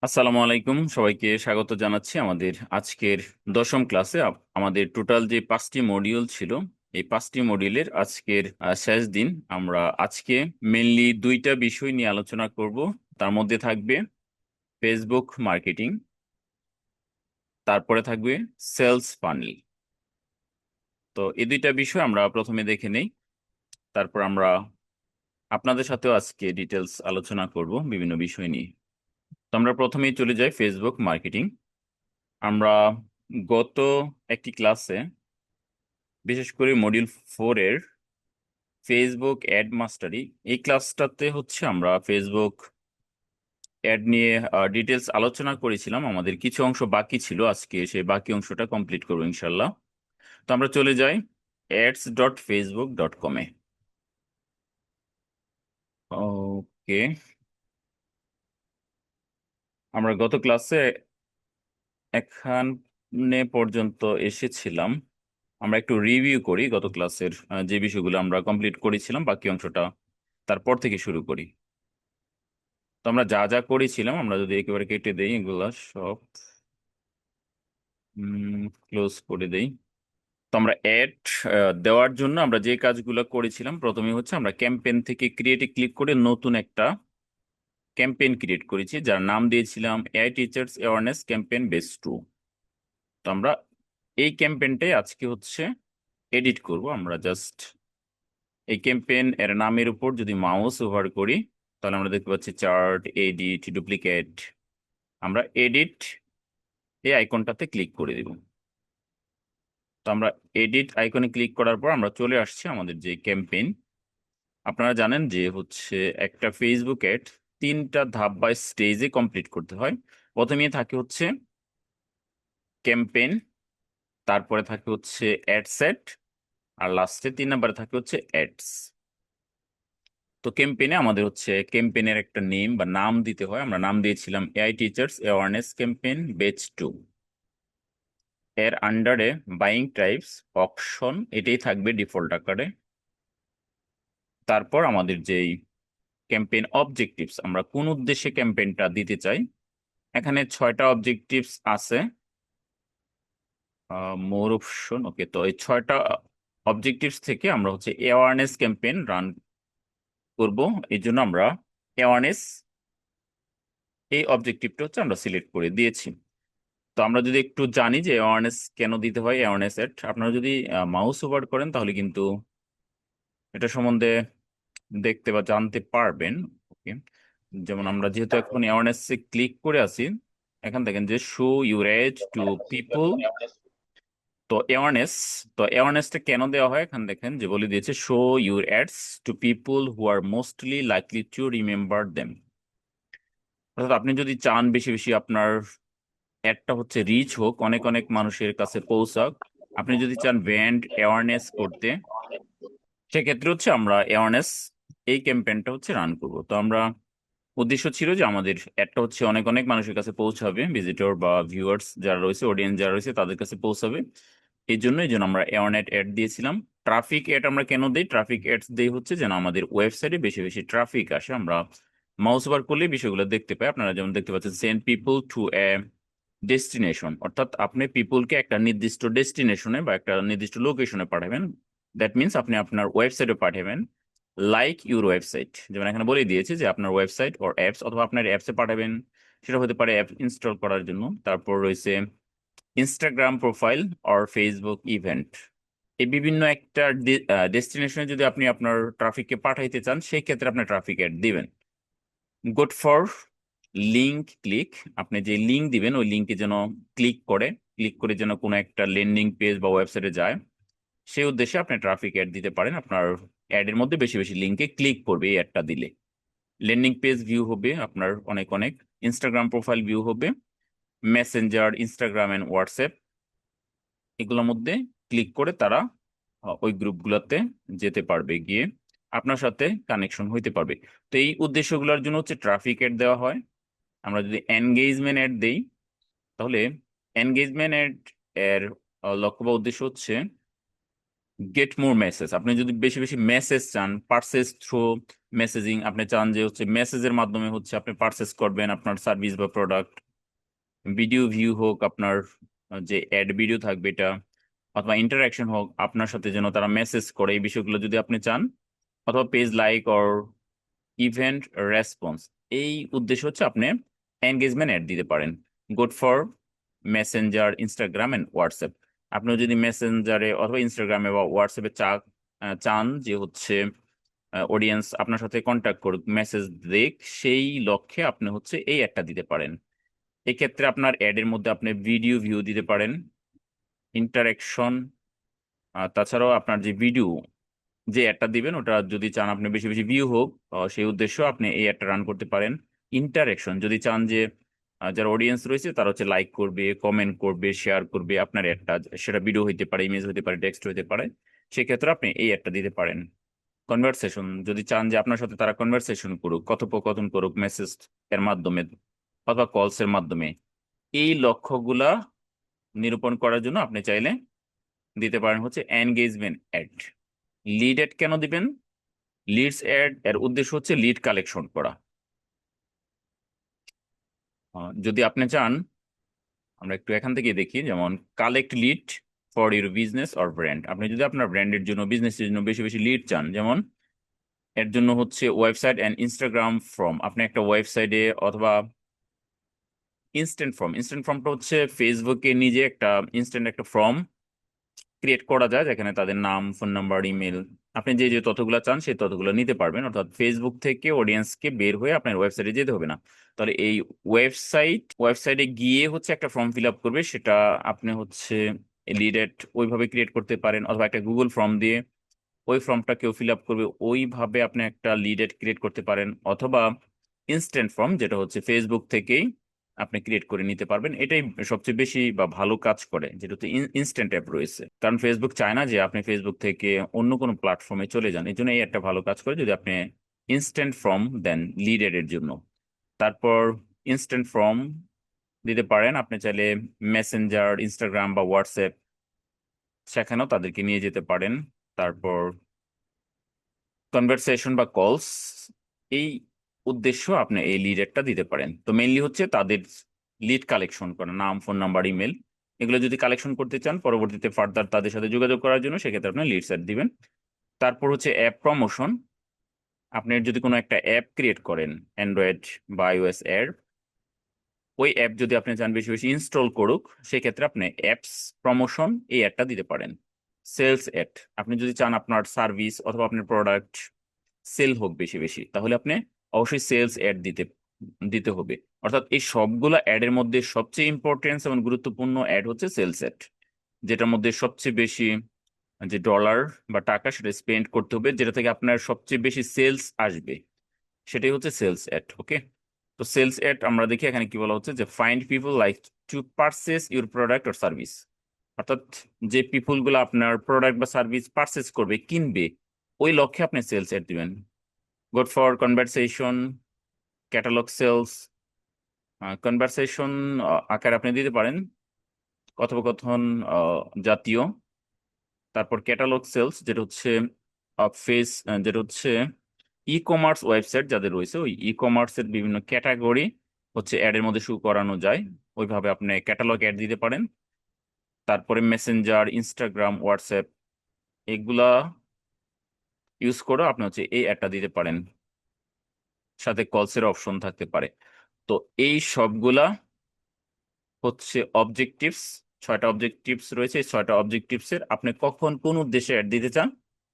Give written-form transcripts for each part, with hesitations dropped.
আসসালামু আলাইকুম, সবাইকে স্বাগত জানাচ্ছি আমাদের আজকের দশম ক্লাসে। আমাদের টোটাল যে 5টি মডিউল ছিল, এই 5টি মডিউলের আজকের শেষ দিন। আমরা আজকে মেনলি দুইটা বিষয় নিয়ে আলোচনা করব। তার মধ্যে থাকবে ফেসবুক মার্কেটিং, তারপরে থাকবে সেলস ফানেল। তো এই দুইটা বিষয় আমরা প্রথমে দেখে নেই, তারপর আমরা আপনাদের সাথেও আজকে ডিটেলস আলোচনা করব বিভিন্ন বিষয় নিয়ে। তো আমরা প্রথমেই চলে যাই ফেসবুক মার্কেটিং। আমরা গত একটি ক্লাসে, বিশেষ করে মডিউল 4-এর ফেসবুক অ্যাড মাস্টারি, এই ক্লাসটাতে হচ্ছে আমরা ফেসবুক অ্যাড নিয়ে ডিটেলস আলোচনা করেছিলাম। আমাদের কিছু অংশ বাকি ছিল, আজকে সেই বাকি অংশটা কমপ্লিট করবো ইনশাল্লাহ। তো আমরা চলে যাই ads.facebook.com-এ। ওকে, আমরা গত ক্লাসে এখানে পর্যন্ত এসেছিলাম। আমরা একটু রিভিউ করি গত ক্লাসের যে বিষয়গুলো আমরা কমপ্লিট করেছিলাম, বাকি অংশটা তারপর থেকে শুরু করি। তো আমরা যা যা করেছিলাম, আমরা যদি একেবারে কেটে দেই, এগুলা সব ক্লোজ করে দেই। তো আমরা অ্যাড দেওয়ার জন্য আমরা যে কাজগুলো করেছিলাম, প্রথমে হচ্ছে আমরা ক্যাম্পেইন থেকে ক্রিয়েটে ক্লিক করে নতুন একটা ক্যাম্পেইন ক্রিয়েট করেছি, যার নাম দিয়েছিলাম AI teachers awareness campaign base 2। তো আমরা এই ক্যাম্পেইনটাই আজকে হচ্ছে এডিট করব। আমরা জাস্ট এই ক্যাম্পেইন এর নামের উপর যদি মাউস ওভার করি, তাহলে আমরা দেখতে পাচ্ছি চার্ট, এডিট, ডুপ্লিকেট। আমরা এডিট এই আইকনটাতে ক্লিক করে দিব। তো আমরা এডিট আইকনে ক্লিক করার পর আমরা চলে আসছি আমাদের যে ক্যাম্পেইন। আপনারা জানেন যে হচ্ছে একটা ফেসবুক অ্যাড 3টা ধাপ বা স্টেজে কমপ্লিট করতে হয়। প্রথমেই থাকে হচ্ছে ক্যাম্পেইন, তারপরে থাকে হচ্ছে অ্যাড সেট, আর লাস্টে 3 নম্বরে থাকে হচ্ছে অ্যাডস। তো ক্যাম্পেইনে আমাদের হচ্ছে ক্যাম্পেইনের একটা নেম বা নাম দিতে হয়। আমরা নাম দিয়েছিলাম এআই টিচার্স অ্যাওয়ারনেস ক্যাম্পেইন বেচ 2। এর আন্ডারে বাইং টাইপস অপশন, এটাই থাকবে ডিফল্ট আকারে। তারপর আমাদের যেই ক্যাম্পেইন অবজেক্টিভস, আমরা কোন উদ্দেশ্যে ক্যাম্পেইনটা দিতে চাই, এখানে 6টা অবজেক্টিভস আছে। মোর অপশন, ওকে। তো এই 6টা অবজেক্টিভস থেকে আমরা হচ্ছে অ্যাওয়ারনেস ক্যাম্পেইন রান করব। এই জন্য আমরা অ্যাওয়ারনেস এই অবজেক্টিভটা হচ্ছে আমরা সিলেক্ট করে দিয়েছি। তো আমরা যদি একটু জানি যে অ্যাওয়ারনেস কেন দিতে হয়, অ্যাওয়ারনেস এট, আপনারা যদি মাউস ওভার করেন তাহলে কিন্তু এটা সম্বন্ধে দেখতে বা জানতে পারবেন। ওকে, যেমন আমরা যেহেতু এখন অ্যাওয়ারনেস ক্লিক করে আছি, এখান দেখেন যে show your ads to people. তো অ্যাওয়ারনেস, তো অ্যাওয়ারনেসটা কেন দেওয়া হয়, এখানে দেখেন যে বলে দিয়েছে show your ads to people who are mostly likely to remember them. অর্থাৎ আপনি যদি চান বেশি বেশি আপনার অ্যাডটা হচ্ছে রিচ হোক, অনেক অনেক মানুষের কাছে পৌঁছাক, আপনি যদি চান ব্র্যান্ড অ্যাওয়ারনেস করতে, সেক্ষেত্রে হচ্ছে আমরা অ্যাওয়ারনেস এই ক্যাম্পেইনটা হচ্ছে রান করব। তো আমরা উদ্দেশ্য ছিল যে আমাদের অ্যাডটা হচ্ছে অনেক অনেক মানুষের কাছে পৌঁছাবে, ভিজিটর বা ভিউয়ার্স যারা রয়েছে, অডিয়েন্স যারা রয়েছে তাদের কাছে পৌঁছাবে। এই জন্য আমরা অ্যাওয়ারনেস অ্যাড দিয়েছিলাম। ট্রাফিক অ্যাড আমরা কেন দিই, ট্রাফিক অ্যাডস দিই হচ্ছে যেন আমাদের ওয়েবসাইটে বেশি বেশি ট্রাফিক আসে। আমরা মাউস ওভার করলে বিষয়গুলো দেখতে পাই। আপনারা যেমন দেখতে পাচ্ছেন send people to A destination, অর্থাৎ আপনি পিপলকে একটা নির্দিষ্ট ডেস্টিনেশনে বা একটা নির্দিষ্ট লোকেশনে পাঠাবেন। দ্যাট মিনস আপনি আপনার ওয়েবসাইটে পাঠাবেন, লাইক ইউর ওয়েবসাইট। যেমন এখানে বলে দিয়েছে যে আপনার ওয়েবসাইট ওর অ্যাপস, অথবা আপনার অ্যাপসে পাঠাবেন, সেটা হতে পারে অ্যাপ ইনস্টল করার জন্য। তারপর রয়েছে Instagram profile or Facebook event. এই বিভিন্ন একটা ডেস্টিনেশনে যদি আপনি আপনার ট্রাফিককে পাঠাইতে চান, সেই ক্ষেত্রে আপনি ট্রাফিক অ্যাড দিবেন। গুড ফর লিঙ্ক ক্লিক, আপনি যে লিঙ্ক দিবেন ওই লিঙ্কে যেন ক্লিক করে যেন কোনো একটা ল্যান্ডিং পেজ বা ওয়েবসাইটে যায়, সেই উদ্দেশ্যে আপনি ট্রাফিক অ্যাড দিতে পারেন। আপনার অ্যাডের মধ্যে বেশি বেশি লিঙ্কে ক্লিক করবে এই অ্যাডটা দিলে। ল্যান্ডিং পেজ ভিউ হবে আপনার অনেক অনেক, ইনস্টাগ্রাম প্রোফাইল ভিউ হবে, মেসেঞ্জার, ইনস্টাগ্রাম এন্ড হোয়াটসঅ্যাপ, এগুলোর মধ্যে ক্লিক করে তারা ওই গ্রুপগুলোতে যেতে পারবে, গিয়ে আপনার সাথে কানেকশন হইতে পারবে। তো এই উদ্দেশ্যগুলোর জন্য হচ্ছে ট্রাফিক অ্যাড দেওয়া হয়। আমরা যদি এনগেজমেন্ট অ্যাড দেই, তাহলে এনগেজমেন্ট অ্যাড এর লক্ষ্য বা উদ্দেশ্য হচ্ছে গেট মোর মেসেজ, আপনি যদি বেশি বেশি মেসেজ চান, পারচেজ থ্রু মেসেজিং, আপনি চান যে হচ্ছে মেসেজের মাধ্যমে হচ্ছে আপনি পারচেজ করবেন আপনার সার্ভিস বা প্রোডাক্ট, ভিডিও ভিউ হোক আপনার, যে অ্যাড ভিডিও থাকবে এটা, অথবা ইন্টারাকশন হোক আপনার সাথে, যেন তারা মেসেজ করে, এই বিষয়গুলো যদি আপনি চান, অথবা page like or event response, এই উদ্দেশ্য হচ্ছে আপনি এনগেজমেন্ট অ্যাড দিতে পারেন। Good for Messenger, Instagram and WhatsApp. আপনি যদি মেসেঞ্জারে অথবা ইনস্টাগ্রামে বা হোয়াটসঅ্যাপে চান যে হচ্ছে অডিয়েন্স আপনার সাথে কন্ট্যাক্ট করুক, মেসেজ দেখ, সেই লক্ষ্যে আপনি হচ্ছে এই অ্যাডটা দিতে পারেন। এক্ষেত্রে আপনার অ্যাডের মধ্যে আপনি ভিডিও ভিউ দিতে পারেন, ইন্টারেকশন, তাছাড়াও আপনার যে ভিডিও, যে অ্যাডটা দিবেন ওটা যদি চান আপনি বেশি বেশি ভিউ হোক, সেই উদ্দেশ্য আপনি এই অ্যাডটা রান করতে পারেন। ইন্টারেকশন, যদি চান যে যারা অডিয়েন্স রয়েছে তারা হচ্ছে লাইক করবে, কমেন্ট করবে, শেয়ার করবে আপনার অ্যাডটা, সেটা ভিডিও হইতে পারে, ইমেজ হতে পারে, টেক্সট হতে পারে, সেক্ষেত্রে আপনি এই অ্যাডটা দিতে পারেন। কনভারসেশন, যদি চান যে আপনার সাথে তারা কনভারসেশন করুক, কথোপকথন করুক মেসেজ এর মাধ্যমে অথবা কলস এর মাধ্যমে, এই লক্ষ্যগুলা নিরূপণ করার জন্য আপনি চাইলে দিতে পারেন হচ্ছে এনগেজমেন্ট অ্যাড। লিড অ্যাড কেন দিবেন? লিডস অ্যাড এর উদ্দেশ্য হচ্ছে লিড কালেকশন করা। যদি আপনি চান, আমরা একটু এখান থেকে দেখি, যেমন collect lead for your business or brand, আপনি যদি আপনার ব্র্যান্ডের জন্য, বিজনেসের জন্য বেশি বেশি লিড চান, যেমন এর জন্য হচ্ছে ওয়েবসাইট অ্যান্ড ইনস্টাগ্রাম ফর্ম, আপনি একটা ওয়েবসাইটে অথবা ইনস্ট্যান্ট ফর্ম, ইনস্ট্যান্ট ফর্মটা হচ্ছে ফেসবুকে নিজে একটা ইনস্ট্যান্ট একটা ফর্ম ক্রিয়েট করা যায়, যেখানে তাদের নাম, ফোন নাম্বার, ইমেল, আপনি যে যে তথ্যগুলো চান সেই তথ্যগুলো নিতে পারবেন, অর্থাৎ ফেসবুক থেকে অডিয়েন্সকে বের হয়ে আপনার ওয়েবসাইটে যেতে হবে না। তাহলে এই ওয়েবসাইটে গিয়ে হচ্ছে একটা ফর্ম ফিল আপ করবে, সেটা আপনি হচ্ছে লিডেড ওইভাবে ক্রিয়েট করতে পারেন, অথবা একটা গুগল ফর্ম দিয়ে ওই ফর্মটা কেউ ফিল আপ করবে, ওইভাবে আপনি একটা লিডেড ক্রিয়েট করতে পারেন, অথবা ইনস্ট্যান্ট ফর্ম, যেটা হচ্ছে ফেসবুক থেকেই আপনি ক্রিয়েট করে নিতে পারবেন। এটাই সবচেয়ে বেশি বা ভালো কাজ করে, যেটাতে ইনস্ট্যান্ট অ্যাপ রয়েছে, কারণ ফেসবুক চায় না যে আপনি ফেসবুক থেকে অন্য কোনো প্ল্যাটফর্মে চলে যান, এই জন্য এই একটা ভালো কাজ করে যদি আপনি ইনস্ট্যান্ট ফর্ম দেন লিডেড এর জন্য। তারপর ইনস্ট্যান্ট ফর্ম দিতে পারেন আপনি চাইলে মেসেঞ্জার, ইনস্টাগ্রাম বা হোয়াটসঅ্যাপ, সেখানেও তাদেরকে নিয়ে যেতে পারেন। তারপর কনভারসেশন বা কলস, এই উদ্দেশ্য আপনি এই লিডেরটা দিতে পারেন। তো মেইনলি হচ্ছে তাদের লিড কালেকশন করা, নাম, ফোন নাম্বার, ইমেল, এগুলো যদি কালেকশন করতে চান পরবর্তীতে ফার্দার তাদের সাথে যোগাযোগ করার জন্য, সেক্ষেত্রে আপনি লিড সেট দিবেন। তারপর হচ্ছে অ্যাপ প্রমোশন, আপনি যদি কোনো একটা অ্যাপ ক্রিয়েট করেন, অ্যান্ড্রয়েড বা আইওএস এর, ওই অ্যাপ যদি আপনি চান বেশি বেশি ইনস্টল করুক, সেক্ষেত্রে আপনি অ্যাপস প্রমোশন এই অ্যাডটা দিতে পারেন। সেলস অ্যাড, আপনি যদি চান আপনার সার্ভিস অথবা আপনার প্রোডাক্ট সেল হোক বেশি বেশি, তাহলে আপনি অবশ্যই সেলস অ্যাড দিতে দিতে হবে। অর্থাৎ এই সবগুলো অ্যাডের মধ্যে সবচেয়ে ইম্পর্টেন্স এবং গুরুত্বপূর্ণ অ্যাড হচ্ছে সেলস অ্যাড, যেটার মধ্যে সবচেয়ে বেশি যে ডলার বা টাকা সেটা স্পেন্ড করতে হবে, যেটা থেকে আপনার সবচেয়ে বেশি সেলস আসবে, সেটাই হচ্ছে সেলস অ্যাড। ওকে, তো সেলস অ্যাড আমরা দেখি এখানে কি বলা হচ্ছে, যে find people like to purchase your product or service, অর্থাৎ যে পিপুল গুলো আপনার প্রোডাক্ট বা সার্ভিস পারচেস করবে, কিনবে, ওই লক্ষ্যে আপনি সেলস অ্যাড দিবেন। Good for conversation, catalogue sales, conversation আকারে আপনি দিতে পারেন কথোপকথন জাতীয়। তারপর ক্যাটালগ সেলস, যেটা হচ্ছে ফেস, যেটা হচ্ছে ই কমার্স ওয়েবসাইট যাদের রয়েছে, ওই ই কমার্সের বিভিন্ন ক্যাটাগরি হচ্ছে অ্যাডের মধ্যে শো করানো যায়, ওইভাবে আপনি ক্যাটালগ অ্যাড দিতে পারেন। তারপরে মেসেঞ্জার, ইনস্টাগ্রাম, হোয়াটসঅ্যাপ, এগুলা ইউজ করে আপনি হচ্ছে এই অ্যাডটা দিতে পারেন, সাথে কলসের অপশন থাকতে পারে। তো এই সবগুলা হচ্ছে অবজেক্টিভস, 6টা অবজেক্টিভস রয়েছে, এই 6টা অবজেক্টিভস এর আপনি কখন কোন উদ্দেশ্যে অ্যাড দিতে চান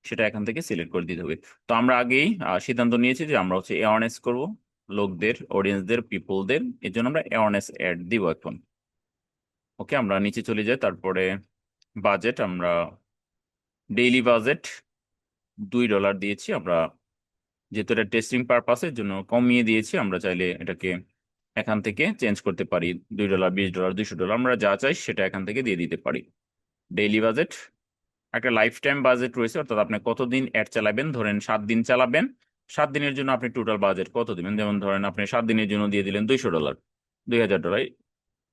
সেটা এখান থেকে সিলেক্ট করে দিতে হবে। তো আমরা আগেই সিদ্ধান্ত নিয়েছি যে আমরা হচ্ছে অ্যাওয়ারনেস করব লোকদের, অডিয়েন্সদের, পিপলদের, এর জন্য আমরা অ্যাওয়ারনেস অ্যাড দিব এখন। ওকে, আমরা নিচে চলে যাই। তারপরে বাজেট, আমরা ডেইলি বাজেট $2 দিয়েছি আমরা, যেহেতু এটা টেস্টিং পারপাসের জন্য কমিয়ে দিয়েছি, আমরা চাইলে এটাকে এখান থেকে চেঞ্জ করতে পারি, $2, $20, $200, আমরা যা চাই সেটা এখান থেকে দিয়ে দিতে পারি। ডেইলি বাজেট, একটা লাইফ টাইম বাজেট রয়েছে, অর্থাৎ আপনি কতদিন অ্যাড চালাবেন, ধরেন 7 দিন চালাবেন, 7 দিনের জন্য আপনি টোটাল বাজেট কত দিবেন, যেমন ধরেন আপনি 7 দিনের জন্য দিয়ে দিলেন $200, $2000,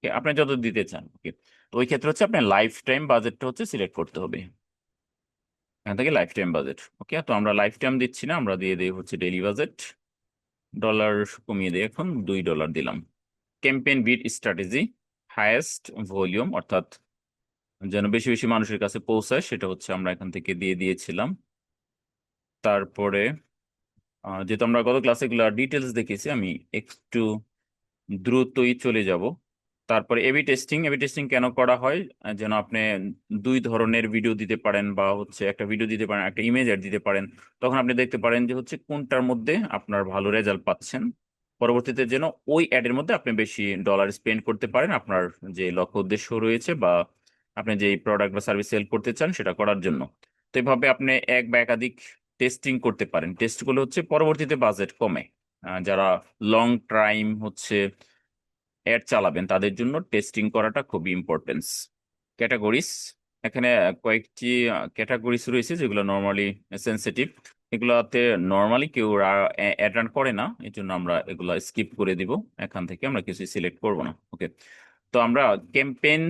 আপনি যত দিতে চান। ওকে, তো ওই ক্ষেত্রে হচ্ছে আপনার লাইফ টাইম বাজেটটা হচ্ছে সিলেক্ট করতে হবে। এখান থেকে লাইফ টাইম বাজেট। ওকে, তো আমরা লাইফ টাইম দিচ্ছি না, আমরা দিয়ে দিই হচ্ছে ডেইলি বাজেট। ডলার কমিয়ে দিই, এখন $2 দিলাম। Campaign bid strategy, highest volume, অর্থাৎ যেন বেশি বেশি মানুষের কাছে পৌঁছায়, সেটা হচ্ছে আমরা এখান থেকে দিয়ে দিয়েছিলাম। তারপরে যেহেতু আমরা গত ক্লাসে এগুলো ডিটেলস দেখেছি, আমি একটু দ্রুতই চলে যাব। তারপরে এবি টেস্টিং। এবি টেস্টিং কেন করা হয়? যেন আপনি দুই ধরনের ভিডিও দিতে পারেন, বা হচ্ছে একটা ভিডিও দিতে পারেন, একটা ইমেজ অ্যাড দিতে পারেন। তখন আপনি দেখতে পারেন যে হচ্ছে কোনটার মধ্যে আপনার ভালো রেজাল্ট পাচ্ছেন। পরবর্তীতে যেন ওই অ্যাডের মধ্যে আপনি বেশি ডলার স্পেন্ড করতে পারেন আপনার যে লক্ষ্য উদ্দেশ্য রয়েছে, বা আপনি যে প্রোডাক্ট বা সার্ভিস সেল করতে চান সেটা করার জন্য। তো এইভাবে আপনি এক বা একাধিক টেস্টিং করতে পারেন। টেস্টগুলো হচ্ছে পরবর্তীতে বাজেট কমে। যারা লং টাইম হচ্ছে অ্যাড চালাবেন তাদের জন্য টেস্টিং করাটা খুবই ইম্পর্টেন্স। ক্যাটাগরিজ, এখানে কয়েকটি ক্যাটাগরিজ রয়েছে যেগুলো নর্মালি সেন্সিটিভ। এগুলাতে নর্মালি কেউ অ্যাড রান করে না, এই জন্য আমরা এগুলো স্কিপ করে দিব। এখান থেকে আমরা কিছু সিলেক্ট করব না। ওকে, তো আমরা ক্যাম্পেইন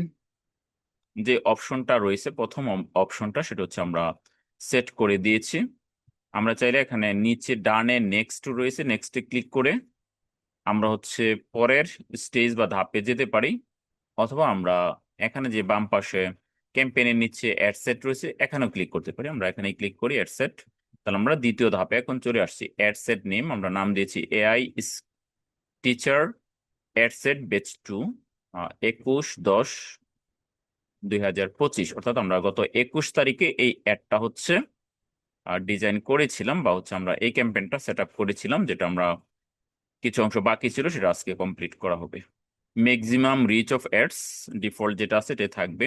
যে অপশনটা রয়েছে, প্রথম অপশনটা, সেটা হচ্ছে আমরা সেট করে দিয়েছি। আমরা চাইলে এখানে নিচে ডানে নেক্সট রয়েছে, নেক্সটে ক্লিক করে আমরা হচ্ছে পরের স্টেজ বা ধাপে যেতে পারি, অথবা আমরা এখানে যে বাম পাশে ক্যাম্পেইনের নিচে অ্যাড সেট রয়েছে এখানেও ক্লিক করতে পারি। আমরা এখানে ক্লিক করি অ্যাড সেট। তাহলে আমরা দ্বিতীয় ধাপে এখন চলে আসছি। অ্যাড সেট নেম আমরা নাম দিয়েছি AI teacher ad set batch 2, 21/10/2025, অর্থাৎ আমরা গত 21 তারিখে এই অ্যাডটা হচ্ছে ডিজাইন করেছিলাম, বা হচ্ছে আমরা এই ক্যাম্পেইনটা সেট আপ করেছিলাম, যেটা আমরা কিছু অংশ বাকি ছিল সেটা আজকে কমপ্লিট করা হবে। Maximum reach of ads default যেটা আছে এটা থাকবে।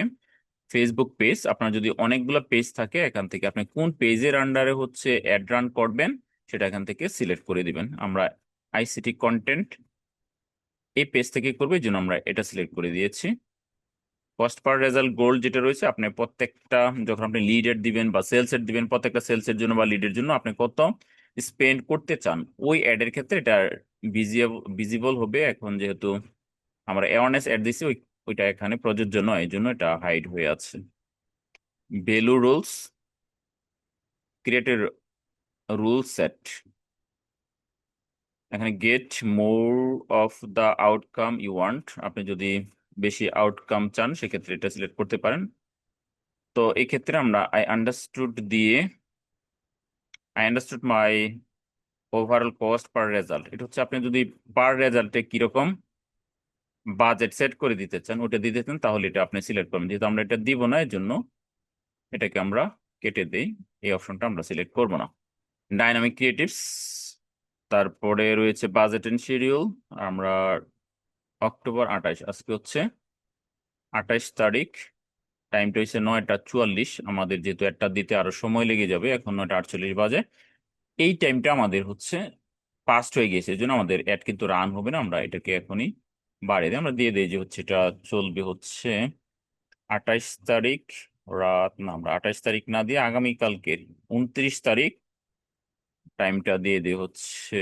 ফেসবুক পেজ, আপনার যদি অনেকগুলো পেজ থাকে এখান থেকে আপনি কোন পেজের আন্ডারে হচ্ছে অ্যাড রান করবেন সেটা এখান থেকে সিলেক্ট করে দিবেন। আমরা আইসিটি কন্টেন্ট এই পেজ থেকে করবো, এই জন্য আমরা এটা সিলেক্ট করে দিয়েছি। কস্ট পার রেজাল্ট গোল যেটা রয়েছে, আপনি প্রত্যেকটা যখন আপনি লিড এড দিবেন বা সেলস এড দিবেন, প্রত্যেকটা সেলস এর জন্য বা লিডের জন্য আপনি কত স্পেন্ড করতে চান ওই অ্যাডের ক্ষেত্রে এটা ভিজিবল হবে। এখন যেহেতু আমরা অ্যাওয়ারনেস অ্যাড দিছি, ওইটা এখানে প্রযোজ্য নয়, এই জন্য এটা হাইড হয়ে আছে। ভ্যালু রুলস, ক্রিয়েটের রুল সেট, এখানে get more of the outcome you want, আপনি যদি বেশি আউটকাম চান সেক্ষেত্রে এটা সিলেক্ট করতে পারেন। তো এই ক্ষেত্রে আমরা I understood my overall cost per result, এটা হচ্ছে আপনি যদি পার রেজাল্টে কিরকম বাজেট সেট করে দিতে চান ওটা দিতে চান তাহলে এটা আপনি সিলেক্ট করবেন। যেহেতু আমরা এটা দিব না, এর জন্য এটাকে আমরা কেটে দেই, এই অপশনটা আমরা সিলেক্ট করব না। ডাইনামিক ক্রিয়েটিভস, তারপরে রয়েছে বাজেট এন্ড শিডিউল। আমরা অক্টোবর 28, আজকে হচ্ছে 28 তারিখ, টাইমটা হচ্ছে 9টা 44। আমাদের যেহেতু একটা দিতে আরো সময় লেগে যাবে, এখন 9টা 48 বাজে, এই টাইমটা আমাদের হচ্ছে পাস্ট হয়ে গেছে, এই জন্য আমাদের অ্যাড কিন্তু রান হবে না। আমরা এটাকে এখনই বাড়িয়ে দিই, আমরা দিয়ে দিই যে হচ্ছে এটা চলবে হচ্ছে 28 তারিখ রাত, না আমরা 28 তারিখ না দিয়ে আগামীকালকের 29 তারিখ টাইমটা দিয়ে দিই হচ্ছে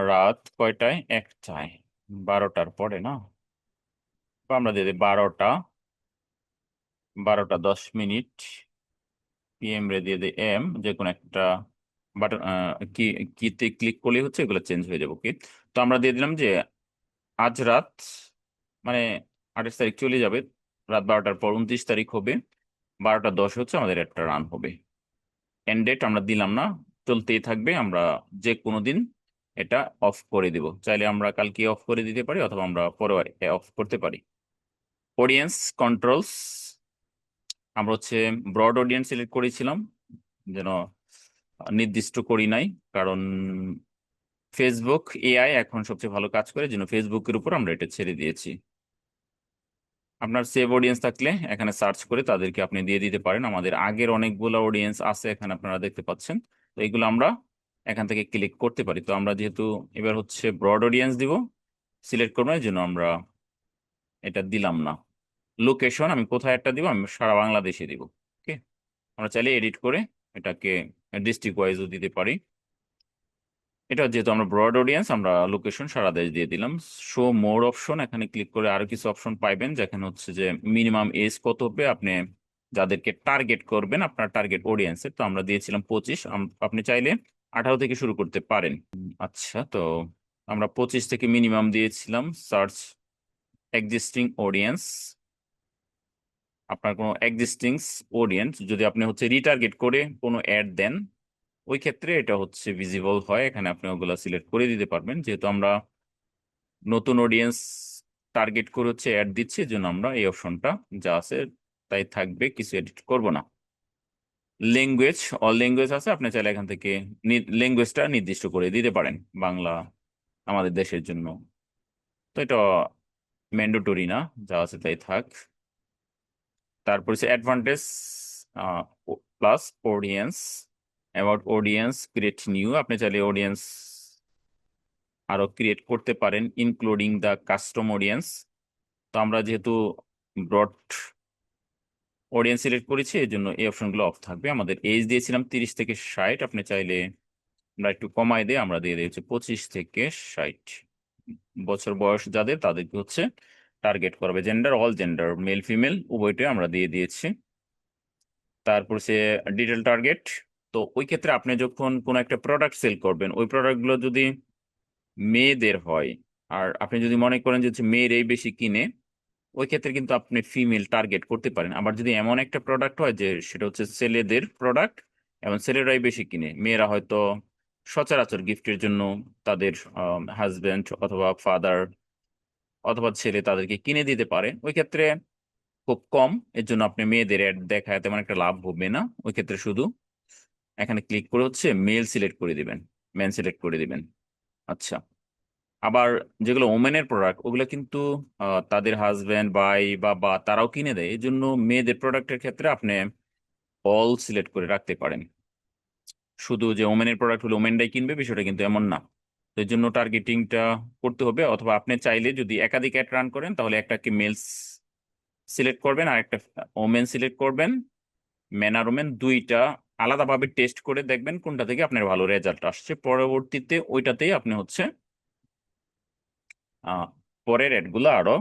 রাত কয়টায়, 1টায়, 12টার পরে না, তো আমরা দিয়ে দিই 12টা 10 মিনিট, পিএম রে দিয়ে দিই এম, যে কোনো একটা বাটন কি কিতে ক্লিক করলে হচ্ছে এগুলো চেঞ্জ হয়ে যাবে। কি, তো আমরা দিয়ে দিলাম যে আজ রাত, মানে 28 তারিখ চলে যাবে, রাত 12টার পর 29 তারিখ হবে, 12টা 10 হচ্ছে আমাদের একটা রান হবে। এন্ড ডেট আমরা দিলাম না, চলতেই থাকবে। আমরা যে কোনো দিন এটা অফ করে দিব, চাইলে আমরা কালকে অফ করে দিতে পারি, অথবা আমরা পরে অফ করতে পারি। অডিয়েন্স কন্ট্রোলস, আমরা হচ্ছে ব্রড অডিয়েন্স সিলেক্ট করেছিলাম, যেন নির্দিষ্ট করি নাই, কারণ ফেসবুক এআই এখন সবচেয়ে ভালো কাজ করে, যেন ফেসবুকের উপর আমরা এটা ছেড়ে দিয়েছি। আপনার সেভ অডিয়েন্স থাকলে এখানে সার্চ করে তাদেরকে আপনি দিয়ে দিতে পারেন। আমাদের আগের অনেকগুলো অডিয়েন্স আছে এখানে আপনারা দেখতে পাচ্ছেন, তো এগুলো আমরা এখান থেকে ক্লিক করতে পারি। তো আমরা যেহেতু এবার হচ্ছে ব্রড অডিয়েন্স দিব, সিলেক্ট করবো, এই জন্য আমরা এটা দিলাম না। লোকেশন, আমি কোথায় একটা দিব, আমি সারা বাংলাদেশে দিব। ওকে, আমরা চাইলে এডিট করে এটাকে ডিস্ট্রিক্ট ওয়াইজও দিতে পারি। এটা যেহেতু আমরা ব্রড অডিয়েন্স, আমরা লোকেশন সারা দেশ দিয়ে দিলাম। শো মোর অপশন, এখানে ক্লিক করে আরো কিছু অপশন পাইবেন, যেখানে হচ্ছে যে মিনিমাম এজ কত হবে, আপনি যাদেরকে টার্গেট করবেন আপনার টার্গেট অডিয়েন্সের, তো আমরা দিয়েছিলাম 25। আপনি চাইলে 18 থেকে শুরু করতে পারেন। আচ্ছা, তো আমরা 25 থেকে মিনিমাম দিয়েছিলাম। সার্চ এক্সিস্টিং অডিয়েন্স, আপনার কোনো এক্সিস্টিং অডিয়েন্স যদি আপনি হচ্ছে রিটার্গেট করে কোনো অ্যাড দেন, ওই ক্ষেত্রে এটা হচ্ছে ভিজিবল হয়। এখানে আপনি ওগুলা সিলেক্ট করে দিতে পারবেন। যেহেতু আমরা নতুন অডিয়েন্স টার্গেট করে হচ্ছে অ্যাড দিচ্ছি, এই জন্য আমরা এই অপশনটা যা আছে তাই থাকবে, কিছু এডিট করব না। ল্যাঙ্গুয়েজ, অল ল্যাঙ্গুয়েজ আছে, আপনি চাইলে এখান থেকে ল্যাঙ্গুয়েজটা নির্দিষ্ট করে দিতে পারেন, বাংলা আমাদের দেশের জন্য। তো এটা ম্যান্ডেটরি না, যা আছে তাই থাক। তারপর হচ্ছে advantage plus audience, about audience, create new, আপনি চাইলে অডিয়েন্স আরো ক্রিয়েট করতে পারেন, ইনক্লুডিং দ্য কাস্টম অডিয়েন্স। তো আমরা যেহেতু ব্রড অডিয়েন্স সিলেক্ট করেছি, এই জন্য এই অপশনগুলো অফ থাকবে। আমাদের এজ দিয়েছিলাম 30 থেকে 60, আপনি চাইলে আমরা একটু কমাই দিয়ে আমরা দিয়ে দিয়েছি 25 থেকে 60 বছর বয়স যাদের, তাদেরকে হচ্ছে টার্গেট করবে। Gender all gender, male female উভয়টাই আমরা দিয়ে দিয়েছি। তারপর সে ডিটেল টার্গেট, তো ওই ক্ষেত্রে আপনি যখন কোনো একটা প্রোডাক্ট সেল করবেন, ওই প্রোডাক্টগুলো যদি মেয়েদের হয়, আর আপনি যদি মনে করেন যে হচ্ছে মেয়েরাই বেশি কিনে, ওই ক্ষেত্রে কিন্তু আপনি ফিমেল টার্গেট করতে পারেন। আবার যদি এমন একটা প্রোডাক্ট হয় যে সেটা হচ্ছে ছেলেদের প্রোডাক্ট এবং ছেলেরাই বেশি কিনে, মেয়েরা হয়তো সচরাচর গিফটের জন্য তাদের হাজবেন্ড অথবা ফাদার অথবা ছেলে তাদেরকে কিনে দিতে পারে, ওই ক্ষেত্রে খুব কম। এর জন্য আপনি মেয়েদের অ্যাড দেখায় তেমন একটা লাভ হবে না। ওই ক্ষেত্রে শুধু এখানে ক্লিক করে হচ্ছে মেল সিলেক্ট করে দিবেন, মেন সিলেক্ট করে দিবেন। আচ্ছা, আবার যেগুলো ওমেনের প্রোডাক্ট, ওগুলো কিন্তু তাদের হাজব্যান্ড ভাই বাবা তারাও কিনে দেয়। এই জন্য মেয়েদের প্রোডাক্টের ক্ষেত্রে আপনি অল সিলেক্ট করে রাখতে পারেন। শুধু যে ওমেনের প্রোডাক্ট হলে ওমেনটাই কিনবে বিষয়টা কিন্তু এমন না। তো এই জন্য টার্গেটিংটা করতে হবে। অথবা আপনি চাইলে যদি একাধিক অ্যাড রান করেন, তাহলে একটাকে মেলস সিলেক্ট করবেন আর একটা ওমেন সিলেক্ট করবেন। মেন আর ওমেন দুইটা আলাদাভাবে টেস্ট করে দেখবেন কোনটা থেকে আপনার ভালো রেজাল্ট আসছে। পরবর্তীতে ওইটাতেই আপনি হচ্ছে আহ, পরের অ্যাডগুলো আরো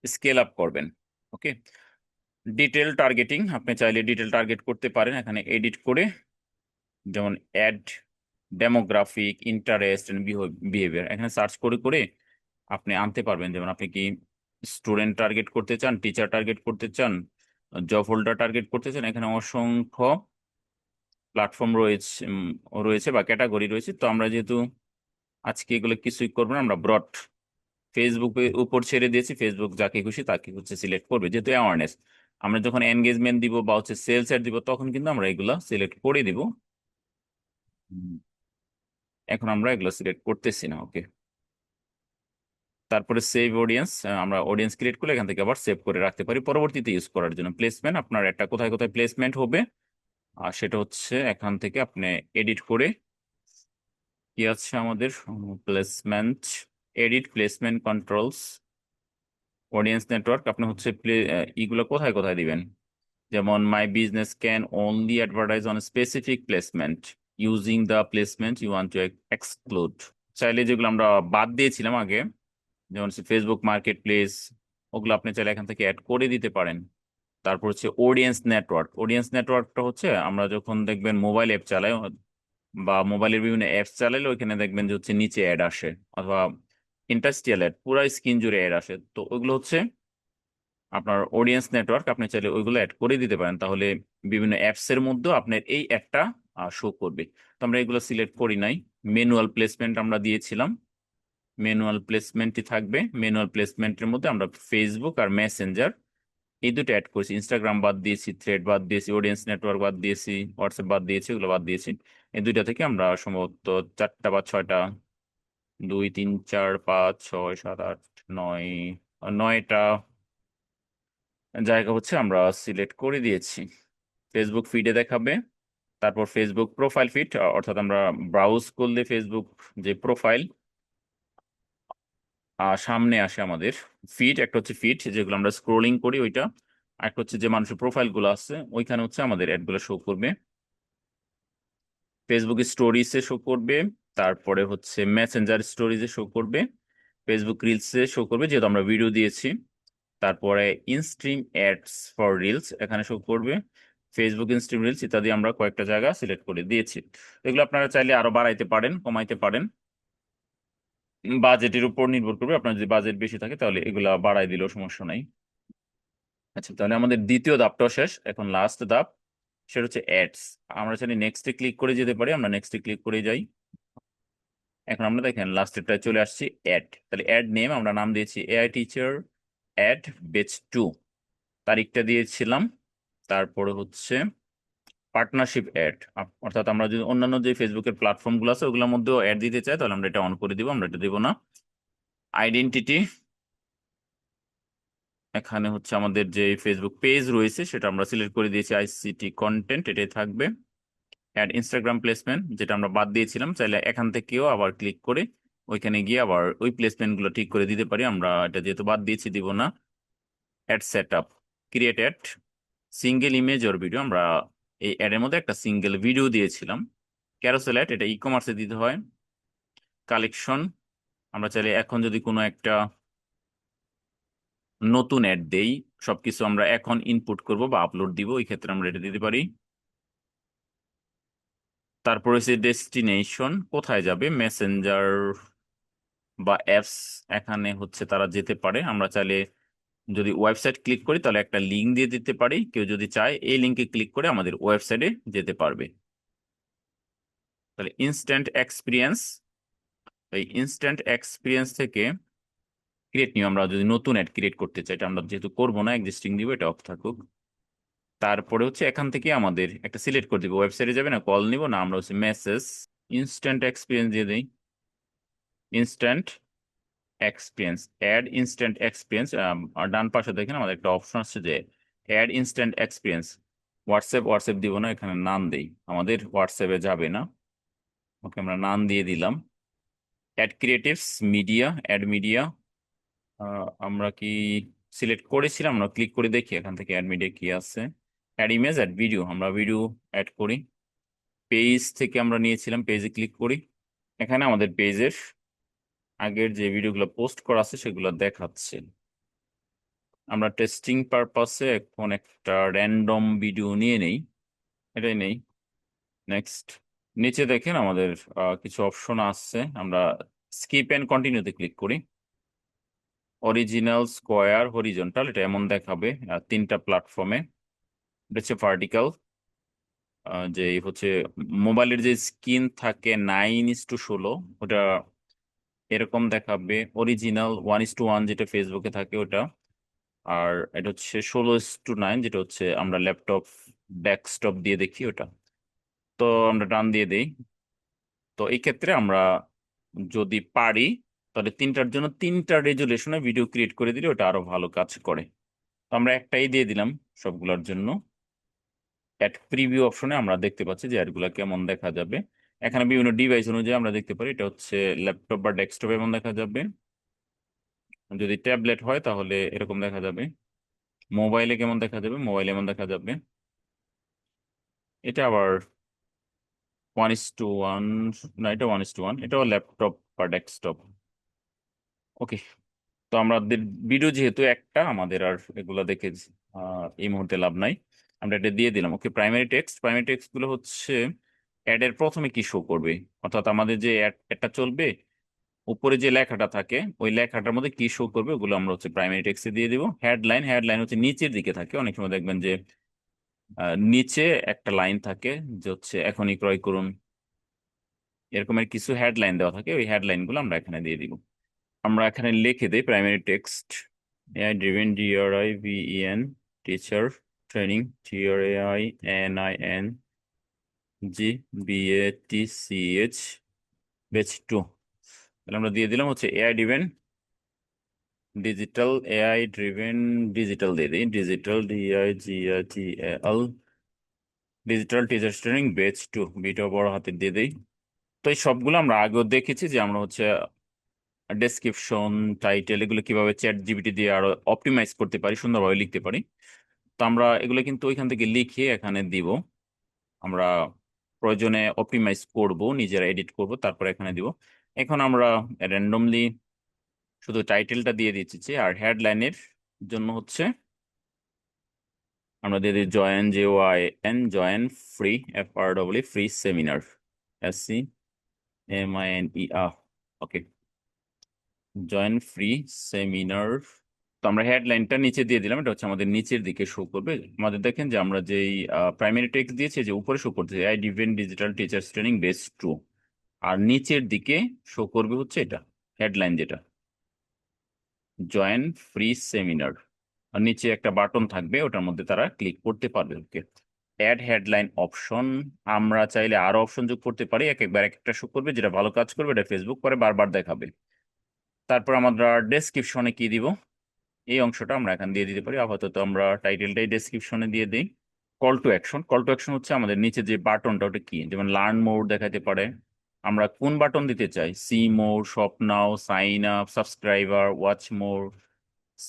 স্কেল আপ করবেন। ওকে, ডিটেল টার্গেটিং, আপনি চাইলে ডিটেল টার্গেট করতে পারেন এখানে এডিট করে, যেমন ad demographic, interest and behaviour, এখানে সার্চ করে করে আপনি আনতে পারবেন। যেমন আপনি কি স্টুডেন্ট টার্গেট করতে চান, টিচার টার্গেট করতে চান, জব হোল্ডার টার্গেট করতে চান, এখানে অসংখ্য প্ল্যাটফর্ম রয়েছে বা ক্যাটাগরি রয়েছে। তো আমরা যেহেতু আজকে এগুলো কিছুই করবো না, আমরা ব্রড ফেসবুকের উপর ছেড়ে দিয়েছি। ফেসবুক যাকে খুশি তাকে হচ্ছে সিলেক্ট করবে, যেহেতু অ্যাওয়ারনেস। আমরা যখন এনগেজমেন্ট দিব বা হচ্ছে সেলস এড দিব, তখন কিন্তু আমরা এগুলা সিলেক্ট করে দিব। হুম, এখন আমরা এগুলো সিলেক্ট করতেছি না। ওকে, তারপরে সেভ অডিয়েন্স, আমরা অডিয়েন্স ক্রিয়েট করলে এখান থেকে আবার সেভ করে রাখতে পারি পরবর্তীতে ইউজ করার জন্য। প্লেসমেন্ট, আপনার একটা কোথায় কোথায় প্লেসমেন্ট হবে, আর সেটা হচ্ছে এখান থেকে আপনি এডিট করে, কি আছে আমাদের placement, edit placement controls, audience network, আপনি হচ্ছে ইগুলো কোথায় কোথায় দিবেন। যেমন my business can only advertise on specific placement using the placement you want to exclude. চাইলে যেগুলো আমরা বাদ দিয়েছিলাম আগে, যেমন ফেসবুক মার্কেট প্লেস, ওগুলো আপনি চাইলে এখান থেকে অ্যাড করে দিতে পারেন। তারপর হচ্ছে অডিয়েন্স নেটওয়ার্ক, অডিয়েন্স নেটওয়ার্কটা হচ্ছে আমরা যখন দেখবেন মোবাইল অ্যাপ চালাই বা মোবাইলের বিভিন্ন অ্যাপস চালাইলে ওইখানে দেখবেন যে হচ্ছে নিচে অ্যাড আসে, অথবা ইন্ডাস্ট্রিয়াল অ্যাড পুরো স্ক্রিন জুড়ে অ্যাড আসে। তো ওইগুলো হচ্ছে আপনার অডিয়েন্স নেটওয়ার্ক, আপনি চাইলে ওইগুলো অ্যাড করে দিতে পারেন, তাহলে বিভিন্ন অ্যাপস এর মধ্যেও আপনার এই অ্যাডটা শো করবে। তো আমরা এগুলো সিলেক্ট করি নাই। ম্যানুয়াল প্লেসমেন্ট আমরা দিয়েছিলাম, ম্যানুয়াল প্লেসমেন্টই থাকবে। ম্যানুয়াল প্লেসমেন্টের মধ্যে আমরা ফেসবুক আর মেসেঞ্জার এই দুটো অ্যাড করেছি। ইনস্টাগ্রাম বাদ দিয়েছি, থ্রেড বাদ দিয়েছি, অডিয়েন্স নেটওয়ার্ক বাদ দিয়েছি, হোয়াটসঅ্যাপ বাদ দিয়েছি, ওগুলো বাদ দিয়েছি। এই দুইটা থেকে আমরা সম্ভবত 4টা বা 6টা, 2 3 4 5 6 7 8 9, 9টা জায়গা হচ্ছে আমরা সিলেক্ট করে দিয়েছি। ফেসবুক ফিডে দেখাবে। তারপর ফেসবুক প্রোফাইল ফিড, অর্থাৎ আমরা ব্রাউজ করলে ফেসবুক যে প্রোফাইল সামনে আসে আমাদের। ফিড একটা হচ্ছে ফিড যেগুলো আমরা স্ক্রোলিং করি ওইটা, আর একটা হচ্ছে যে মানুষের প্রোফাইল গুলো আছে ওইখানে হচ্ছে আমাদের অ্যাড গুলো শো করবে। ফেসবুক স্টোরিজে শো করবে, তারপরে হচ্ছে মেসেঞ্জার স্টোরিজে শো করবে, ফেসবুক রিলসে শো করবে যেহেতু আমরা ভিডিও দিয়েছি। তারপরে ইনস্ট্রিম অ্যাডস ফর রিলস এখানে শো করবে, ফেসবুক ইনস্ট্রিম রিলস ইত্যাদি আমরা কয়েকটা জায়গা সিলেক্ট করে দিয়েছি। এগুলো আপনারা চাইলে আরো বাড়াইতে পারেন, কমাইতে পারেন, বাজেটের উপর নির্ভর করবে। আপনার যদি বাজেট বেশি থাকে তাহলে এগুলা বাড়াই দিলেও সমস্যা নাই। আচ্ছা, তাহলে আমাদের দ্বিতীয় ধাপটাও শেষ, এখন লাস্ট ধাপ, সেটা হচ্ছে অ্যাডস। আমরা চাইলে নেক্সটে ক্লিক করে যেতে পারি, আমরা নেক্সটে ক্লিক করে যাই। এখন আমরা দেখেন লাস্টেরটায় চলে আসছি অ্যাড। তাহলে অ্যাড নেম আমরা নাম দিয়েছি এআই টিচার অ্যাড বেচ 2, তারিখটা দিয়েছিলাম। তারপরে হচ্ছে পার্টনারশিপ অ্যাড, অর্থাৎ আমরা যদি অন্যান্য যে ফেসবুকের প্ল্যাটফর্মগুলো আছে ওগুলোর মধ্যেও অ্যাড দিতে চাই তাহলে আমরা এটা অন করে দিব, আমরা এটা দেবো না। আইডেন্টিটি, এখানে হচ্ছে আমাদের যে ফেসবুক পেজ রয়েছে সেটা আমরা সিলেক্ট করে দিয়েছি আইসিটি কন্টেন্ট, এটাই থাকবে। অ্যাড ইনস্টাগ্রাম প্লেসমেন্ট যেটা আমরা বাদ দিয়েছিলাম, চাইলে এখান থেকেও আবার ক্লিক করে ওইখানে গিয়ে আবার ওই প্লেসমেন্টগুলো ঠিক করে দিতে পারি, আমরা এটা যেহেতু বাদ দিয়েছি দিব না। Ad set up, create ad single image or video, আমরা এই অ্যাডের মধ্যে একটা সিঙ্গেল ভিডিও দিয়েছিলাম। ক্যারোসেল অ্যাড, এটা ই কমার্সে দিতে হয়। কালেকশন, আমরা চাইলে এখন যদি কোনো একটা নতুন অ্যাড দেই, সবকিছু আমরা এখন ইনপুট করব বা আপলোড দিব, ওই ক্ষেত্রে আমরা এটা দিতে পারি। তারপর হচ্ছে ডেস্টিনেশন, কোথায় যাবে, মেসেঞ্জার বা অ্যাপস, এখানে হচ্ছে তারা যেতে পারে। আমরা চাইলে যদি ওয়েবসাইট ক্লিক করি তাহলে একটা লিঙ্ক দিয়ে দিতে পারি, কেউ যদি চায় এই লিঙ্কে ক্লিক করে আমাদের ওয়েবসাইটে যেতে পারবে। তাহলে ইনস্ট্যান্ট এক্সপিরিয়েন্স, এই ইনস্ট্যান্ট এক্সপিরিয়েন্স থেকে ক্রিয়েট নিউ, আমরা যদি নতুন অ্যাড ক্রিয়েট করতে চাই, এটা আমরা যেহেতু করবো না, এক্সিস্টিং দিব, এটা অফ থাকুক। তারপরে হচ্ছে এখান থেকে আমাদের একটা সিলেক্ট করে দিব, ওয়েবসাইটে যাবে না, কল নিব না, আমরা হচ্ছে মেসেজ ইনস্ট্যান্ট এক্সপিরিয়েন্স দিয়ে দিই। Instant experience, ad instant experience, আর ডান পাশে দেখেন আমাদের একটা অপশন আছে যে অ্যাড ইনস্ট্যান্ট এক্সপিরিয়েন্স। হোয়াটসঅ্যাপ দিব না, এখানে নাম দেই, আমাদের হোয়াটসঅ্যাপে যাবে না। ওকে, আমরা নাম দিয়ে দিলাম। Ad creatives media, ad media আমরা কি সিলেক্ট করেছিলাম, আমরা ক্লিক করে দেখি এখান থেকে অ্যাড মিডিয়া কি আছে। অ্যাড ইমেজ, অ্যাড ভিডিও, আমরা ভিডিও অ্যাড করি। পেজ থেকে আমরা নিয়েছিলাম, পেজে ক্লিক করি। এখানে আমাদের পেজের আগের যে ভিডিওগুলো পোস্ট করা আছে সেগুলো দেখাচ্ছে। আমরা টেস্টিং পারপাসে এখন একটা র্যান্ডম ভিডিও নিয়ে নেই, এটাই নেই। নেক্সট, নিচে দেখেন আমাদের কিছু অপশন আছে, আমরা স্কিপ অ্যান্ড কন্টিনিউতে ক্লিক করি। অরিজিনাল, স্কোয়ার, হরিজন্টাল, এটা এমন দেখাবে তিনটা প্ল্যাটফর্মে। এটা হচ্ছে ভার্টিক্যাল, যে হচ্ছে মোবাইলের যে স্ক্রিন থাকে 9:16, ওটা এরকম দেখাবে। অরিজিনাল 1:1 যেটা ফেসবুকে থাকে ওটা। আর এটা হচ্ছে 16:9 যেটা হচ্ছে আমরা ল্যাপটপ ডেস্কটপ দিয়ে দেখি ওটা। তো আমরা ডান দিয়ে দিই। তো এই ক্ষেত্রে আমরা যদি পারি তাহলে তিনটার জন্য তিনটা রেজুলেশনে ভিডিও ক্রিয়েট করে দিলে ওটা আরো ভালো কাজ করে। তো আমরা একটাই দিয়ে দিলাম সবগুলোর জন্য। অ্যাড প্রিভিউ অপশনে আমরা দেখতে পাচ্ছি যে অ্যাডগুলো কেমন দেখা যাবে। এখানে বিভিন্ন ডিভাইস অনুযায়ী আমরা দেখতে পারি, এটা হচ্ছে ল্যাপটপ বা ডেস্কটপ এমন দেখা যাবে, যদি ট্যাবলেট হয় তাহলে এরকম দেখা যাবে, মোবাইলে কেমন দেখা যাবে, মোবাইলে এমন দেখা যাবে। এটা আবার 1:1, না এটা 1:1, এটাও ল্যাপটপ বা ডেস্কটপ। ওকে, তো আমাদের ভিডিও যেহেতু একটা, আমাদের আর এগুলো দেখে এই মুহূর্তে লাভ নাই, আমরা এটা দিয়ে দিলাম। ওকে, প্রাইমারি টেক্সট, প্রাইমারি টেক্সট গুলো হচ্ছে অ্যাডের প্রথমে কি শো করবে, অর্থাৎ আমাদের যে অ্যাডটা চলবে উপরে যে লেখাটা থাকে ওই লেখাটার মধ্যে কি শো করবে ওগুলো আমরা হচ্ছে প্রাইমারি টেক্সটে দিয়ে দিব। হেডলাইন, হেডলাইন হচ্ছে নিচের দিকে থাকে, অনেক সময় দেখবেন যে নিচে একটা লাইন থাকে যে হচ্ছে এখনই ক্রয় করুন, এরকমের কিছু হেডলাইন দেওয়া থাকে, ওই হেডলাইন গুলো আমরা এখানে দিয়ে দিব। আমরা এখানে লিখে দিই primary text AI driven, DRIVEN, teacher training, TRAING, BATCH 2। তাহলে আমরা দিয়ে দিলাম হচ্ছে AI driven digital, AI driven digital দিয়ে দিই, digital DIGITAL, digital teacher training BATCH 2, beta বড় হাতের দিয়ে দিই। তো এই সবগুলো আমরা আগেও দেখেছি যে আমরা হচ্ছে ডেসক্রিপশন, টাইটেল এগুলো কিভাবে চ্যাট জিপিটি দিয়ে আরো অপটিমাইজ করতে পারি, সুন্দরভাবে লিখতে পারি। তো আমরা এগুলো কিন্তু ওইখান থেকে লিখে এখানে দিব, আমরা প্রয়োজনে অপটিমাইজ করব, নিজেরা এডিট করব, তারপর এখানে দিব। এখন আমরা র্যান্ডমলি শুধু টাইটেলটা দিয়ে দিচ্ছি, আর হেডলাইনের জন্য হচ্ছে আমরা দিয়ে দিই join, JOIN, join free, FREE, free seminar, SEMINER। ওকে, জয়েন ফ্রি সেমিনার। তো আমরা হেডলাইনটা নিচে দিয়ে দিলাম, এটা হচ্ছে আমাদের নিচের দিকে শো করবে। আমাদের দেখেন যে আমরা যেই প্রাইমারি টেক্সট দিয়েছি যে উপরে শো করতেছে ডিভেন ডিজিটাল টিচার্স ট্রেনিং বেস 2, আর নিচের দিকে শো করবে হচ্ছে এটা হেডলাইন, যেটা জয়েন ফ্রি সেমিনার। আর নিচে একটা বাটন থাকবে, ওটার মধ্যে তারা ক্লিক করতে পারবে। ওকে, অ্যাড হেডলাইন অপশন, আমরা চাইলে আরো অপশন যোগ করতে পারি, এক একবার এক একটা শো করবে, যেটা ভালো কাজ করবে এটা ফেসবুক পরে বারবার দেখাবে। তারপর আমরা ডেসক্রিপশনে কি দিব, এই অংশটা আমরা এখান দিয়ে দিতে পারি। আপাতত আমরা টাইটেলটাই ডেসক্রিপশনে দিয়ে দিই। Call to action, call to action হচ্ছে আমাদের নিচে যে বাটনটা, ওটা কি, যেমন লার্ন মোর দেখাতে পারে, আমরা কোন বাটন দিতে চাই, see more, shop now, sign up, subscriber, watch more,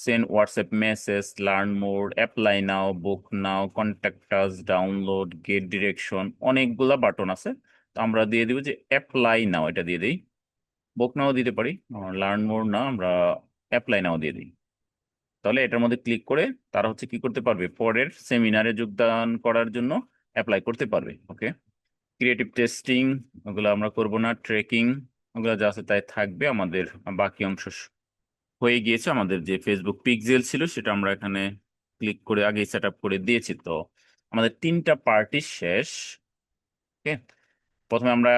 send WhatsApp message, learn more, apply now, book now, contact us, download, get direction, অনেকগুলা বাটন আছে। তো আমরা দিয়ে দিব যে অ্যাপ্লাই নাও, এটা দিয়ে দিই। বুক নাও দিতে পারি, লার্ন মোর না, আমরা অ্যাপ্লাই নাও দিয়ে দিই। তাহলে এটার মধ্যে ক্লিক করে তারা হচ্ছে কি করতে পারবে, পরের সেমিনারে যোগদান করার জন্য অ্যাপ্লাই করতে পারবে। ওকে, ক্রিয়েটিভ টেস্টিং ওগুলো আমরা করব না, ট্রেকিং ওগুলো যা আছে তাই থাকবে। আমাদের বাকি অংশ হয়ে গিয়েছে। আমাদের যে ফেসবুক পিক্সেল ছিল সেটা আমরা এখানে ক্লিক করে আগেই সেট আপ করে দিয়েছি। তো আমাদের 3টা পার্টি শেষ। ওকে, প্রথমে আমরা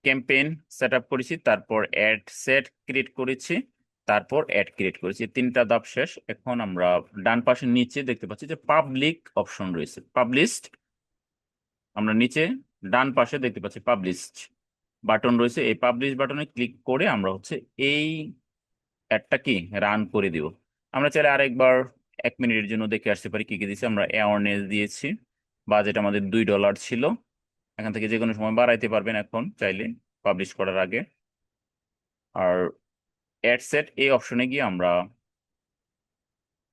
ক্যাম্পেইন সেট আপ করেছি, তারপর অ্যাড সেট ক্রিয়েট করেছি, তারপর অ্যাড ক্রিয়েট করেছি, 3টা ধাপ শেষ। এখন আমরা ডান পাশের নিচে দেখতে পাচ্ছি যে পাবলিক অপশন রয়েছে, পাবলিশড। আমরা নিচে ডান পাশে দেখতে পাচ্ছি পাবলিশড বাটন রয়েছে, এই পাবলিশ বাটনে ক্লিক করে আমরা হচ্ছে এই অ্যাডটা কি রান করে দিব। আমরা চাইলে আরেকবার 1 মিনিটের জন্য দেখে আসতে পারি কি কি দিয়েছি। আমরা অ্যাওয়ারনেস দিয়েছি, বাজেট আমাদের $2 ছিল। এখান থেকে যে কোনো সময় বাড়াইতে পারবেন এখন চাইলে পাবলিশ করার আগে। আর অ্যাড সেট এই অপশনে গিয়ে আমরা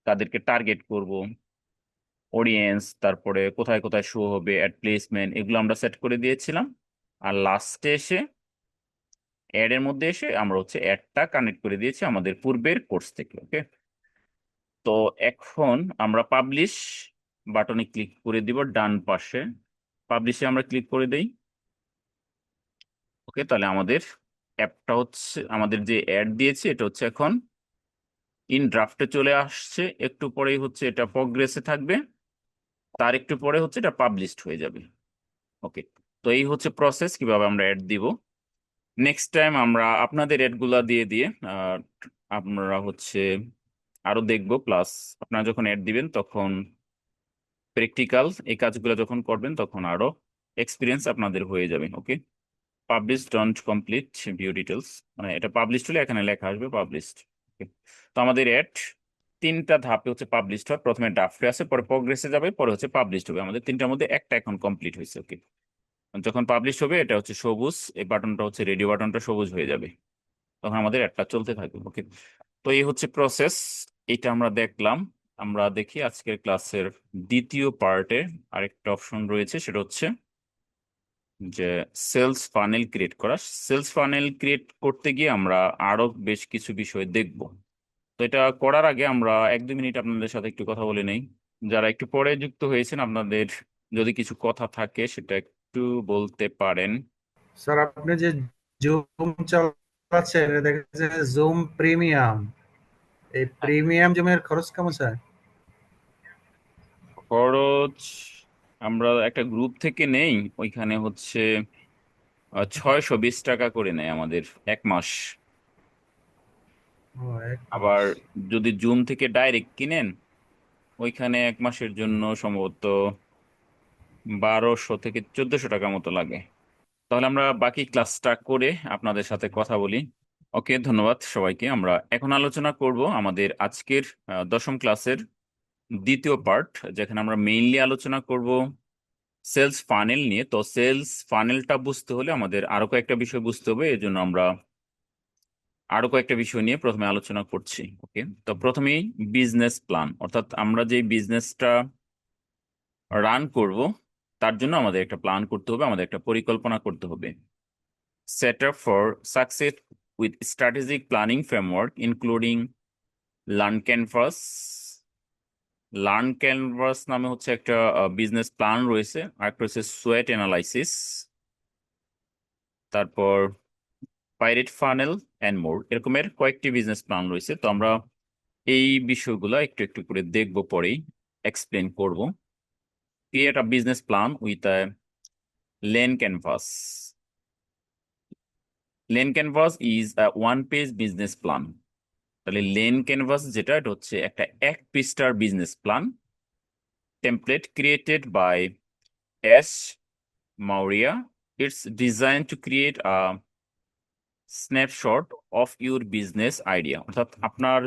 তাদেরকে টার্গেট করব, অডিয়েন্স, তারপরে কোথায় কোথায় শো হবে, অ্যাড প্লেসমেন্ট, এগুলো আমরা সেট করে দিয়েছিলাম। আর লাস্টে এসে অ্যাড এর মধ্যে এসে আমরা হচ্ছে অ্যাডটা কানেক্ট করে দিয়েছি আমাদের পূর্বের কোর্স থেকে। ওকে, তো এখন আমরা পাবলিশ বাটনে ক্লিক করে দিব ডান পাশে, পাবলিশে আমরা ক্লিক করে দেই। ওকে, তাহলে আমাদের অ্যাপটা হচ্ছে, আমাদের যে অ্যাড দিয়েছি এটা হচ্ছে এখন ইন ড্রাফটে চলে আসছে। একটু পরেই হচ্ছে এটা প্রগ্রেসে থাকবে, তার একটু পরে হচ্ছে এটা পাবলিশড হয়ে যাবে। ওকে, তো এই হচ্ছে প্রসেস কিভাবে আমরা অ্যাড দিব। নেক্সট টাইম আমরা আপনাদের অ্যাডগুলা দিয়ে দিয়ে আমরা হচ্ছে আরো দেখবো, প্লাস আপনারা যখন অ্যাড দিবেন তখন প্র্যাকটিক্যাল এই কাজগুলো যখন করবেন তখন আরো এক্সপিরিয়েন্স আপনাদের হয়ে যাবে। Okay, publish don't complete view details, মানে এটা পাবলিশড হলে এখানে লেখা আসবে পাবলিশড। তো আমাদের অ্যাড 3টা ধাপে হচ্ছে পাবলিশড হয়, প্রথমে ড্রাফটে আছে, পরে প্রগ্রেসে যাবে, পরে হচ্ছে পাবলিশড হবে। আমাদের 3টার মধ্যে একটা এখন কমপ্লিট হয়েছে। ওকে, যখন পাবলিশ হবে এটা হচ্ছে সবুজ, এই বাটনটা হচ্ছে রেডিও বাটনটা সবুজ হয়ে যাবে, তখন আমাদের অ্যাডটা চলতে থাকবে। ওকে, তো এই হচ্ছে প্রসেস, এটা আমরা দেখলাম। আমরা দেখি আজকের ক্লাসের দ্বিতীয় পার্টে আরেকটা অপশন রয়েছে, সেটা হচ্ছে যে সেলস ফানেল ক্রিয়েট করা। সেলস ফানেল ক্রিয়েট করতে গিয়ে আমরা আরো বেশ কিছু বিষয় দেখব। তো এটা করার আগে আমরা 1-2 মিনিট আপনাদের সাথে একটু কথা বলে নেই। যারা একটু পরে যুক্ত হয়েছেন, আপনাদের যদি কিছু কথা থাকে সেটা একটু বলতে পারেন। স্যার আপনি যে জুম চালাচ্ছেন এটা দেখা যাচ্ছে জুম প্রিমিয়াম, এই প্রিমিয়াম জুমের খরচ কেমন স্যার? খরচ আমরা একটা গ্রুপ থেকে নেই, ওইখানে হচ্ছে 620 টাকা করে নেয় আমাদের 1 মাস। ও, এক আবার মাস। যদি জুম থেকে ডাইরেক্ট কিনেন, ওইখানে 1 মাসের জন্য সম্ভবত 1200 থেকে 1400 টাকা মতো লাগে। তাহলে আমরা বাকি ক্লাসটা করে আপনাদের সাথে কথা বলি। ওকে, ধন্যবাদ সবাইকে। আমরা এখন আলোচনা করব আমাদের আজকের 10ম ক্লাসের দ্বিতীয় পার্ট, যেখানে আমরা মেইনলি আলোচনা করব সেলস ফানেল নিয়ে। তো সেলস ফানেলটা বুঝতে হলে আমাদের আরো কয়েকটা বিষয় বুঝতে হবে, এই জন্য আমরা আরো কয়েকটা বিষয় নিয়ে প্রথমে আলোচনা করছি। ওকে, তো প্রথমেই বিজনেস প্ল্যান, অর্থাৎ আমরা যে বিজনেসটা রান করব তার জন্য আমাদের একটা প্ল্যান করতে হবে, আমাদের একটা পরিকল্পনা করতে হবে। Set up for success with strategic planning framework including learn canvas. Learn canvas নামে হচ্ছে একটা বিজনেস প্ল্যান রয়েছে, আর একটা হচ্ছে সোয়েট অ্যানালাইসিস, তারপর পাইরেট ফানেল অ্যান্ড মোর, এরকমের কয়েকটি বিজনেস প্ল্যান রয়েছে। তো আমরা এই বিষয়গুলো একটু একটু করে দেখবো, পরেই এক্সপ্লেন করব। Create a business plan with a lean canvas. Lean canvas is a one page business plan. তাহলে লেন ক্যানভাস যেটা, এটা হচ্ছে একটা এক পৃষ্ঠার business plan, template created by S Maurya. It's designed to create a snapshot of your business idea, অর্থাৎ আপনার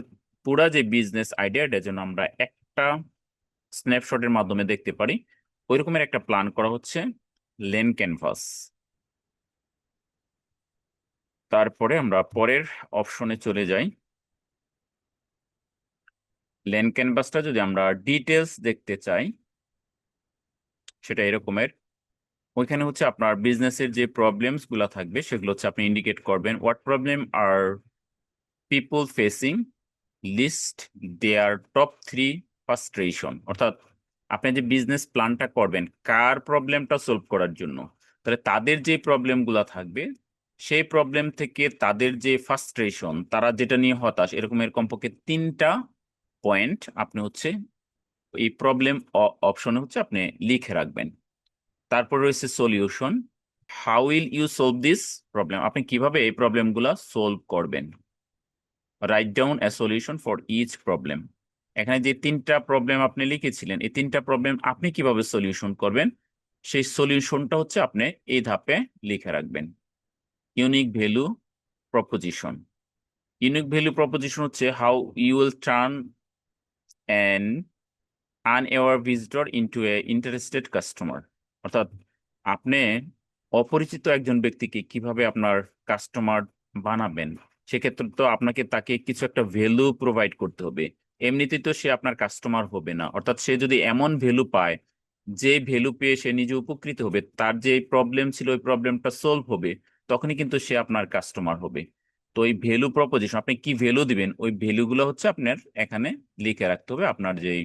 পুরা যে বিজনেস আইডিয়াটা যেন আমরা একটা স্ন্যাপশটের মাধ্যমে দেখতে পারি, ওই রকমের একটা প্ল্যান করা হচ্ছে লেন ক্যানভাস। তারপরে আমরা পরের অপশনে চলে যাই। লেন ক্যানভাসটা যদি আমরা ডিটেলস দেখতে চাই, সেটা এরকমের। ওইখানে হচ্ছে আপনার বিজনেসের যে প্রবলেমস গুলা থাকবে সেগুলো হচ্ছে আপনি ইন্ডিকেট করবেন। What problem are people facing, list their top 3 frustration, অর্থাৎ আপনি যে বিজনেস প্ল্যানটা করবেন কার প্রবলেমটা সলভ করার জন্য, তাহলে তাদের যে প্রবলেমগুলো থাকবে সেই প্রবলেম থেকে তাদের যে ফ্রাস্ট্রেশন, তারা যেটা নিয়ে হতাশ, এরকমের কমপক্ষে 3টা পয়েন্ট আপনি হচ্ছে এই প্রবলেম অপশনে হচ্ছে আপনি লিখে রাখবেন। তারপর রয়েছে solution. How will you solve this problem, আপনি কিভাবে এই প্রবলেমগুলো সলভ করবেন। Write down a solution for each problem. এখানে যে 3টা প্রবলেম আপনি লিখেছিলেন, এই 3টা প্রবলেম আপনি কিভাবে সলিউশন করবেন, সেই সলিউশনটা হচ্ছে আপনি এই ধাপে লিখে রাখবেন। Unique value proposition. Unique value proposition হচ্ছে how you will turn an unaware visitor into a interested customer, অর্থাৎ আপনি অপরিচিত একজন ব্যক্তিকে কিভাবে আপনার কাস্টমার বানাবেন। সেক্ষেত্রে তো আপনাকে তাকে কিছু একটা ভ্যালু প্রোভাইড করতে হবে, এমনিতেই তো সে আপনার কাস্টমার হবে না। অর্থাৎ সে যদি এমন ভ্যালু পায়, যে ভ্যালু পেয়ে সে নিজে উপকৃত হবে, তার যে প্রবলেম ছিল ওই প্রবলেমটা সলভ হবে, তখনই কিন্তু সে আপনার কাস্টমার হবে। তো এই ভ্যালু প্রপোজিশন, আপনি কি ভ্যালু দিবেন, ওই ভ্যালুগুলো হচ্ছে আপনার এখানে লিখে রাখতে হবে আপনার যেই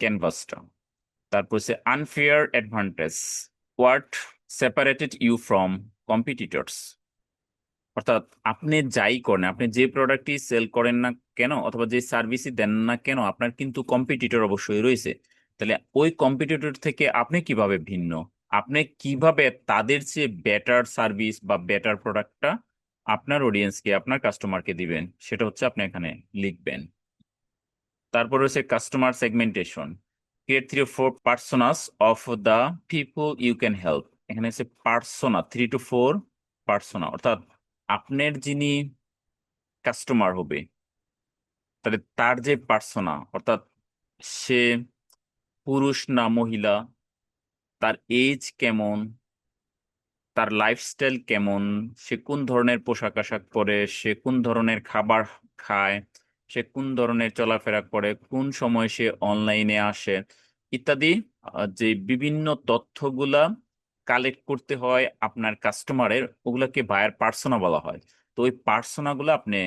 ক্যানভাসটা। তারপর হচ্ছে unfair advantage, what separated you from competitors, অর্থাৎ আপনি যাই করেন, আপনি যে প্রোডাক্টই সেল করেন না কেন অথবা যে সার্ভিসই দেন না কেন, আপনার কিন্তু কম্পিটিটর অবশ্যই রয়েছে। তাহলে ওই কম্পিটিটর থেকে আপনি কিভাবে ভিন্ন, আপনি কিভাবে তাদের চেয়ে বেটার সার্ভিস বা বেটার প্রোডাক্টটা আপনার অডিয়েন্সকে, আপনার কাস্টমারকে দিবেন, সেটা হচ্ছে আপনি এখানে লিখবেন। তারপর হচ্ছে customer segmentation. Create 3 to 4 personas of the people you can help. এখানে হচ্ছে পার্সোনা, 3 to 4 পার্সোনা, অর্থাৎ আপনার যিনি কাস্টমার হবে, তাহলে তার যে পার্সোনা, অর্থাৎ সে পুরুষ না মহিলা, তার এজ কেমন, তার লাইফস্টাইল কেমন, সে কোন ধরনের পোশাক আশাক পরে, সে কোন ধরনের খাবার খায়, সে কোন ধরনের চলাফেরা করে, কোন সময় সে অনলাইনে আসে, ইত্যাদি। যে বিভিন্ন তথ্যগুলা কালেক্ট করতে হয় আপনার কাস্টমারের, ওগুলাকে বায়ার পার্সোনা বলা হয়। তো ওই পার্সোনাগুলো আপনি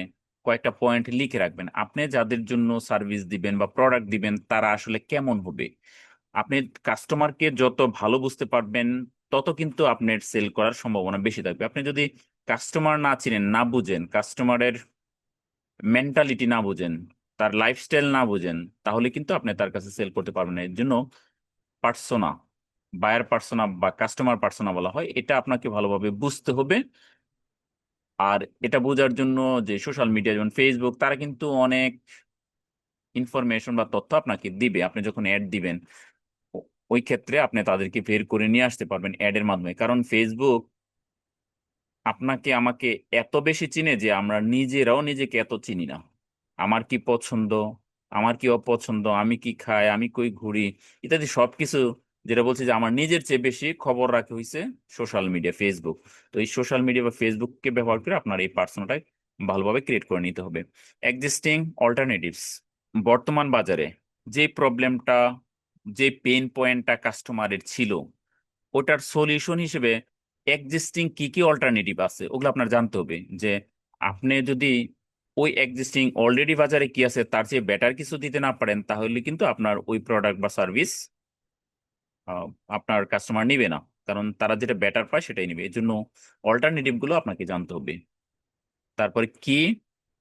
কয়েকটা পয়েন্ট লিখে রাখবেন। আপনি যাদের জন্য সার্ভিস দিবেন বা প্রোডাক্ট দিবেন তারা আসলে কেমন হবে। আপনি কাস্টমারকে যত ভালো বুঝতে পারবেন, তত কিন্তু আপনার সেল করার সম্ভাবনা বেশি থাকবে। আপনি যদি কাস্টমার না চিনেন, না বুঝেন, কাস্টমারের মেন্টালিটি না বুঝেন, তার লাইফস্টাইল না বুঝেন, তাহলে কিন্তু আপনি তার কাছে সেল করতে পারবেন না। এর জন্য পার্সোনা, বায়ার পার্সোনা বা কাস্টমার পার্সোনা বলা হয়, এটা আপনাকে ভালোভাবে বুঝতে হবে। আর এটা বোঝার জন্য যে সোশ্যাল মিডিয়া যেমন ফেসবুক, তারা কিন্তু অনেক ইনফরমেশন বা তথ্য আপনাকে দিবে। আপনি যখন অ্যাড দিবেন, ওই ক্ষেত্রে আপনি তাদেরকে বের করে নিয়ে আসতে পারবেন অ্যাডের মাধ্যমে। কারণ ফেসবুক আপনাকে আমাকে এত বেশি চিনে যে আমরা নিজেরাও নিজেকে এত চিনি না। আমার কি পছন্দ, আমার কি অপছন্দ, আমি কি খাই, আমি কই ঘুরি, ইত্যাদি সবকিছু, যেটা বলছে যে আমার নিজের চেয়ে বেশি খবর রাখে হইছে সোশ্যাল মিডিয়া, ফেসবুক। তো এই সোশ্যাল মিডিয়া বা ফেসবুককে ব্যবহার করে আপনার এই পার্সোনাটাই ভালোভাবে ক্রিয়েট করে নিতে হবে। এক্সিস্টিং অল্টারনেটিভস, বর্তমান বাজারে যে প্রবলেমটা, যে পেইন পয়েন্টটা কাস্টমারের ছিল, ওটার সলিউশন হিসেবে এক্সিস্টিং কি কি অল্টারনেটিভ আছে ওগুলো আপনার জানতে হবে। যে আপনি যদি ওই এক্সিস্টিং অলরেডি বাজারে কি আছে তার চেয়ে বেটার কিছু দিতে না পারেন, তাহলে কিন্তু আপনার ওই প্রোডাক্ট বা সার্ভিস আপনার কাস্টমার নিবে না। কারণ তারা যেটা বেটার পায় সেটাই নিবে। এর জন্য অল্টারনেটিভ গুলো আপনাকে জানতে হবে। তারপরে কি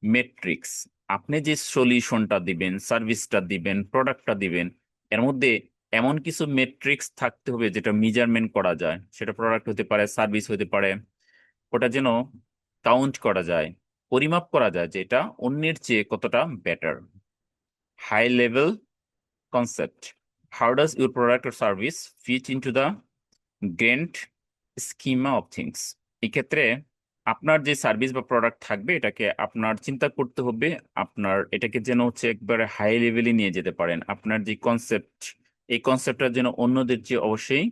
মেট্রিক্স, আপনি যে সলিউশনটা দিবেন, সার্ভিসটা দিবেন, প্রোডাক্টটা দিবেন, এর মধ্যে এমন কিছু মেট্রিক্স থাকতে হবে যেটা মেজারমেন্ট করা যায়। সেটা প্রোডাক্ট হতে পারে, সার্ভিস হতে পারে, ওটা যেন কাউন্ট করা যায়, পরিমাপ করা যায় যে এটা অন্যের চেয়ে কতটা better. High level concept, how does your product or service fit into the grand schema of things. এক্ষেত্রে আপনার যে সার্ভিস বা প্রোডাক্ট থাকবে এটাকে আপনার চিন্তা করতে হবে, আপনার এটাকে যেন হচ্ছে একবারে হাই লেভেলে নিয়ে যেতে পারেন। আপনার যে কনসেপ্ট, এই কনসেপ্টটা যেন অন্যদের চেয়ে অবশ্যই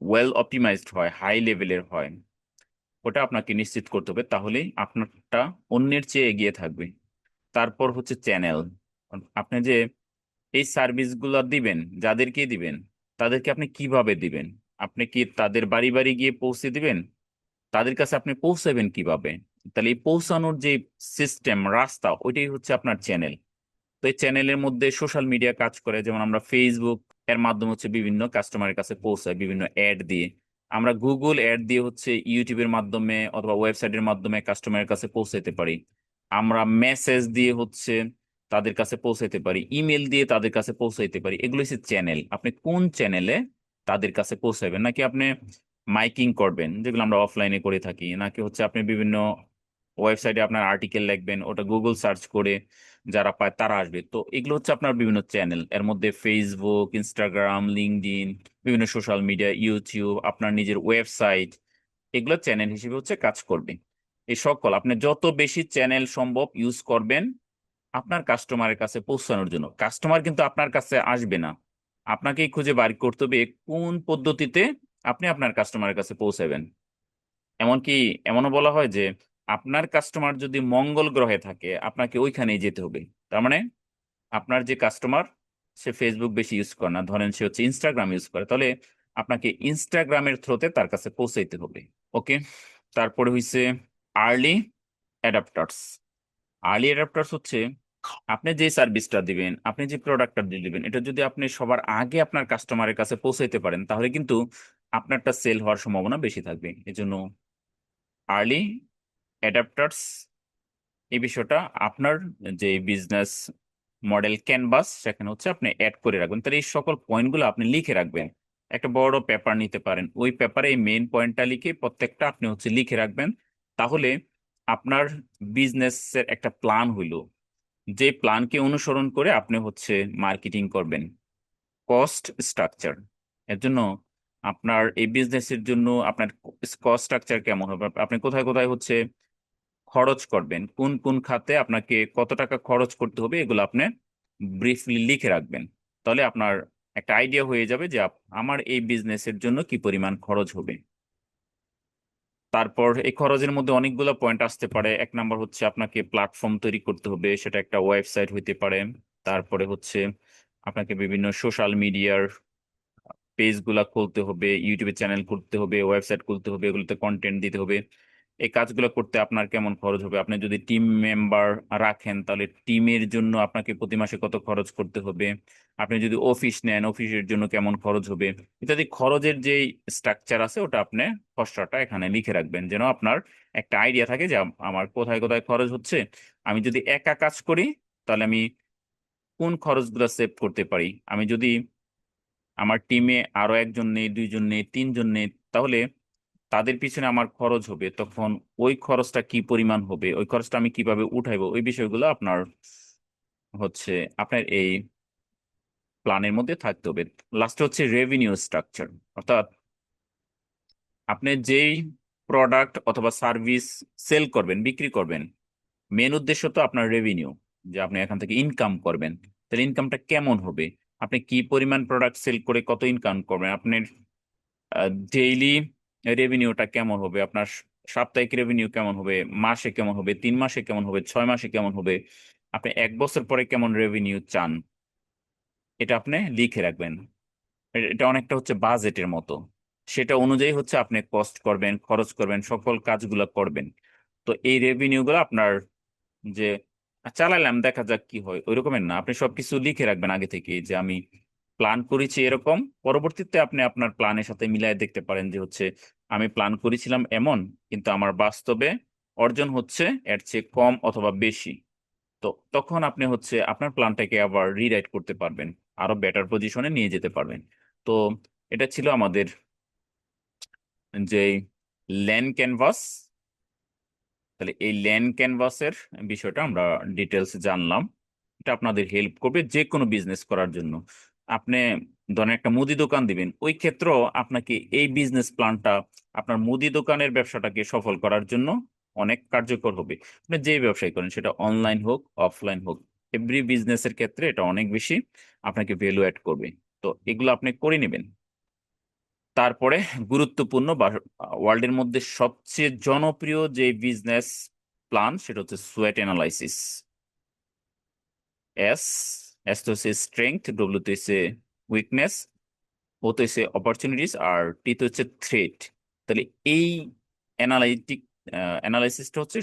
ওয়েল অপটিমাইজড হয়, হাই লেভেলের হয়। ওটা আপনাকে নিশ্চিত করতে হবে, তাহলেই আপনারটা অন্যের চেয়ে এগিয়ে থাকবে। তারপর হচ্ছে চ্যানেল, আপনি যে এই সার্ভিসগুলো দিবেন, যাদেরকে দিবেন তাদেরকে আপনি কিভাবে দিবেন। আপনি কি তাদের বাড়ি বাড়ি গিয়ে পৌঁছে দিবেন? তাদের কাছে আপনি পৌঁছাবেন কিভাবে? তাহলে এই পৌঁছানোর যে সিস্টেম, রাস্তা, ওইটাই হচ্ছে আপনার চ্যানেল। তো এই চ্যানেলের মধ্যে সোশ্যাল মিডিয়া কাজ করে, যেমন আমরা ফেসবুক এর মাধ্যমে হচ্ছে বিভিন্ন কাস্টমারের কাছে পৌঁছায় বিভিন্ন অ্যাড দিয়ে। আমরা গুগল অ্যাড দিয়ে হচ্ছে ইউটিউবের মাধ্যমে অথবা ওয়েবসাইটের মাধ্যমে কাস্টমারের কাছে পৌঁছাতে পারি। আমরা মেসেজ দিয়ে হচ্ছে তাদের কাছে পৌঁছাইতে পারি, ইমেল দিয়ে তাদের কাছে পৌঁছাইতে পারি। এগুলো হচ্ছে চ্যানেল। আপনি কোন চ্যানেলে তাদের কাছে পৌঁছাবেন, নাকি আপনি মাইকিং করবেন যেগুলো আমরা অফলাইনে করে থাকি, নাকি হচ্ছে আপনি বিভিন্ন ওয়েবসাইটে আপনার আর্টিকেল লিখবেন, ওটা গুগল সার্চ করে যারা পায় তারা আসবে। তো এগুলো হচ্ছে আপনার বিভিন্ন চ্যানেল। এর মধ্যে ফেসবুক, ইনস্টাগ্রাম, লিঙ্কডইন, বিভিন্ন সোশ্যাল মিডিয়া, ইউটিউব, আপনার নিজের ওয়েবসাইট, এগুলো চ্যানেল হিসেবে হচ্ছে কাজ করবে। এই সকল আপনি যত বেশি চ্যানেল সম্ভব ইউজ করবেন আপনার কাস্টমারের কাছে পৌঁছানোর জন্য। কাস্টমার কিন্তু আপনার কাছে আসবে না, আপনাকেই খুঁজে বার করতে হবে কোন পদ্ধতিতে আপনি আপনার কাস্টমারের কাছে পৌঁছাবেন। এমনকি এমনও বলা হয় যে আপনার কাস্টমার যদি মঙ্গল গ্রহে থাকে আপনাকে ওইখানেই যেতে হবে। তার মানে আপনার যে কাস্টমার সে ফেসবুক বেশি ইউজ করে না, ধরেন সে হচ্ছে ইনস্টাগ্রাম ইউজ করে, তাহলে আপনাকে ইনস্টাগ্রামের থ্রোতে তার কাছে পৌঁছাইতে হবে। ওকে। তারপরে হইছে আর্লি অ্যাডাপ্টার্স। আর্লি অ্যাডাপ্টার্স হচ্ছে আপনি যে সার্ভিসটা দিবেন, আপনি যে প্রোডাক্টটা দিবেন, এটা যদি আপনি সবার আগে আপনার কাস্টমারের কাছে পৌঁছাইতে পারেন তাহলে কিন্তু আপনারটা সেল হওয়ার সম্ভাবনা বেশি থাকবে। এজন্য আর্লি অ্যাডাপ্টার্স, এই বিষয়টা আপনার যে বিজনেস মডেল ক্যানভাস সেখানে হচ্ছে আপনি অ্যাড করে রাখবেন। তাহলে এই সকল পয়েন্টগুলো আপনি লিখে রাখবেন। একটা বড় পেপার নিতে পারেন, ওই পেপারে এই মেইন পয়েন্টটা লিখে প্রত্যেকটা আপনি হচ্ছে লিখে রাখবেন। তাহলে আপনার বিজনেসের একটা প্ল্যান হইলো, যে প্ল্যানকে অনুসরণ করে আপনি হচ্ছে মার্কেটিং করবেন। কস্ট স্ট্রাকচার, এর জন্য আপনার এই বিজনেসের জন্য আপনার কস্ট স্ট্রাকচার কেমন হবে, আপনি কোথায় কোথায় হচ্ছে খরচ করবেন, কোন কোন খাতে আপনাকে কত টাকা খরচ করতে হবে, এগুলো আপনি ব্রিফলি লিখে রাখবেন। তাহলে আপনার একটা আইডিয়া হয়ে যাবে যে আমার এই বিজনেসের জন্য কি পরিমাণ খরচ হবে। তারপর এই খরচের মধ্যে অনেকগুলো পয়েন্ট আসতে পারে। এক নাম্বার হচ্ছে আপনাকে প্ল্যাটফর্ম তৈরি করতে হবে, সেটা একটা ওয়েবসাইট হইতে পারে। তারপরে হচ্ছে আপনাকে বিভিন্ন সোশ্যাল মিডিয়ার পেজগুলা খুলতে হবে, ইউটিউবে চ্যানেল খুলতে হবে, ওয়েবসাইট খুলতে হবে, এগুলোতে কন্টেন্ট দিতে হবে। এই কাজগুলো করতে আপনার কেমন খরচ হবে, আপনি যদি টিম মেম্বার রাখেন তাহলে টিমের জন্য আপনাকে প্রতি মাসে কত খরচ করতে হবে, আপনি যদি অফিস নেন অফিসের জন্য কেমন খরচ হবে, ইত্যাদি খরচের যে স্ট্রাকচার আছে ওটা আপনি খসড়াটা এখানে লিখে রাখবেন, যেন আপনার একটা আইডিয়া থাকে যে আমার কোথায় কোথায় খরচ হচ্ছে। আমি যদি একা কাজ করি তাহলে আমি কোন খরচগুলো সেভ করতে পারি। আমি যদি আমার টিমে আরো একজন নেই, দুইজন নেই, তিনজন নেই, তাহলে তাদের পিছনে আমার খরচ হবে, তখন ওই খরচটা কি পরিমাণ হবে, ওই খরচটা আমি কিভাবে উঠাইবো, ওই বিষয়গুলো আপনার হচ্ছে আপনার এই প্ল্যানের মধ্যে থাকতে হবে। লাস্টে হচ্ছে রেভিনিউ স্ট্রাকচার, অর্থাৎ আপনি যেই প্রোডাক্ট অথবা সার্ভিস সেল করবেন, বিক্রি করবেন, মেন উদ্দেশ্য তো আপনার রেভিনিউ, যে আপনি এখান থেকে ইনকাম করবেন। তাহলে ইনকামটা কেমন হবে, আপনি কি পরিমাণ প্রোডাক্ট সেল করে কত ইনকাম করবেন, আপনার ডেইলি রেভিনিউটা কেমন হবে, আপনার সাপ্তাহিক রেভিনিউ কেমন হবে, মাসে কেমন হবে, 3 মাসে কেমন হবে, 6 মাসে কেমন হবে, আপনি 1 বছর পরে কেমন রেভিনিউ চান, এটা আপনি লিখে রাখবেন। এটা অনেকটা হচ্ছে বাজেটের মতো। সেটা অনুযায়ী হচ্ছে আপনি কস্ট করবেন, খরচ করবেন, সকল কাজগুলো করবেন। তো এই রেভিনিউ গুলো আপনার যে চালালাম দেখা যাক কি হয়, ওই রকমের না। আপনি সবকিছু লিখে রাখবেন আগে থেকে, যে আমি প্ল্যান করেছি এরকম। পরবর্তীতে আপনি আপনার প্ল্যানের সাথে মিলাই দেখতে পারেন যে হচ্ছে আমি প্ল্যান করেছিলাম এমন, কিন্তু আমার বাস্তবে অর্জন হচ্ছে এর চেয়ে কম অথবা বেশি। তো তখন আপনি হচ্ছে আপনার প্ল্যানটাকে আবার রিরাইট করতে পারবেন, আরো বেটার পজিশনে নিয়ে যেতে পারবেন। তো এটা ছিল আমাদের যে ল্যান্ড ক্যানভাস। তাহলে এই ল্যান্ড ক্যানভাসের বিষয়টা আমরা ডিটেলস জানলাম। এটা আপনাদের হেল্প করবে যে কোনো বিজনেস করার জন্য। আপনি ধরেন একটা মুদি দোকান দিবেন, ওই ক্ষেত্রেও আপনাকে এই বিজনেস প্ল্যানটা আপনার মুদি দোকানের ব্যবসাটাকে সফল করার জন্য অনেক কার্যকর হবে। আপনি যেই ব্যবসায় করেন, সেটা অনলাইন হোক অফলাইন হোক, এভরি বিজনেসের ক্ষেত্রে এটা অনেক বেশি আপনাকে ভ্যালু অ্যাড করবে। তো এগুলো আপনি করে নেবেন। তারপরে গুরুত্বপূর্ণ বা ওয়ার্ল্ডের মধ্যে সবচেয়ে জনপ্রিয় যে বিজনেস প্ল্যান, সেটা হচ্ছে সোয়েট অ্যানালাইসিস। এস, এস তো হচ্ছে স্ট্রেংথ, ডব্লিউ তো হচ্ছে উইকনেস, ও তো হচ্ছে অপরচুনিটিস, আর টি তো হচ্ছে থ্রেট। তাহলে এই অ্যানালাইটিক অ্যানালাইসিসটা হচ্ছে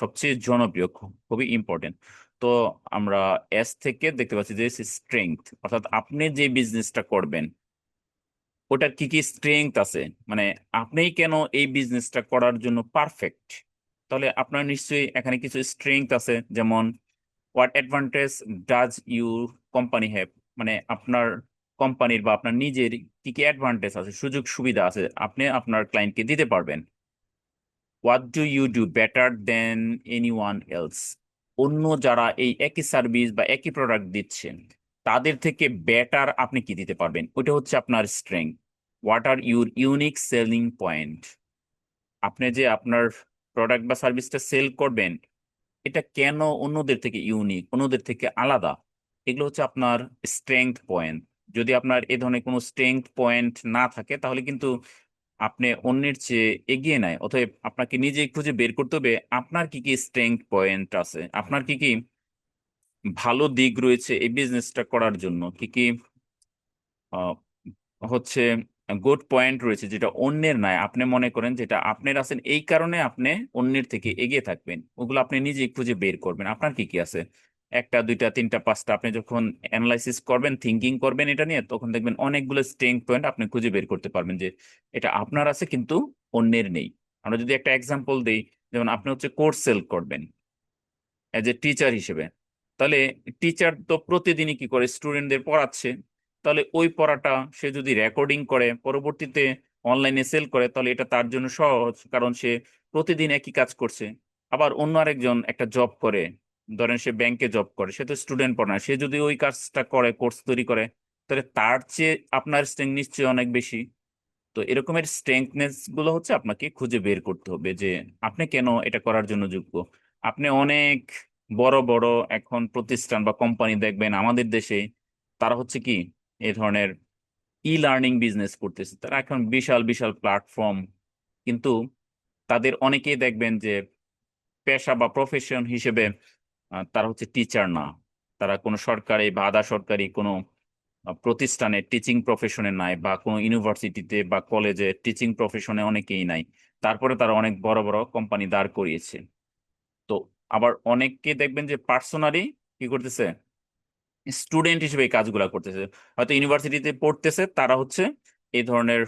সবচেয়ে জনপ্রিয়, খুবই ইম্পর্টেন্ট। তো আমরা এস থেকে দেখতে পাচ্ছি যে স্ট্রেংথ, অর্থাৎ আপনি যে বিজনেসটা করবেন ওটার কি কি স্ট্রেংথ আছে, মানে আপনিই কেন এই বিজনেসটা করার জন্য পারফেক্ট। তাহলে আপনার নিশ্চয়ই এখানে কিছু স্ট্রেংথ আছে, যেমন what advantage does your company have, মানে আপনার কোম্পানির বা আপনার নিজের কি কি অ্যাডভান্টেজ আছে, সুযোগ সুবিধা আছে আপনি আপনার ক্লায়েন্টকে দিতে পারবেন। What do you do better than anyone else, অন্য যারা এই একই সার্ভিস বা একই প্রোডাক্ট দিচ্ছেন তাদের থেকে বেটার আপনি কি দিতে পারবেন, ওইটা হচ্ছে আপনার strength. What are your unique selling point, আপনি যে আপনার প্রোডাক্ট বা সার্ভিসটা সেল করবেন এটা কেন অন্যদের থেকে ইউনিক, অন্যদের থেকে আলাদা, এগুলো হচ্ছে আপনার স্ট্রেংথ পয়েন্ট। যদি আপনার এ ধরনের কোনো স্ট্রেংথ পয়েন্ট না থাকে, তাহলে কিন্তু আপনি অন্যের চেয়ে এগিয়ে নাই। অতএব আপনাকে নিজেই খুঁজে বের করতে হবে আপনার কি কি স্ট্রেংথ পয়েন্ট আছে, আপনার কি কি ভালো দিক রয়েছে এই বিজনেসটা করার জন্য, কি কি আহ, হচ্ছে গুড পয়েন্ট রয়েছে যেটা অন্যের নাই, আপনি মনে করেন যেটা আপনার আছেন এই কারণে আপনি অন্যের থেকে এগিয়ে থাকবেন। ওগুলো আপনি নিজেই খুঁজে বের করবেন আপনার কি কি আছে। একটা দুইটা তিনটা পাঁচটা আপনি যখন অ্যানালাইসিস করবেন, থিঙ্কিং করবেন এটা নিয়ে, তখন দেখবেন অনেকগুলো স্ট্রেংথ পয়েন্ট আপনি খুঁজে বের করতে পারবেন যে এটা আপনার আছে কিন্তু অন্যের নেই। আমরা যদি একটা এক্সাম্পল দিই, যেমন আপনি হচ্ছে কোর্স সেল করবেন এজ এ টিচার হিসেবে, তাহলে টিচার তো প্রতিদিনই কি করে স্টুডেন্টদের পড়াচ্ছে। তাহলে ওই পড়াটা সে যদি রেকর্ডিং করে পরবর্তীতে অনলাইনে সেল করে, তাহলে এটা তার জন্য সহজ, কারণ সে প্রতিদিন একই কাজ করছে। আবার অন্য আরেকজন একটা জব করে, ধরেন সে ব্যাংকে জব করে, সে তো স্টুডেন্ট পড়ায়, সে যদি ওই কাজটা করে, কোর্স তৈরি করে, তাহলে তার চেয়ে আপনার স্ট্রেংথ নিশ্চয়ই অনেক বেশি। তো এরকমের স্ট্রেংথনেস গুলো হচ্ছে আপনাকে খুঁজে বের করতে হবে যে আপনি কেন এটা করার জন্য যোগ্য। আপনি অনেক বড় বড় এখন প্রতিষ্ঠান বা কোম্পানি দেখবেন আমাদের দেশে, তারা হচ্ছে কি এই ধরনের ই লার্নিং বিজনেস করতেছে, তারা এখন বিশাল বিশাল প্ল্যাটফর্ম, কিন্তু তাদের অনেকেই দেখবেন যে পেশা বা প্রফেশন হিসেবে তারা হচ্ছে টিচার না, তারা কোনো সরকারি বা আধা সরকারি কোনো প্রতিষ্ঠানে টিচিং প্রফেশনে নাই, বা কোনো ইউনিভার্সিটিতে বা কলেজে টিচিং প্রফেশনে অনেকেই নাই। তারপরে তারা অনেক বড় বড় কোম্পানি দাঁড় করিয়েছে। তো আবার অনেককে দেখবেন যে পার্সোনালি কি করতেছে, স্টুডেন্ট হিসেবে এই কাজগুলা করতেছে, হয়তো ইউনিভার্সিটিতে পড়তেছে, তারা হচ্ছে এই ধরনের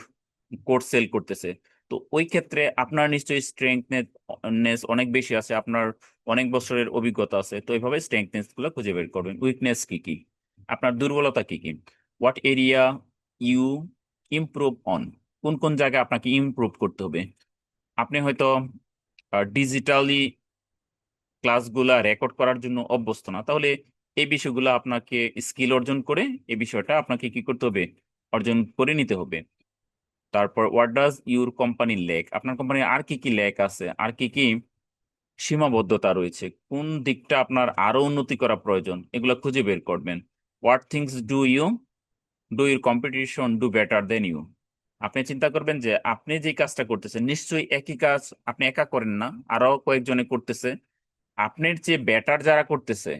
কোর্স সেল করতেছে। তো ওই ক্ষেত্রে আপনার নিশ্চয়ই স্ট্রেংথনেস অনেক বেশি আছে, আপনার অনেক বছরের অভিজ্ঞতা আছে। তো এইভাবে স্ট্রেংথনেস গুলো খুঁজে বের করবেন, উইকনেস কি কি, আপনার দুর্বলতা কি কি, what area you improve on, কোন কোন জায়গায় আপনাকে ইমপ্রুভ করতে হবে। আপনি হয়তো ডিজিটালি ক্লাসগুলা রেকর্ড করার জন্য অভ্যস্ত না, তাহলে এই বিষয়গুলো আপনাকে স্কিল অর্জন করে এই বিষয়টা আপনাকে কি করতে হবে, অর্জন করে নিতে হবে। তারপর what does your company lack, আপনার কোম্পানির আর কি কি ল্যাক আছে, আর কি কি সীমাবদ্ধতা রয়েছে, কোন দিকটা আপনার আরো উন্নতি করা প্রয়োজন, এগুলো খুঁজে বের করবেন। What things do your competition do better than you, আপনি চিন্তা করবেন যে আপনি যে কাজটা করতেছেন নিশ্চয়ই একই কাজ আপনি একা করেন না, আরো কয়েকজনে করতেছে। আপনার চেয়ে বেটার যারা করতেছে,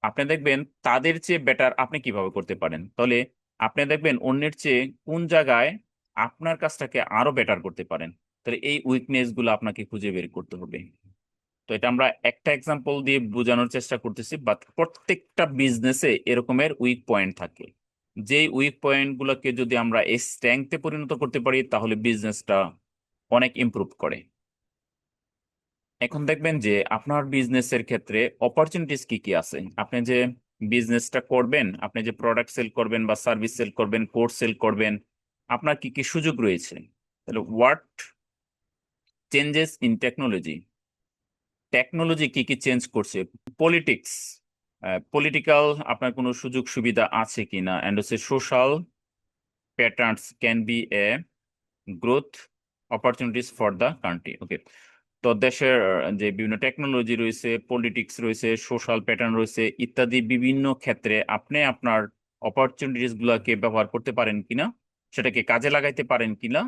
আপনি দেখবেন তাদের চেয়ে বেটার আপনি কিভাবে করতে পারেন। তাহলে আপনি দেখবেন অন্যের চেয়ে কোন জায়গায় আপনার কাজটাকে আরো বেটার করতে পারেন। তাহলে এই উইকনেস গুলো আপনাকে খুঁজে বের করতে হবে। তো এটা আমরা একটা এক্সাম্পল দিয়ে বোঝানোর চেষ্টা করতেছি, বাট প্রত্যেকটা বিজনেসে এরকমের উইক পয়েন্ট থাকে। যেই উইক পয়েন্ট গুলোকে যদি আমরা এই স্ট্রেংথে পরিণত করতে পারি তাহলে বিজনেসটা অনেক ইমপ্রুভ করে। এখন দেখবেন যে আপনার বিজনেসের ক্ষেত্রে অপরচুনিটিস কি কি আছে। আপনি যে বিজনেসটা করবেন, আপনি যে প্রোডাক্ট সেল করবেন বা সার্ভিস সেল করবেন, কোর্স সেল করবেন, আপনার কি কি সুযোগ রয়েছে। তাহলে what changes in technology, technology কি কি চেঞ্জ করছে। পলিটিক্স, পলিটিক্যাল আপনার কোনো সুযোগ সুবিধা আছে কিনা, অ্যান্ড হচ্ছে social patterns can be a growth opportunities for the country. Okay, তো দেশের যে বিভিন্ন টেকনোলজি রয়েছে, পলিটিক্স রয়েছে, সোশ্যাল প্যাটার্ন রয়েছে ইত্যাদি বিভিন্ন ক্ষেত্রে আপনি আপনার অপরচুনিটিস গুলাকে ব্যবহার করতে পারেন কিনা, সেটাকে কাজে লাগাইতে পারেন কিনা,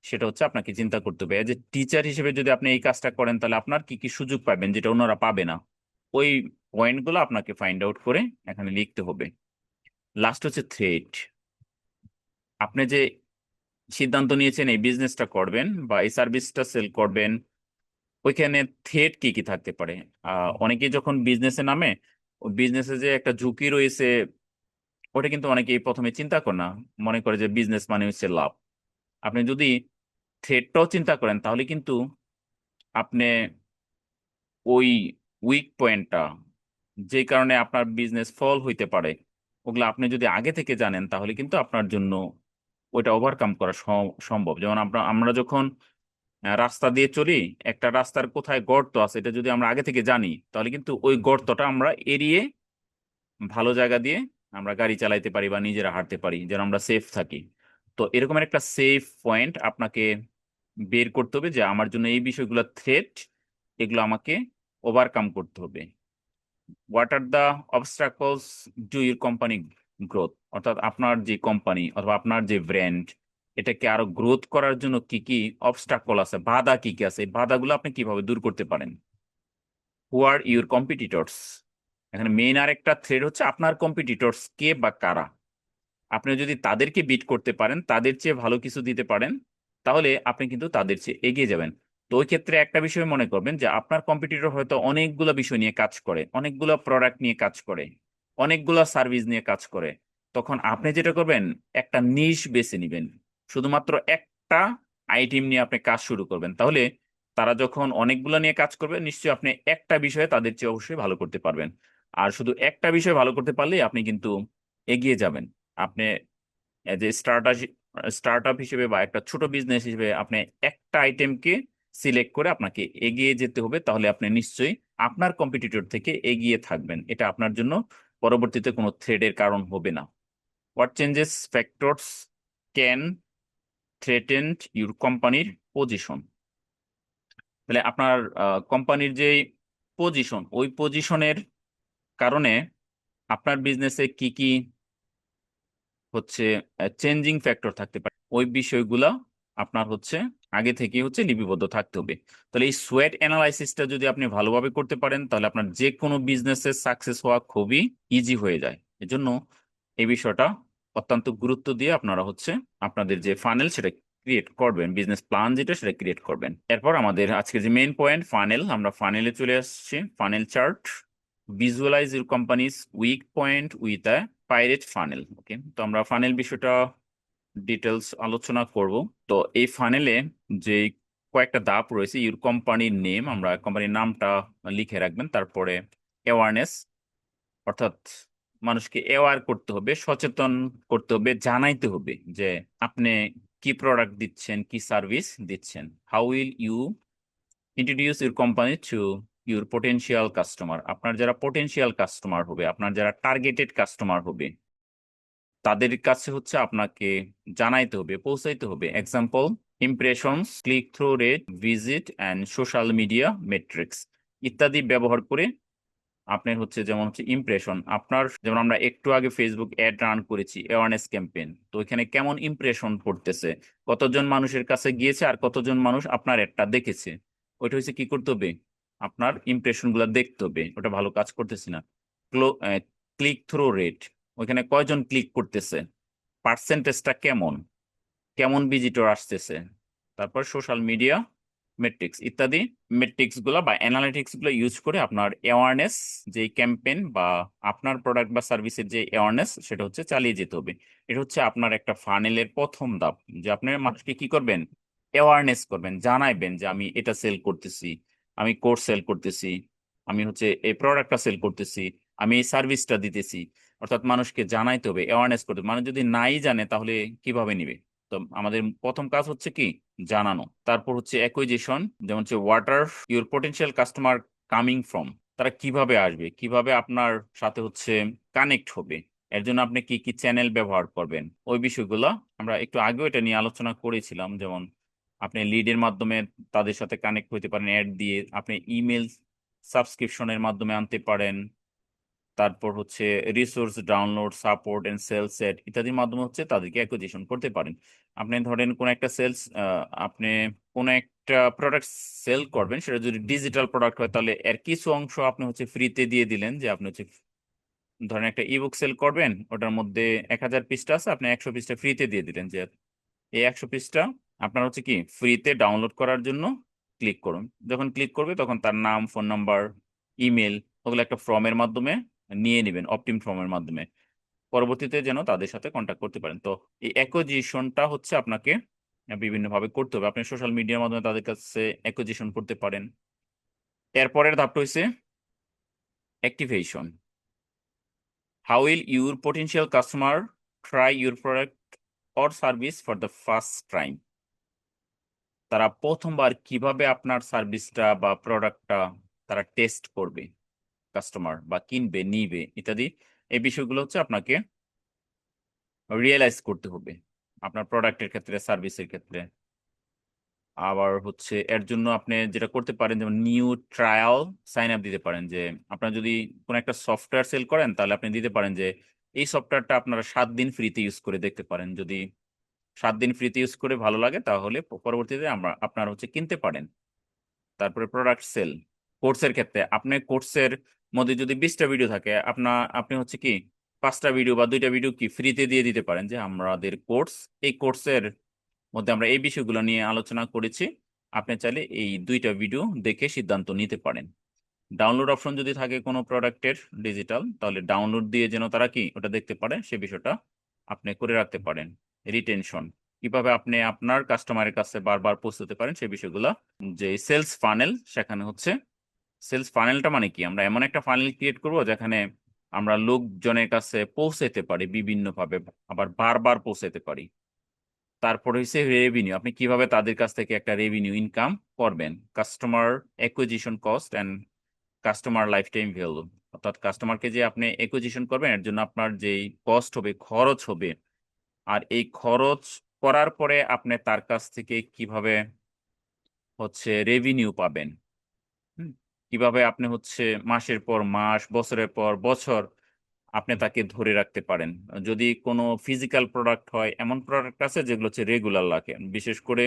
সেটা হচ্ছে আপনাকে চিন্তা করতে হবে। এজ এ টিচার হিসেবে যদি আপনি এই কাজটা করেন তাহলে আপনার কি কি সুযোগ পাবেন যেটা অন্যরা পাবে না, ওই পয়েন্টগুলো আপনাকে ফাইন্ড আউট করে এখানে লিখতে হবে। লাস্ট হচ্ছে থ্রেট। আপনি যে সিদ্ধান্ত নিয়েছেন এই বিজনেসটা করবেন বা এই সার্ভিসটা সেল করবেন, ওইখানে থ্রেট কি কি থাকতে পারে। অনেকে যখন বিজনেসে নামে, বিজনেসে যে একটা ঝুঁকি রয়েছে ওটা কিন্তু অনেকেই প্রথমে চিন্তা করে না, মনে করে যে বিজনেস মানে হচ্ছে লাভ। আপনি যদি থ্রেটটাও চিন্তা করেন তাহলে কিন্তু আপনি ওই উইক পয়েন্টটা যে কারণে আপনার বিজনেস ফল হইতে পারে, ওগুলো আপনি যদি আগে থেকে জানেন তাহলে কিন্তু আপনার জন্য ওইটা ওভারকাম করা সম্ভব। যেমন আমরা যখন রাস্তা দিয়ে চলি, একটা রাস্তার কোথায় গর্ত আছে এটা যদি আমরা আগে থেকে জানি তাহলে কিন্তু ওই গর্তটা আমরা এড়িয়ে ভালো জায়গা দিয়ে আমরা গাড়ি চালাইতে পারি বা নিজেরা হাঁটতে পারি, যেন আমরা সেফ থাকি। তো এরকমের একটা সেফ পয়েন্ট আপনাকে বের করতে হবে যে আমার জন্য এই বিষয়গুলো থ্রেট, এগুলো আমাকে ওভারকাম করতে হবে। What are the obstacles to your company growth, অর্থাৎ আপনার যে কোম্পানি অথবা আপনার যে ব্র্যান্ড, এটাকে আরো গ্রোথ করার জন্য কি কি অবস্ট্রাকল আছে, বাধা কি কি আছে, এই বাধাগুলো আপনি কিভাবে দূর করতে পারেন। হু আর ইউর কম্পিটিটরস, এখানে মেইন আর একটা থ্রেড হচ্ছে আপনার কম্পিটিটরস কে বা কারা। আপনি যদি তাদেরকে বিট করতে পারেন, তাদের চেয়ে ভালো কিছু দিতে পারেন, তাহলে আপনি কিন্তু তাদের চেয়ে এগিয়ে যাবেন। তো ওই ক্ষেত্রে একটা বিষয় মনে করবেন যে আপনার কম্পিটিটর হয়তো অনেকগুলো বিষয় নিয়ে কাজ করে, অনেকগুলো প্রোডাক্ট নিয়ে কাজ করে, অনেকগুলো সার্ভিস নিয়ে কাজ করে। তখন আপনি যেটা করবেন, একটা নিশ বেছে নিবেন, শুধুমাত্র একটা আইটেম নিয়ে আপনি কাজ শুরু করবেন। তাহলে তারা যখন অনেকগুলো নিয়ে কাজ করবে, নিশ্চয়ই আপনি একটা বিষয়ে তাদের চেয়ে অবশ্যই ভালো করতে পারবেন। আর শুধু একটা বিষয় ভালো করতে পারলেই আপনি কিন্তু এগিয়ে যাবেন। আপনি এজ এ স্টার্ট আপ হিসেবে বা একটা ছোট বিজনেস হিসেবে আপনি একটা আইটেমকে সিলেক্ট করে আপনাকে এগিয়ে যেতে হবে, তাহলে আপনি নিশ্চয়ই আপনার কম্পিটিটর থেকে এগিয়ে থাকবেন। এটা আপনার জন্য পরবর্তীতে কোনো থ্রেডের কারণ হবে না। What changes factors can threaten your কোম্পানির পজিশন। তাহলে আপনার কোম্পানির যে পজিশন, ওই পজিশনের কারণে আপনার বিজনেসে কি কি হচ্ছে চেঞ্জিং ফ্যাক্টর থাকতে পারে, ওই বিষয়গুলা আপনার হচ্ছে আগে থেকে হচ্ছে লিপিবদ্ধ থাকতে হবে। তাহলে এই সোয়েট অ্যানালাইসিসটা যদি আপনি ভালোভাবে করতে পারেন তাহলে আপনার যে কোনো বিজনেসে সাকসেস হওয়া খুবই ইজি হয়ে যায়। এজন্য এই বিষয়টা অত্যন্ত গুরুত্ব দিয়ে আপনারা হচ্ছে আপনাদের যে ফানেল সেটা ক্রিয়েট করবেন, বিজনেস প্ল্যান যেটা সেটা ক্রিয়েট করবেন। এরপর আমাদের আজকে যে মেইন পয়েন্ট ফানেল, আমরা ফানেলে চলে আসছি। Funnel chart, visualize your company's weak point with a pirate funnel. Okay, তো আমরা ফানেল বিষয়টা ডিটেলস আলোচনা করব। তো এই ফানেলে যে কয়েকটা ধাপ রয়েছে, ইউর কোম্পানির নেম, আমরা কোম্পানির নামটা লিখে রাখবেন। তারপরে অ্যাওয়ারনেস, অর্থাৎ মানুষকে অ্যাওয়ার করতে হবে, সচেতন করতে হবে, জানাইতে হবে যে আপনি কি প্রোডাক্ট দিচ্ছেন, কি সার্ভিস দিচ্ছেন। How will you introduce your company to your potential customer, আপনার যারা পটেনশিয়াল কাস্টমার হবে, আপনার যারা টার্গেটেড কাস্টমার হবে, তাদের কাছে হচ্ছে আপনাকে জানাইতে হবে, পৌঁছাইতে হবে। Example, impressions, click through rate, visit and social media metrics ইত্যাদি ব্যবহার করে আপনার হচ্ছে, যেমন হচ্ছে ইমপ্রেশন, আপনার যেমন আমরা একটু আগে ফেসবুক অ্যাড রান করেছি অ্যাওয়ারনেস ক্যাম্পেইন, তো এখানে কেমন ইমপ্রেশন পড়তেছে, কতজন মানুষের কাছে গিয়েছে আর কতজন মানুষ আপনার অ্যাডটা দেখেছে, ওইটা হচ্ছে কি করতে হবে, আপনার ইমপ্রেশন গুলা দেখতে হবে, ওটা ভালো কাজ করতেছি না। ক্লিক থ্রু রেট, ওইখানে কয়জন ক্লিক করতেছে, পার্সেন্টেজটা কেমন, কেমন ভিজিটর আসতেছে। তারপর সোশ্যাল মিডিয়া মেট্রিক্স ইত্যাদি মেট্রিক্স গুলো বা অ্যানালিটিক্স গুলো ইউজ করে আপনার অ্যাওয়ারনেস যে ক্যাম্পেইন বা আপনার প্রোডাক্ট বা সার্ভিসের যে অ্যাওয়ারনেস সেটা হচ্ছে চালিয়ে যেতে হবে। এটা হচ্ছে আপনার একটা ফানেলের প্রথম ধাপ, যে আপনি মানুষকে কি করবেন, অ্যাওয়ারনেস করবেন, জানাইবেন যে আমি এটা সেল করতেছি, আমি কোর্স সেল করতেছি, আমি হচ্ছে এই প্রোডাক্টটা সেল করতেছি, আমি এই সার্ভিসটা দিতেছি। অর্থাৎ মানুষকে জানাইতে হবে, অ্যাওয়ারনেস করতে হবে। মানুষ যদি নাই জানে তাহলে কিভাবে নিবে? তো আমাদের প্রথম কাজ হচ্ছে কি, জানানো। তারপর হচ্ছে অ্যাকুইজিশন, যেমন হচ্ছে water your potential customer coming from, তারা কিভাবে আসবে, কিভাবে আপনার সাথে হচ্ছে কানেক্ট হবে, এর জন্য আপনি কি কি চ্যানেল ব্যবহার করবেন, ওই বিষয়গুলো আমরা একটু আগেও এটা নিয়ে আলোচনা করেছিলাম। যেমন আপনি লিডের মাধ্যমে তাদের সাথে কানেক্ট হতে পারেন, অ্যাড দিয়ে আপনি ইমেল সাবস্ক্রিপশনের মাধ্যমে আনতে পারেন। তারপর হচ্ছে resource download, support and sales set ইত্যাদির মাধ্যমে হচ্ছে তাদেরকে অ্যাকুইজিশন করতে পারেন। আপনি ধরেন কোন একটা সেলস, আপনি কোন একটা প্রোডাক্ট সেল করবেন, সেটা যদি ডিজিটাল প্রোডাক্ট হয় তাহলে এর কিছু অংশ আপনি হচ্ছে ফ্রিতে দিয়ে দিলেন। যে আপনি হচ্ছে ধরেন একটা ইবুক সেল করবেন, ওটার মধ্যে 1000 পৃষ্ঠা আছে, আপনি 100 পৃষ্ঠা ফ্রিতে দিয়ে দিলেন, যে এই 100 পৃষ্ঠা আপনার হচ্ছে কি ফ্রিতে ডাউনলোড করার জন্য ক্লিক করুন। যখন ক্লিক করবে তখন তার নাম, ফোন নাম্বার, ইমেল, ওগুলো একটা ফর্মের মাধ্যমে নিয়ে নেবেন, অপটিন ফর্মের মাধ্যমে, পরবর্তীতে যেন তাদের সাথে কন্ট্যাক্ট করতে পারেন। তো এই অ্যাকুইজিশনটা হচ্ছে আপনাকে বিভিন্নভাবে করতে হবে। আপনি সোশ্যাল মিডিয়ার মাধ্যমে তাদের কাছে অ্যাকুইজিশন করতে পারেন। এরপরের ধাপটা হচ্ছে activation. How will your potential customer try your product or service for the first time, তারা প্রথমবার কিভাবে আপনার সার্ভিসটা বা প্রোডাক্টটা তারা টেস্ট করবে, কাস্টমার বা কিনবে, নিবে ইত্যাদি, এই বিষয়গুলো হচ্ছে আপনাকে রিয়েলাইজ করতে হবে আপনার প্রোডাক্টের ক্ষেত্রে, সার্ভিসের ক্ষেত্রে। আবার হচ্ছে এর জন্য আপনি যেটা করতে পারেন, যেমন নিউ ট্রায়াল সাইন আপ দিতে পারেন। যে আপনার যদি কোনো একটা সফটওয়্যার সেল করেন তাহলে আপনি দিতে পারেন যে এই সফটওয়্যারটা আপনারা 7 দিন ফ্রিতে ইউজ করে দেখতে পারেন। যদি 7 দিন ফ্রিতে ইউজ করে ভালো লাগে তাহলে পরবর্তীতে আমরা আপনারা হচ্ছে কিনতে পারেন। তারপরে প্রোডাক্ট সেল, কোর্সের ক্ষেত্রে আপনি কোর্সের মধ্যে যদি 20টা ভিডিও থাকে, আপনি হচ্ছে কি 5টা ভিডিও বা 2টা ভিডিও কি ফ্রিতে দিয়ে দিতে পারেন, যে আমাদের কোর্স, এই কোর্সের মধ্যে আমরা এই বিষয়গুলো নিয়ে আলোচনা করেছি, আপনি চাইলে এই 2টা ভিডিও দেখে সিদ্ধান্ত নিতে পারেন। ডাউনলোড অপশন যদি থাকে কোনো প্রোডাক্টের ডিজিটাল, তাহলে ডাউনলোড দিয়ে যেন তারা কি ওটা দেখতে পারে সে বিষয়টা আপনি করে রাখতে পারেন। রিটেনশন, কিভাবে আপনি আপনার কাস্টমারের কাছে বারবার পৌঁছতে পারেন সেই বিষয়গুলো। যে সেলস ফানেল, সেখানে হচ্ছে সেলস ফানেলটা মানে কি, আমরা এমন একটা ফানেল ক্রিয়েট করব যেখানে আমরা লোকজনের কাছে পৌঁছাতে পারি বিভিন্নভাবে, আবার বারবার পৌঁছাতে পারি। তারপর হচ্ছে রেভিনিউ, আপনি কিভাবে তাদের কাছ থেকে একটা রেভিনিউ ইনকাম করবেন। Customer acquisition cost and customer life time value, অর্থাৎ কাস্টমারকে যে আপনি অ্যাকুইজিশন করবেন এর জন্য আপনার যেই কস্ট হবে, খরচ হবে, আর এই খরচ করার পরে আপনি তার কাছ থেকে কিভাবে হচ্ছে রেভিনিউ পাবেন। হুম, কিভাবে আপনি হচ্ছে মাসের পর মাস, বছরের পর বছর আপনি তাকে ধরে রাখতে পারেন। যদি কোনো ফিজিক্যাল প্রোডাক্ট হয়, এমন প্রোডাক্ট আছে যেগুলো হচ্ছে রেগুলার লাগে, বিশেষ করে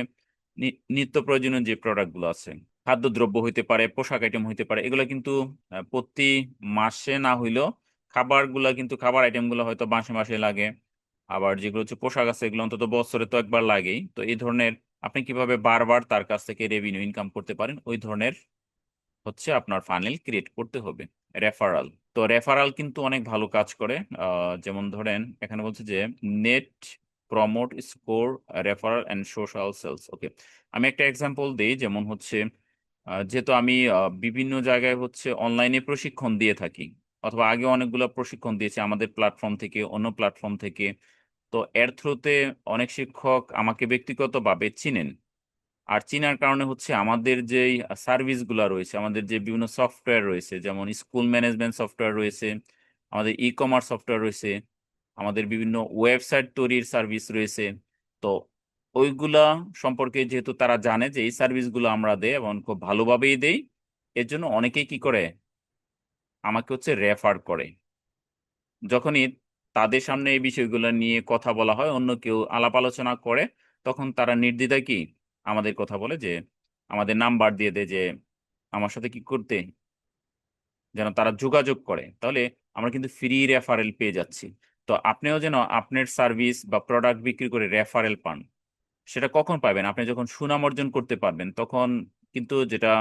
নিত্য প্রয়োজনীয় যে প্রোডাক্টগুলো আছে, খাদ্যদ্রব্য হইতে পারে, পোশাক আইটেম হইতে পারে, এগুলো কিন্তু প্রতি মাসে না হইলেও খাবারগুলা কিন্তু, খাবার আইটেমগুলো হয়তো মাসে মাসে লাগে। আবার যেগুলো হচ্ছে পোশাক আছে এগুলো অন্তত বছরে তো একবার লাগেই। তো এই ধরনের আপনি কিভাবে বারবার তার কাছ থেকে রেভিনিউ ইনকাম করতে পারেন, ওই ধরনের হচ্ছে আপনার ফানেল ক্রিয়েট করতে হবে। রেফারাল, তো রেফারাল কিন্তু অনেক ভালো কাজ করে। যেমন ধরেন এখানে বলছে যে net promote score, referral and social sales. Okay, আমি একটা এক্সাম্পল দিই। যেমন হচ্ছে যেহেতু আমি বিভিন্ন জায়গায় হচ্ছে অনলাইনে প্রশিক্ষণ দিয়ে থাকি, অথবা আগে অনেকগুলো প্রশিক্ষণ দিয়েছি আমাদের প্ল্যাটফর্ম থেকে, অন্য প্ল্যাটফর্ম থেকে। তো এর থ্রুতে অনেক শিক্ষক আমাকে ব্যক্তিগতভাবে চিনেন। আর চিনার কারণে হচ্ছে আমাদের যেই সার্ভিসগুলো রয়েছে, আমাদের যে বিভিন্ন সফটওয়্যার রয়েছে, যেমন স্কুল ম্যানেজমেন্ট সফটওয়্যার রয়েছে, আমাদের ই কমার্স সফটওয়্যার রয়েছে, আমাদের বিভিন্ন ওয়েবসাইট তৈরির সার্ভিস রয়েছে। তো ওইগুলা সম্পর্কে যেহেতু তারা জানে যে এই সার্ভিসগুলো আমরা দেই এবং খুব ভালোভাবেই দেই, এর জন্য অনেকেই কি করে, আমাকে হচ্ছে রেফার করে। যখনই তাদের সামনে এই বিষয়গুলো নিয়ে কথা বলা হয়, অন্য কেউ আলাপ আলোচনা করে, তখন তারা নির্দ্বিধায় কি আমাদের কথা বলে, যে আমাদের নাম্বার দিয়ে দেয়, যে আমার সাথে কি করতে, যেন তারা যোগাযোগ করে। তাহলে আমরা কিন্তু ফ্রি রেফারেল পেয়ে যাচ্ছি। তো আপনিও যেন আপনার সার্ভিস বা প্রোডাক্ট বিক্রি করে রেফারেল পান। সেটা কখন পাবেন, আপনি যখন সুনাম অর্জন করতে পারবেন, তখন কিন্তু যেটা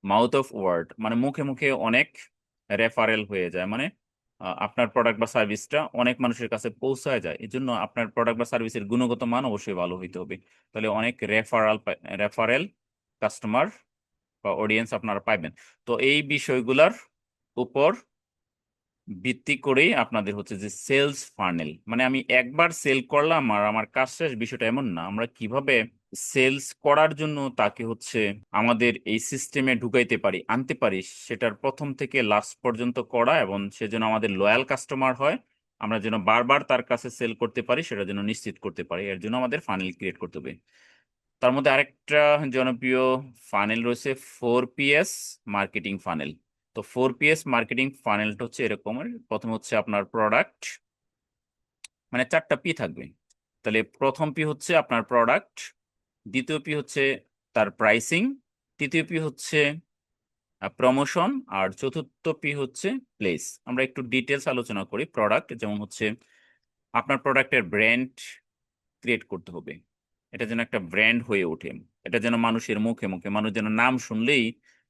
মাউথ অফ ওয়ার্ড, মানে মুখে মুখে অনেক রেফারেল হয়ে যায়, মানে আপনার প্রোডাক্ট বা সার্ভিসটা অনেক মানুষের কাছে পৌঁছায় যায়। এই জন্য আপনার প্রোডাক্ট বা সার্ভিসের গুণগত মান অবশ্যই ভালো হইতে হবে। তাহলে অনেক রেফারেল কাস্টমার বা অডিয়েন্স আপনারা পাইবেন। তো এই বিষয়গুলোর উপর ভিত্তি করেই আপনাদের হচ্ছে যে সেলস ফানেল, মানে আমি একবার সেল করলাম আর আমার কাজ শেষ, বিষয়টা এমন না। আমরা কিভাবে সেলস করার জন্য তাকে হচ্ছে আমাদের এই সিস্টেমে ঢুকাইতে পারি, আনতে পারি, সেটার প্রথম থেকে লাস্ট পর্যন্ত করা, এবং সে যেন আমাদের লয়াল কাস্টমার হয়, আমরা যেন বারবার তার কাছে সেল করতে পারি, সেটা যেন নিশ্চিত করতে পারি, এর জন্য আমাদের ফানেল ক্রিয়েট করতে হবে। তার মধ্যে আরেকটা জনপ্রিয় ফানেল রয়েছে 4PS মার্কেটিং ফানেল। তো 4PS মার্কেটিং ফানেলটা হচ্ছে এরকমের, প্রথম হচ্ছে আপনার প্রোডাক্ট, মানে 4টা পি থাকবে। তাহলে প্রথম পি হচ্ছে আপনার প্রোডাক্ট, দ্বিতীয় পি হচ্ছে তার প্রাইসিং, তৃতীয় পি হচ্ছে প্রমোশন, আর চতুর্থ পি হচ্ছে প্লেস। আমরা একটু ডিটেলস আলোচনা করি। প্রোডাক্ট যেমন হচ্ছে আপনার প্রোডাক্টের ব্র্যান্ড ক্রিয়েট করতে হবে, এটা যেন একটা ব্র্যান্ড হয়ে ওঠে, এটা যেন মানুষের মুখে মুখে, মানুষ যেন নাম শুনলেই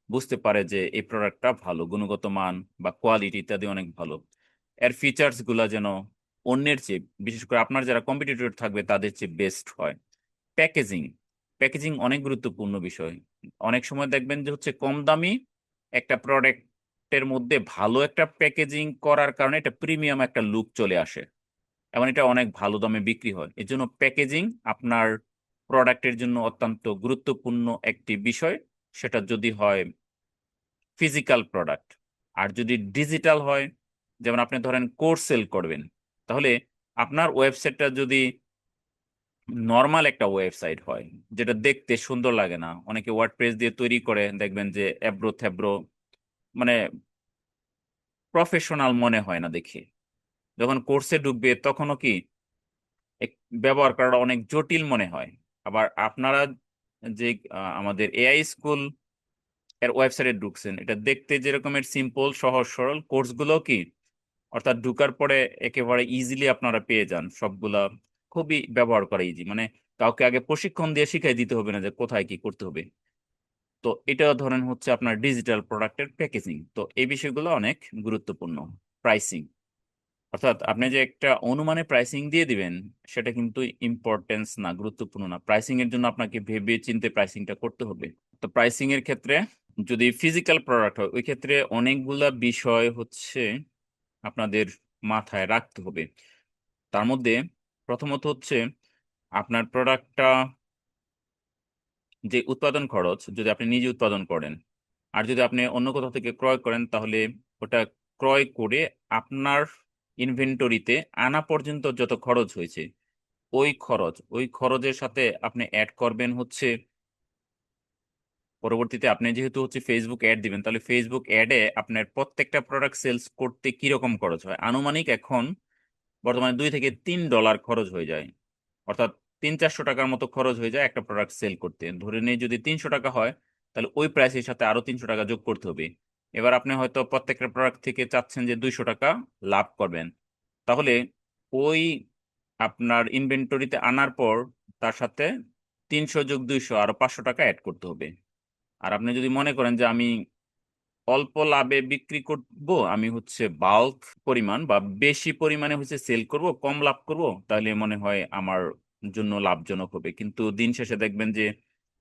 বুঝতে পারে যে এই প্রোডাক্টটা ভালো, গুণগত মান বা কোয়ালিটি ইত্যাদি অনেক ভালো। এর ফিচার্স গুলা যেন অন্যের চেয়ে, বিশেষ করে আপনার যারা কম্পিটিটর থাকবে তাদের চেয়ে বেস্ট হয়। প্যাকেজিং, প্যাকেজিং অনেক গুরুত্বপূর্ণ বিষয়। অনেক সময় দেখবেন যে হচ্ছে কম দামি একটা প্রোডাক্টের মধ্যে ভালো একটা প্যাকেজিং করার কারণে এটা প্রিমিয়াম একটা লুক চলে আসে, এবং এটা অনেক ভালো দামে বিক্রি হয়। এর জন্য প্যাকেজিং আপনার প্রোডাক্টের জন্য অত্যন্ত গুরুত্বপূর্ণ একটি বিষয়, সেটা যদি হয় ফিজিক্যাল প্রোডাক্ট। আর যদি ডিজিটাল হয়, যেমন আপনি ধরেন কোর্স সেল করবেন, তাহলে আপনার ওয়েবসাইটটা যদি নর্মাল একটা ওয়েবসাইট হয়, যেটা দেখতে সুন্দর লাগে না, অনেকে ওয়ার্ডপ্রেস দিয়ে তৈরি করে, দেখবেন যে এবড়ো থেবড়ো, মানে প্রফেশনাল মনে হয় না দেখে। যখন কোর্সে ঢুকবে তখনও কি ব্যবহার করাটা অনেক জটিল মনে হয়। আবার আপনারা যে আমাদের এআই স্কুল এর ওয়েবসাইটে ঢুকছেন, এটা দেখতে যেরকমের সিম্পল সহজ সরল, কোর্সগুলো কি অর্থাৎ ঢুকার পরে একেবারে ইজিলি আপনারা পেয়ে যান সবগুলা, খুবই ব্যবহার করা ইজি, মানে কাউকে আগে প্রশিক্ষণ দিয়ে শিখাই দিতে হবে না যে কোথায় কি করতে হবে। তো এটা ধরেন হচ্ছে আপনার ডিজিটাল প্রোডাক্টের প্যাকেজিং। তো এই বিষয়গুলো অনেক গুরুত্বপূর্ণ। প্রাইসিং, অর্থাৎ আপনি যে একটা অনুমানে প্রাইসিং দিয়ে দিবেন, সেটা কিন্তু ইম্পর্টেন্স না, গুরুত্বপূর্ণ না। প্রাইসিং এর জন্য আপনাকে ভেবে চিন্তে প্রাইসিংটা করতে হবে। তো প্রাইসিং এর ক্ষেত্রে যদি ফিজিক্যাল প্রোডাক্ট হয়, ওই ক্ষেত্রে অনেকগুলা বিষয় হচ্ছে আপনাদের মাথায় রাখতে হবে। তার মধ্যে প্রথমত হচ্ছে আপনার প্রোডাক্টটা, যে উৎপাদন খরচ, যদি আপনি নিজে উৎপাদন করেন আর যদি আপনি অন্য কোথাও থেকে ক্রয় করেন, তাহলে ওটা ক্রয় করে আপনার ইনভেন্টরিতে আনা পর্যন্ত যত খরচ হয়েছে, ওই খরচের সাথে আপনি অ্যাড করবেন হচ্ছে, পরবর্তীতে আপনি যেহেতু হচ্ছে ফেসবুক অ্যাড দিবেন, তাহলে ফেসবুক অ্যাডে আপনার প্রত্যেকটা প্রোডাক্ট সেলস করতে কিরকম খরচ হয়, আনুমানিক এখন বর্তমানে $2 থেকে $3 খরচ হয়ে যায়। অর্থাৎ 300-400 টাকার মতো খরচ হয়ে যায় একটা প্রোডাক্ট সেল করতে। ধরে নিই যদি 300 টাকা হয়, তাহলে ওই প্রাইসের সাথে আরো 300 টাকা যোগ করতে হবে। এবার আপনি হয়তো প্রত্যেকটা প্রোডাক্ট থেকে চাচ্ছেন যে 200 টাকা লাভ করবেন, তাহলে ওই আপনার ইনভেন্টরিতে আনার পর তার সাথে 300 যোগ 200 আরো 500 টাকা অ্যাড করতে হবে। আর আপনি যদি মনে করেন যে আমি অল্প লাভে বিক্রি করব, আমি হচ্ছে বাল্ক পরিমাণ বা বেশি পরিমাণে হচ্ছে সেল করব, কম লাভ করব, তাহলে মনে হয় আমার জন্য লাভজনক হবে। কিন্তু দিন শেষে দেখবেন যে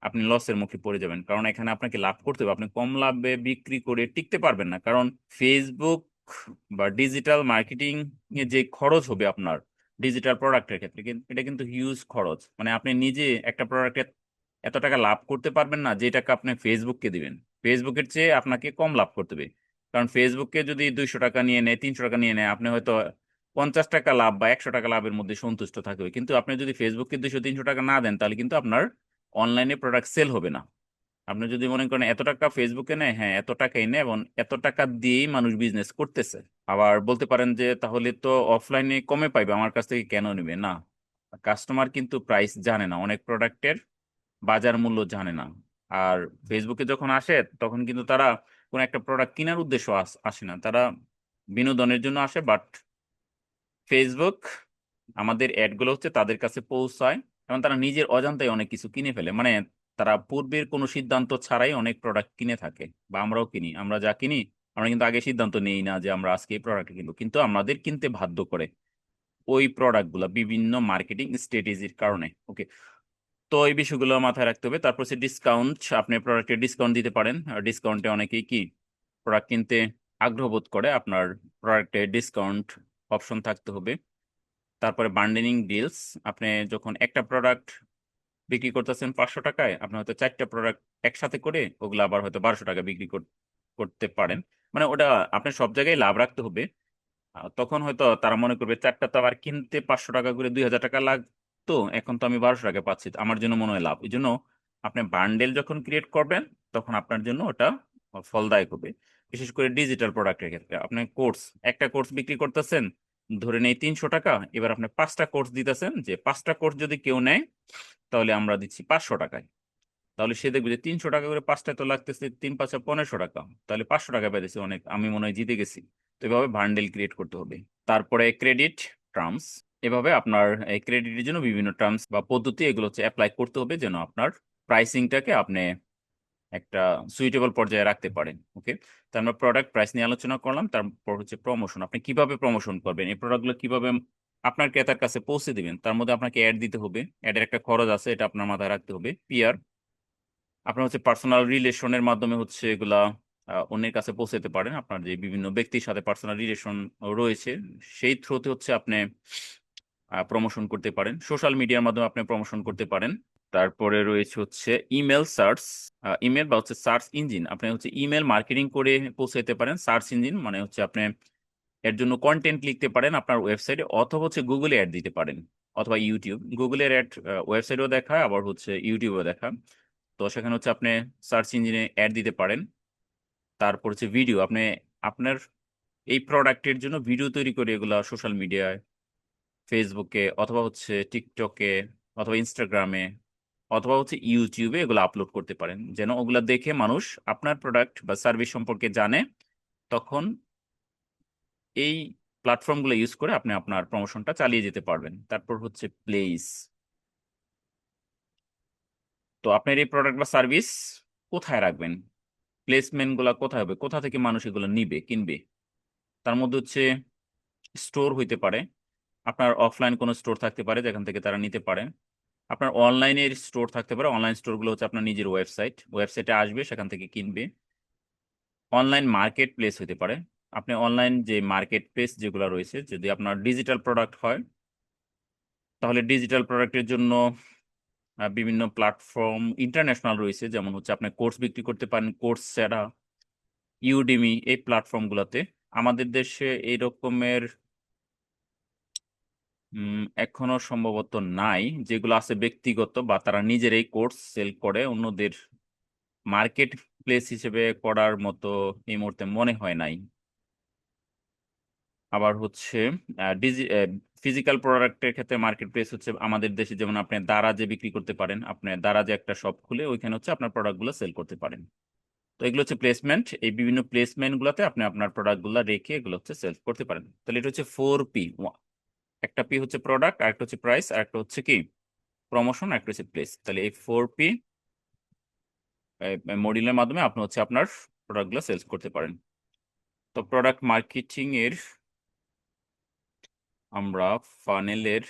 আপনি লসের মুখে পড়ে যাবেন, কারণ এখানে আপনাকে লাভ করতে হবে, আপনি কম লাভে বিক্রি করে টিকতে পারবেন না। কারণ ফেসবুক বা ডিজিটাল মার্কেটিং এ যে খরচ হবে আপনার ডিজিটাল প্রোডাক্টের ক্ষেত্রে, এটা কিন্তু হিউজ খরচ। মানে আপনি নিজে একটা প্রোডাক্টে এত টাকা লাভ করতে পারবেন না যে টাকা আপনি ফেসবুককে দিবেন। ফেসবুকের চেয়ে আপনাকে কম লাভ করতে হবে। কারণ ফেসবুককে যদি 200 টাকা নিয়ে নেয়, 300 টাকা নিয়ে নেয়, আপনি হয়তো 50 টাকা লাভ বা 100 টাকা লাভের মধ্যে সন্তুষ্ট থাকবে। কিন্তু আপনি যদি ফেসবুককে 200-300 টাকা না দেন, তাহলে কিন্তু আপনার অনলাইনে প্রোডাক্ট সেল হবে না। আপনি যদি মনে করেন এত টাকা ফেসবুকে নেয়, হ্যাঁ এত টাকাই নেয়, এবং এত টাকা দিয়েই মানুষ বিজনেস করতেছে। আবার বলতে পারেন যে তাহলে তো অফলাইনে কমে পাইবে, আমার কাছ থেকে কেন নিবে না। কাস্টমার কিন্তু প্রাইস জানে না, অনেক প্রোডাক্টের বাজার মূল্য জানে না। আর ফেসবুকে যখন আসে, তখন কিন্তু তারা কোন একটা প্রোডাক্ট কেনার উদ্দেশ্য আসে না, তারা বিনোদনের জন্য আসে। বাট ফেসবুক আমাদের অ্যাড গুলো হচ্ছে তাদের কাছে পৌঁছায়, এবং তারা নিজের অজান্তে অনেক কিছু কিনে ফেলে। মানে তারা পূর্বের কোনো সিদ্ধান্ত ছাড়াই অনেক প্রোডাক্ট কিনে থাকে, বা আমরাও কিনি। আমরা যা কিনি আমরা কিন্তু আগে সিদ্ধান্ত নেই না যে আমরা আজকে এই প্রোডাক্ট কিনবো, কিন্তু আমাদের কিনতে বাধ্য করে ওই প্রোডাক্টগুলো বিভিন্ন মার্কেটিং স্ট্র্যাটেজির কারণে। ওকে, তো এই বিষয়গুলো মাথায় রাখতে হবে। তারপর হচ্ছে ডিসকাউন্ট, আপনি প্রোডাক্টে ডিসকাউন্ট দিতে পারেন। আর ডিসকাউন্টে অনেকেই কি প্রোডাক্ট কিনতে আগ্রহ বোধ করে, আপনার প্রোডাক্টে ডিসকাউন্ট অপশন থাকতে হবে। তারপরে বান্ডেলিং ডিলস, আপনি যখন একটা প্রোডাক্ট বিক্রি করতেছেন 500 টাকায়, আপনি হয়তো 4টা প্রোডাক্ট একসাথে করে ওগুলো আবার হয়তো 1200 টাকা বিক্রি করতে পারেন। মানে ওটা আপনি সব জায়গায় লাভ রাখতে হবে। তখন হয়তো তারা মনে করবে 4টা তো আবার কিনতে 500 টাকা করে 2000 টাকা লাগতো, এখন তো আমি 1200 টাকা পাচ্ছি, তো আমার জন্য মনে হয় লাভ। এই জন্য আপনি বান্ডেল যখন ক্রিয়েট করবেন তখন আপনার জন্য ওটা ফলদায়ক হবে। বিশেষ করে ডিজিটাল প্রোডাক্টের ক্ষেত্রে আপনি কোর্স, একটা কোর্স বিক্রি করতেছেন ধরে নেই 300 টাকা, এবার আপনি 5টা কোর্স দিতেছেন, যে 5টা কোর্স যদি কেউ নেয় তাহলে আমরা দিচ্ছি 500 টাকায়। তাহলে সে দেখবে যে 300 টাকা করে 5টায় তো লাগতেছে 3 5 1500 টাকা, তাহলে 500 টাকা পেয়েছে, অনেক, আমি মনে হয় জিতে গেছি। তো এভাবে বান্ডেল ক্রিয়েট করতে হবে। তারপরে ক্রেডিট টার্মস, এভাবে আপনার এই ক্রেডিটের জন্য বিভিন্ন টার্মস বা পদ্ধতি এগুলো হচ্ছে অ্যাপ্লাই করতে হবে, যেন আপনার প্রাইসিংটাকে আপনি একটা সুইটেবল পর্যায়ে রাখতে পারেন। ওকে, তো আমরা প্রোডাক্ট প্রাইস নিয়ে আলোচনা করলাম। তারপর হচ্ছে প্রমোশন, আপনি কিভাবে প্রমোশন করবেন, এই প্রোডাক্টগুলো কিভাবে আপনার ক্রেতার কাছে পৌঁছে দিবেন। তার মধ্যে আপনাকে অ্যাড দিতে হবে, অ্যাডের একটা খরচ আছে, এটা আপনার মাথায় রাখতে হবে। পিআর, আপনার হচ্ছে পার্সোনাল রিলেশনের মাধ্যমে হচ্ছে এগুলা অন্যের কাছে পৌঁছাতে পারেন। আপনার যে বিভিন্ন ব্যক্তির সাথে পার্সোনাল রিলেশন রয়েছে সেই থ্রুতে হচ্ছে আপনি প্রমোশন করতে পারেন। সোশ্যাল মিডিয়ার মাধ্যমে আপনি প্রমোশন করতে পারেন। তারপরে রয়েছে হচ্ছে ইমেল সার্চ, ইমেল বা হচ্ছে সার্চ ইঞ্জিন, আপনি হচ্ছে ইমেল মার্কেটিং করে পৌঁছাতে পারেন। সার্চ ইঞ্জিন মানে হচ্ছে আপনি এর জন্য কন্টেন্ট লিখতে পারেন আপনার ওয়েবসাইটে, অথবা হচ্ছে গুগলে অ্যাড দিতে পারেন, অথবা ইউটিউব। গুগলের অ্যাড ওয়েবসাইটেও দেখায়, আবার হচ্ছে ইউটিউবেও দেখা। তো সেখানে হচ্ছে আপনি সার্চ ইঞ্জিনে অ্যাড দিতে পারেন। তারপর হচ্ছে ভিডিও, আপনি আপনার এই প্রোডাক্টের জন্য ভিডিও তৈরি করে এগুলা সোশ্যাল মিডিয়ায়, ফেসবুকে অথবা হচ্ছে টিকটকে অথবা ইনস্টাগ্রামে অথবা হচ্ছে ইউটিউবে এগুলো আপলোড করতে পারেন, যেন ওগুলা দেখে মানুষ আপনার প্রোডাক্ট বা সার্ভিস সম্পর্কে জানে। তখন এই প্ল্যাটফর্মগুলো ইউজ করে আপনি আপনার প্রমোশনটা চালিয়ে যেতে পারবেন। তারপর হচ্ছে প্লেস, তো আপনার এই প্রোডাক্ট বা সার্ভিস কোথায় রাখবেন, প্লেসমেন্ট গুলা কোথায় হবে, কোথা থেকে মানুষ এগুলো নিবে কিনবে। তার মধ্যে হচ্ছে স্টোর হইতে পারে, আপনার অফলাইন কোনো স্টোর থাকতে পারে যেখান থেকে তারা নিতে পারে। আপনার অনলাইনের স্টোর থাকতে পারে, অনলাইন স্টোরগুলো হচ্ছে আপনার নিজের ওয়েবসাইটে আসবে, সেখান থেকে কিনবে। অনলাইন মার্কেট প্লেস হতে পারে, আপনি অনলাইন যে মার্কেট প্লেস যেগুলো রয়েছে, যদি আপনার ডিজিটাল প্রোডাক্ট হয় তাহলে ডিজিটাল প্রোডাক্টের জন্য বিভিন্ন প্ল্যাটফর্ম ইন্টারন্যাশনাল রয়েছে, যেমন হচ্ছে আপনি কোর্স বিক্রি করতে পারেন কোর্সেরা, ইউডেমি, এই প্ল্যাটফর্মগুলোতে। আমাদের দেশে এই রকমের এখনো সম্ভবত নাই। যেগুলো আছে ব্যক্তিগত বা তারা নিজেরাই কোর্স সেল করে, অন্যদের মার্কেট প্লেস হিসেবে করার মতো এই মুহূর্তে মনে হয় নাই। আবার হচ্ছে ফিজিক্যাল প্রোডাক্টের ক্ষেত্রে মার্কেট প্লেস হচ্ছে আমাদের দেশে, যেমন আপনি দারাজে বিক্রি করতে পারেন, আপনি দারাজে একটা শপ খুলে ওইখানে হচ্ছে আপনার প্রোডাক্টগুলো সেল করতে পারেন। তো এগুলো হচ্ছে প্লেসমেন্ট, এই বিভিন্ন প্লেসমেন্ট গুলোতে আপনি আপনার প্রোডাক্টগুলো রেখে এগুলো হচ্ছে সেল করতে পারেন। তাহলে এটা হচ্ছে 4P, একটা পি হচ্ছে প্রোডাক্ট, আর একটা হচ্ছে প্রাইস, আর একটা হচ্ছে কি প্রমোশন, আর একটা হচ্ছে প্লেস। তাহলে এই 4P মডিউলের মাধ্যমে আপনি হচ্ছে আপনার প্রোডাক্টগুলো সেলস করতে পারেন। তো প্রোডাক্ট মার্কেটিং এর আমরা ফানেলের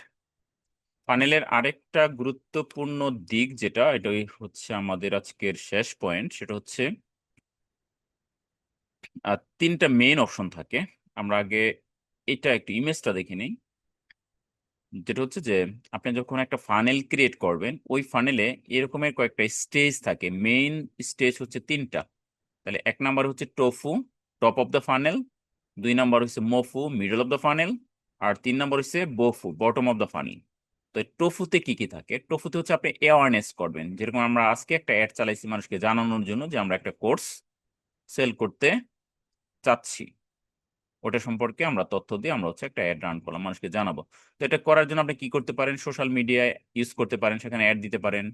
ফানেলের আরেকটা গুরুত্বপূর্ণ দিক, যেটা এটাই হচ্ছে আমাদের আজকের শেষ পয়েন্ট, সেটা হচ্ছে 3টা মেইন অপশন থাকে। আমরা আগে এটা একটু ইমেজটা দেখে নিই। যেটা হচ্ছে যে আপনি যখন একটা ফানেল ক্রিয়েট করবেন, ওই ফানেলে এরকমের কয়েকটা স্টেজ থাকে। মেইন স্টেজ হচ্ছে 3টা। তাহলে 1 নাম্বার হচ্ছে TOFU, top of the funnel. 2 number হচ্ছে MOFU, middle of the funnel. আর 3 নাম্বার হচ্ছে BOFU, bottom of the funnel. তো এই টোফুতে কি কি থাকে, টোফুতে হচ্ছে আপনি অ্যাওয়ারনেস করবেন, যেরকম আমরা আজকে একটা অ্যাড চালাইছি মানুষকে জানানোর জন্য যে আমরা একটা কোর্স সেল করতে চাচ্ছি, ওটা সম্পর্কে আমরা তথ্য দিয়ে আমরা হচ্ছে একটা অ্যাড রান করলাম, মানুষকে জানাবো। তো এটা করার জন্য আপনি কি করতে পারেন, সোশ্যাল মিডিয়ায় ইউজ করতে পারেন, সেখানে অ্যাড দিতে পারেন।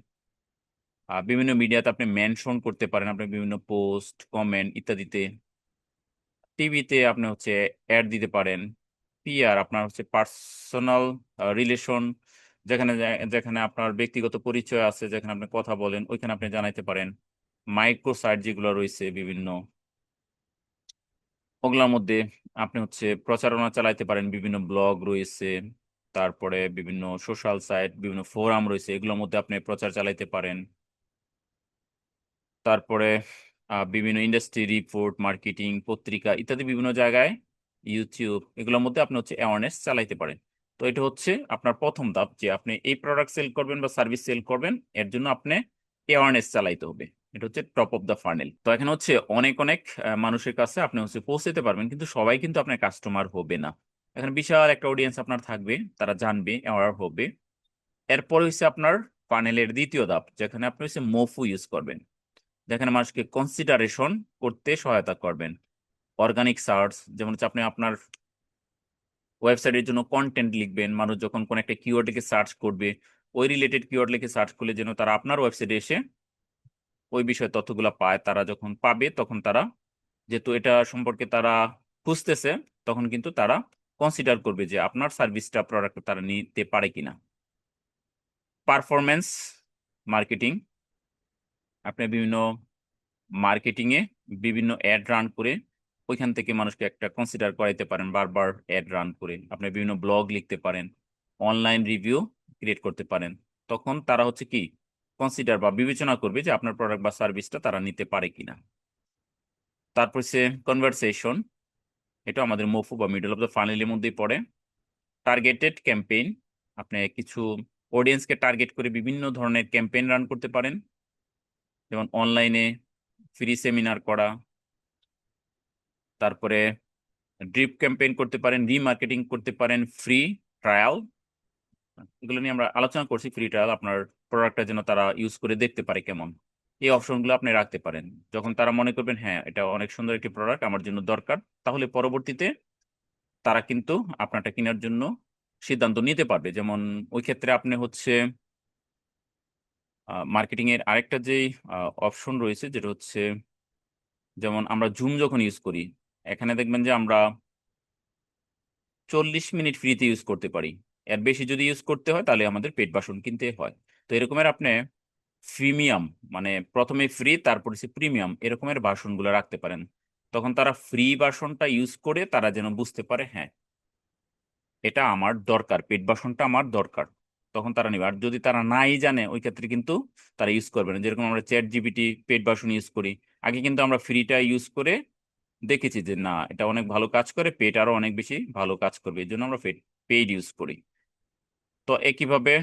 বিভিন্ন মিডিয়াতে আপনি মেনশন করতে পারেন, আপনি বিভিন্ন পোস্ট কমেন্ট ইত্যাদিতে। টিভিতে আপনি হচ্ছে অ্যাড দিতে পারেন। পিআর, আপনার হচ্ছে পার্সোনাল রিলেশন যেখানে আপনার ব্যক্তিগত পরিচয় আছে, যেখানে আপনি কথা বলেন, ওইখানে আপনি জানাইতে পারেন। মাইক্রো সাইট যেগুলো রয়েছে বিভিন্ন, ওগুলোর মধ্যে আপনি হচ্ছে প্রচারণা চালাইতে পারেন। বিভিন্ন ব্লগ রয়েছে, তারপরে বিভিন্ন সোশ্যাল সাইট, বিভিন্ন ফোরাম রয়েছে, এগুলোর মধ্যে আপনি প্রচার চালাইতে পারেন। তারপরে বিভিন্ন ইন্ডাস্ট্রি রিপোর্ট, মার্কেটিং, পত্রিকা ইত্যাদি বিভিন্ন জায়গায়, ইউটিউব, এগুলোর মধ্যে আপনি হচ্ছে অ্যাওয়ারনেস চালাইতে পারেন। তো এটা হচ্ছে আপনার প্রথম ধাপ, যে আপনি এই প্রোডাক্ট সেল করবেন বা সার্ভিস সেল করবেন, এর জন্য আপনি অ্যাওয়ারনেস চালাইতে হবে। এটা হচ্ছে টপ অফ দ্য ফানেল। তো এখানে হচ্ছে অনেক অনেক মানুষের কাছে আপনি হচ্ছে পৌঁছাতে পারবেন, কিন্তু সবাই কিন্তু আপনার কাস্টমার হবে না। এখানে বিশাল একটা অডিয়েন্স আপনার থাকবে, তারা জানবে, অ্যাওয়ার হবে। এরপরে হচ্ছে আপনার ফানেলের দ্বিতীয় ধাপ, যেখানে আপনি হচ্ছে মোফু ইউজ করবেন, যেখানে মানুষকে কনসিডারেশন করতে সহায়তা করবেন। অর্গানিক সার্চ, যেমন হচ্ছে আপনি আপনার ওয়েবসাইটের জন্য কন্টেন্ট লিখবেন, মানুষ যখন কোন একটা কিওয়ার্ড লিখে সার্চ করবে, ওই রিলেটেড কিওয়ার্ড লিখে সার্চ করলে যেন তারা আপনার ওয়েবসাইটে এসে ওই বিষয়ে তথ্যগুলো পায়। তারা যখন পাবে তখন তারা, যেহেতু এটা সম্পর্কে তারা খুঁজতেছে, তখন কিন্তু তারা কনসিডার করবে যে আপনার সার্ভিসটা, প্রোডাক্ট তারা নিতে পারে কিনা। পারফরমেন্স মার্কেটিং, আপনি বিভিন্ন মার্কেটিংয়ে বিভিন্ন অ্যাড রান করে ওইখান থেকে মানুষকে একটা কনসিডার করাইতে পারেন। বারবার অ্যাড রান করে আপনি বিভিন্ন ব্লগ লিখতে পারেন, অনলাইন রিভিউ ক্রিয়েট করতে পারেন। তখন তারা হচ্ছে কি কনসিডার বা বিবেচনা করবে যে আপনার প্রোডাক্ট বা সার্ভিসটা তারা নিতে পারে কিনা। তারপর হচ্ছে কনভারসেশন, এটা আমাদের মফু বা মিডল অফ দ্য ফানেলের মধ্যেই পড়ে। টার্গেটেড ক্যাম্পেইন, আপনি কিছু অডিয়েন্সকে টার্গেট করে বিভিন্ন ধরনের ক্যাম্পেইন রান করতে পারেন, যেমন অনলাইনে ফ্রি সেমিনার করা, তারপরে ড্রিপ ক্যাম্পেইন করতে পারেন, রিমার্কেটিং করতে পারেন, ফ্রি ট্রায়াল, এগুলো নিয়ে আমরা আলোচনা করছি। ফ্রি ট্রায়াল, আপনার প্রোডাক্টটা যেন তারা ইউজ করে দেখতে পারে কেমন, এই অপশনগুলো আপনি রাখতে পারেন। যখন তারা মনে করবেন হ্যাঁ এটা অনেক সুন্দর একটি প্রোডাক্ট, আমার জন্য দরকার, তাহলে পরবর্তীতে তারা কিন্তু আপনারটা কেনার জন্য সিদ্ধান্ত নিতে পারবে। যেমন ওই ক্ষেত্রে আপনি হচ্ছে মার্কেটিং এর আরেকটা যেই অপশন রয়েছে, যেটা হচ্ছে যেমন আমরা জুম যখন ইউজ করি, এখানে দেখবেন যে আমরা 40 মিনিট ফ্রিতে ইউজ করতে পারি। এর বেশি যদি ইউজ করতে হয় তাহলে আমাদের পেড ভার্সন কিনতে হয়। তো এরকমের আপনি প্রিমিয়াম, মানে প্রথমে ফ্রি তারপর হচ্ছে প্রিমিয়াম, এরকমের ভার্সনগুলো রাখতে পারেন। তখন তারা ফ্রি ভার্সনটা ইউজ করে তারা যেন বুঝতে পারে হ্যাঁ এটা আমার দরকার, পেড ভার্সনটা আমার দরকার, তখন তারা নেবে। আর যদি তারা নাই জানে, ওই ক্ষেত্রে কিন্তু তারা ইউজ করবে না। যেরকম আমরা chat GPT paid version use করি, আগে কিন্তু আমরা ফ্রিটা ইউজ করে দেখেছি যে না এটা অনেক ভালো কাজ করে, পেড আরো অনেক বেশি ভালো কাজ করবে, এই জন্য আমরা পেড ইউজ করি। তো একইভাবে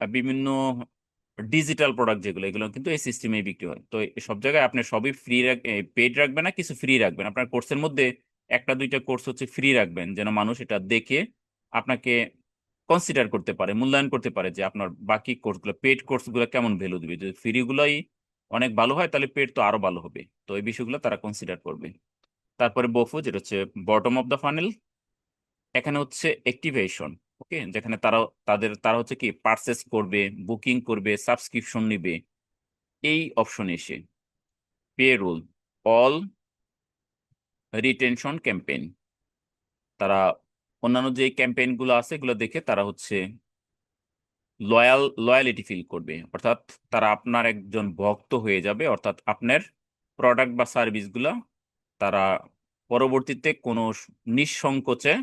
বিভিন্ন ডিজিটাল প্রোডাক্ট যেগুলো, এগুলো কিন্তু এই সিস্টেমে বিক্রি হয়। তো সব জায়গায় আপনি সবই ফ্রি পেড রাখবেন না, কিছু ফ্রি রাখবেন। আপনার কোর্সের মধ্যে একটা দুইটা কোর্স হচ্ছে ফ্রি রাখবেন, যেন মানুষ এটা দেখে আপনাকে কনসিডার করতে পারে, মূল্যায়ন করতে পারে যে আপনার বাকি কোর্সগুলো, পেড কোর্সগুলো কেমন ভ্যালু দিবে। যদি ফ্রি গুলোই অনেক ভালো হয় তাহলে পেড তো আরো ভালো হবে। তো এই বিষয়গুলো তারা কনসিডার করবে। তারপরে বফু, যেটা হচ্ছে বটম অফ দ্য ফানেল, এখানে হচ্ছে অ্যাক্টিভেশন। ওকে, যেখানে তারা হচ্ছে কি পারচেস করবে, বুকিং করবে, সাবস্ক্রিপশন নিবে। এই অপশন এসে pay rule, all retention campaign, তারা অন্যান্য যে ক্যাম্পেইন গুলো আছে এগুলো দেখে তারা হচ্ছে লয়ালিটি ফিল করবে, অর্থাৎ তারা আপনার একজন ভক্ত হয়ে যাবে। অর্থাৎ আপনার প্রোডাক্ট বা সার্ভিসগুলো তারা পরবর্তীতে কোনো নিঃসংকোচে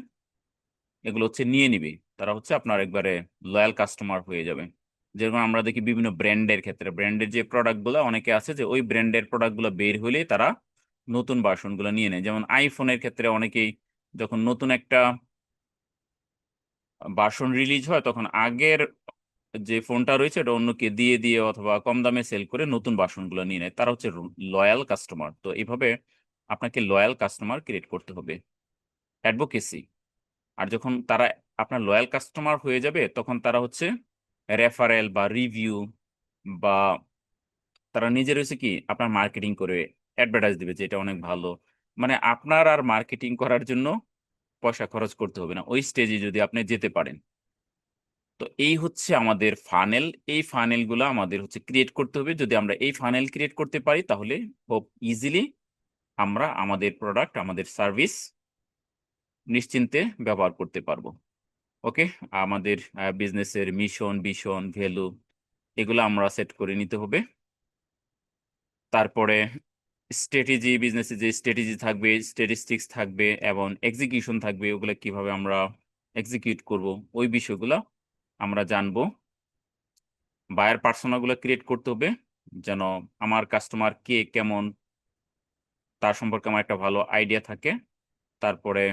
এগুলো হচ্ছে নিয়ে নিবে। তারা হচ্ছে আপনার একবারে লয়াল কাস্টমার হয়ে যাবে। যেরকম আমরা দেখি বিভিন্ন ব্র্যান্ডের ক্ষেত্রে, ব্র্যান্ডের যে প্রোডাক্টগুলো, অনেকে আছে যে ওই ব্র্যান্ডের প্রোডাক্টগুলো বের হলেই তারা নতুন ভার্সনগুলো নিয়ে নেয়। যেমন আইফোনের ক্ষেত্রে অনেকেই যখন নতুন একটা ভার্সন রিলিজ হয়, তখন আগের যে ফোনটা রয়েছে এটা অন্যকে দিয়ে দিয়ে অথবা কম দামে সেল করে নতুন ভার্সনগুলো নিয়ে নেয়। তারা হচ্ছে লয়াল কাস্টমার। তো এইভাবে আপনাকে লয়াল কাস্টমার ক্রিয়েট করতে হবে। অ্যাডভোকেসি, আর যখন তারা আপনার লয়াল কাস্টমার হয়ে যাবে তখন তারা হচ্ছে রেফারেল বা রিভিউ, বা তারা নিজের হচ্ছে কি আপনার মার্কেটিং করে অ্যাডভার্টাইজ দিবে যে এটা অনেক ভালো। মানে আপনার আর মার্কেটিং করার জন্য পয়সা খরচ করতে হবে না, ওই স্টেজে যদি আপনি যেতে পারেন। তো এই হচ্ছে আমাদের ফানেল। এই ফানেলগুলো আমাদের হচ্ছে ক্রিয়েট করতে হবে। যদি আমরা এই ফানেল ক্রিয়েট করতে পারি তাহলে খুব ইজিলি আমরা আমাদের প্রোডাক্ট, আমাদের সার্ভিস নিশ্চিন্তে ব্যবহার করতে পারবো। ওকে, আমাদের বিজনেসের মিশন, ভিশন, ভ্যালু এগুলো আমরা সেট করে নিতে হবে। তারপরে স্ট্র্যাটেজি, বিজনেসে যে স্ট্র্যাটেজি থাকবে, স্ট্যাটিস্টিক্স থাকবে এবং এক্সিকিউশন থাকবে, ওগুলো কিভাবে আমরা এক্সিকিউট করব ওই বিষয়গুলো আমরা জানবো। বায়ার পার্সোনাগুলো ক্রিয়েট করতে হবে, যেন আমার কাস্টমার কে কেমন তার সম্পর্কে আমার একটা ভালো আইডিয়া থাকে। তারপরে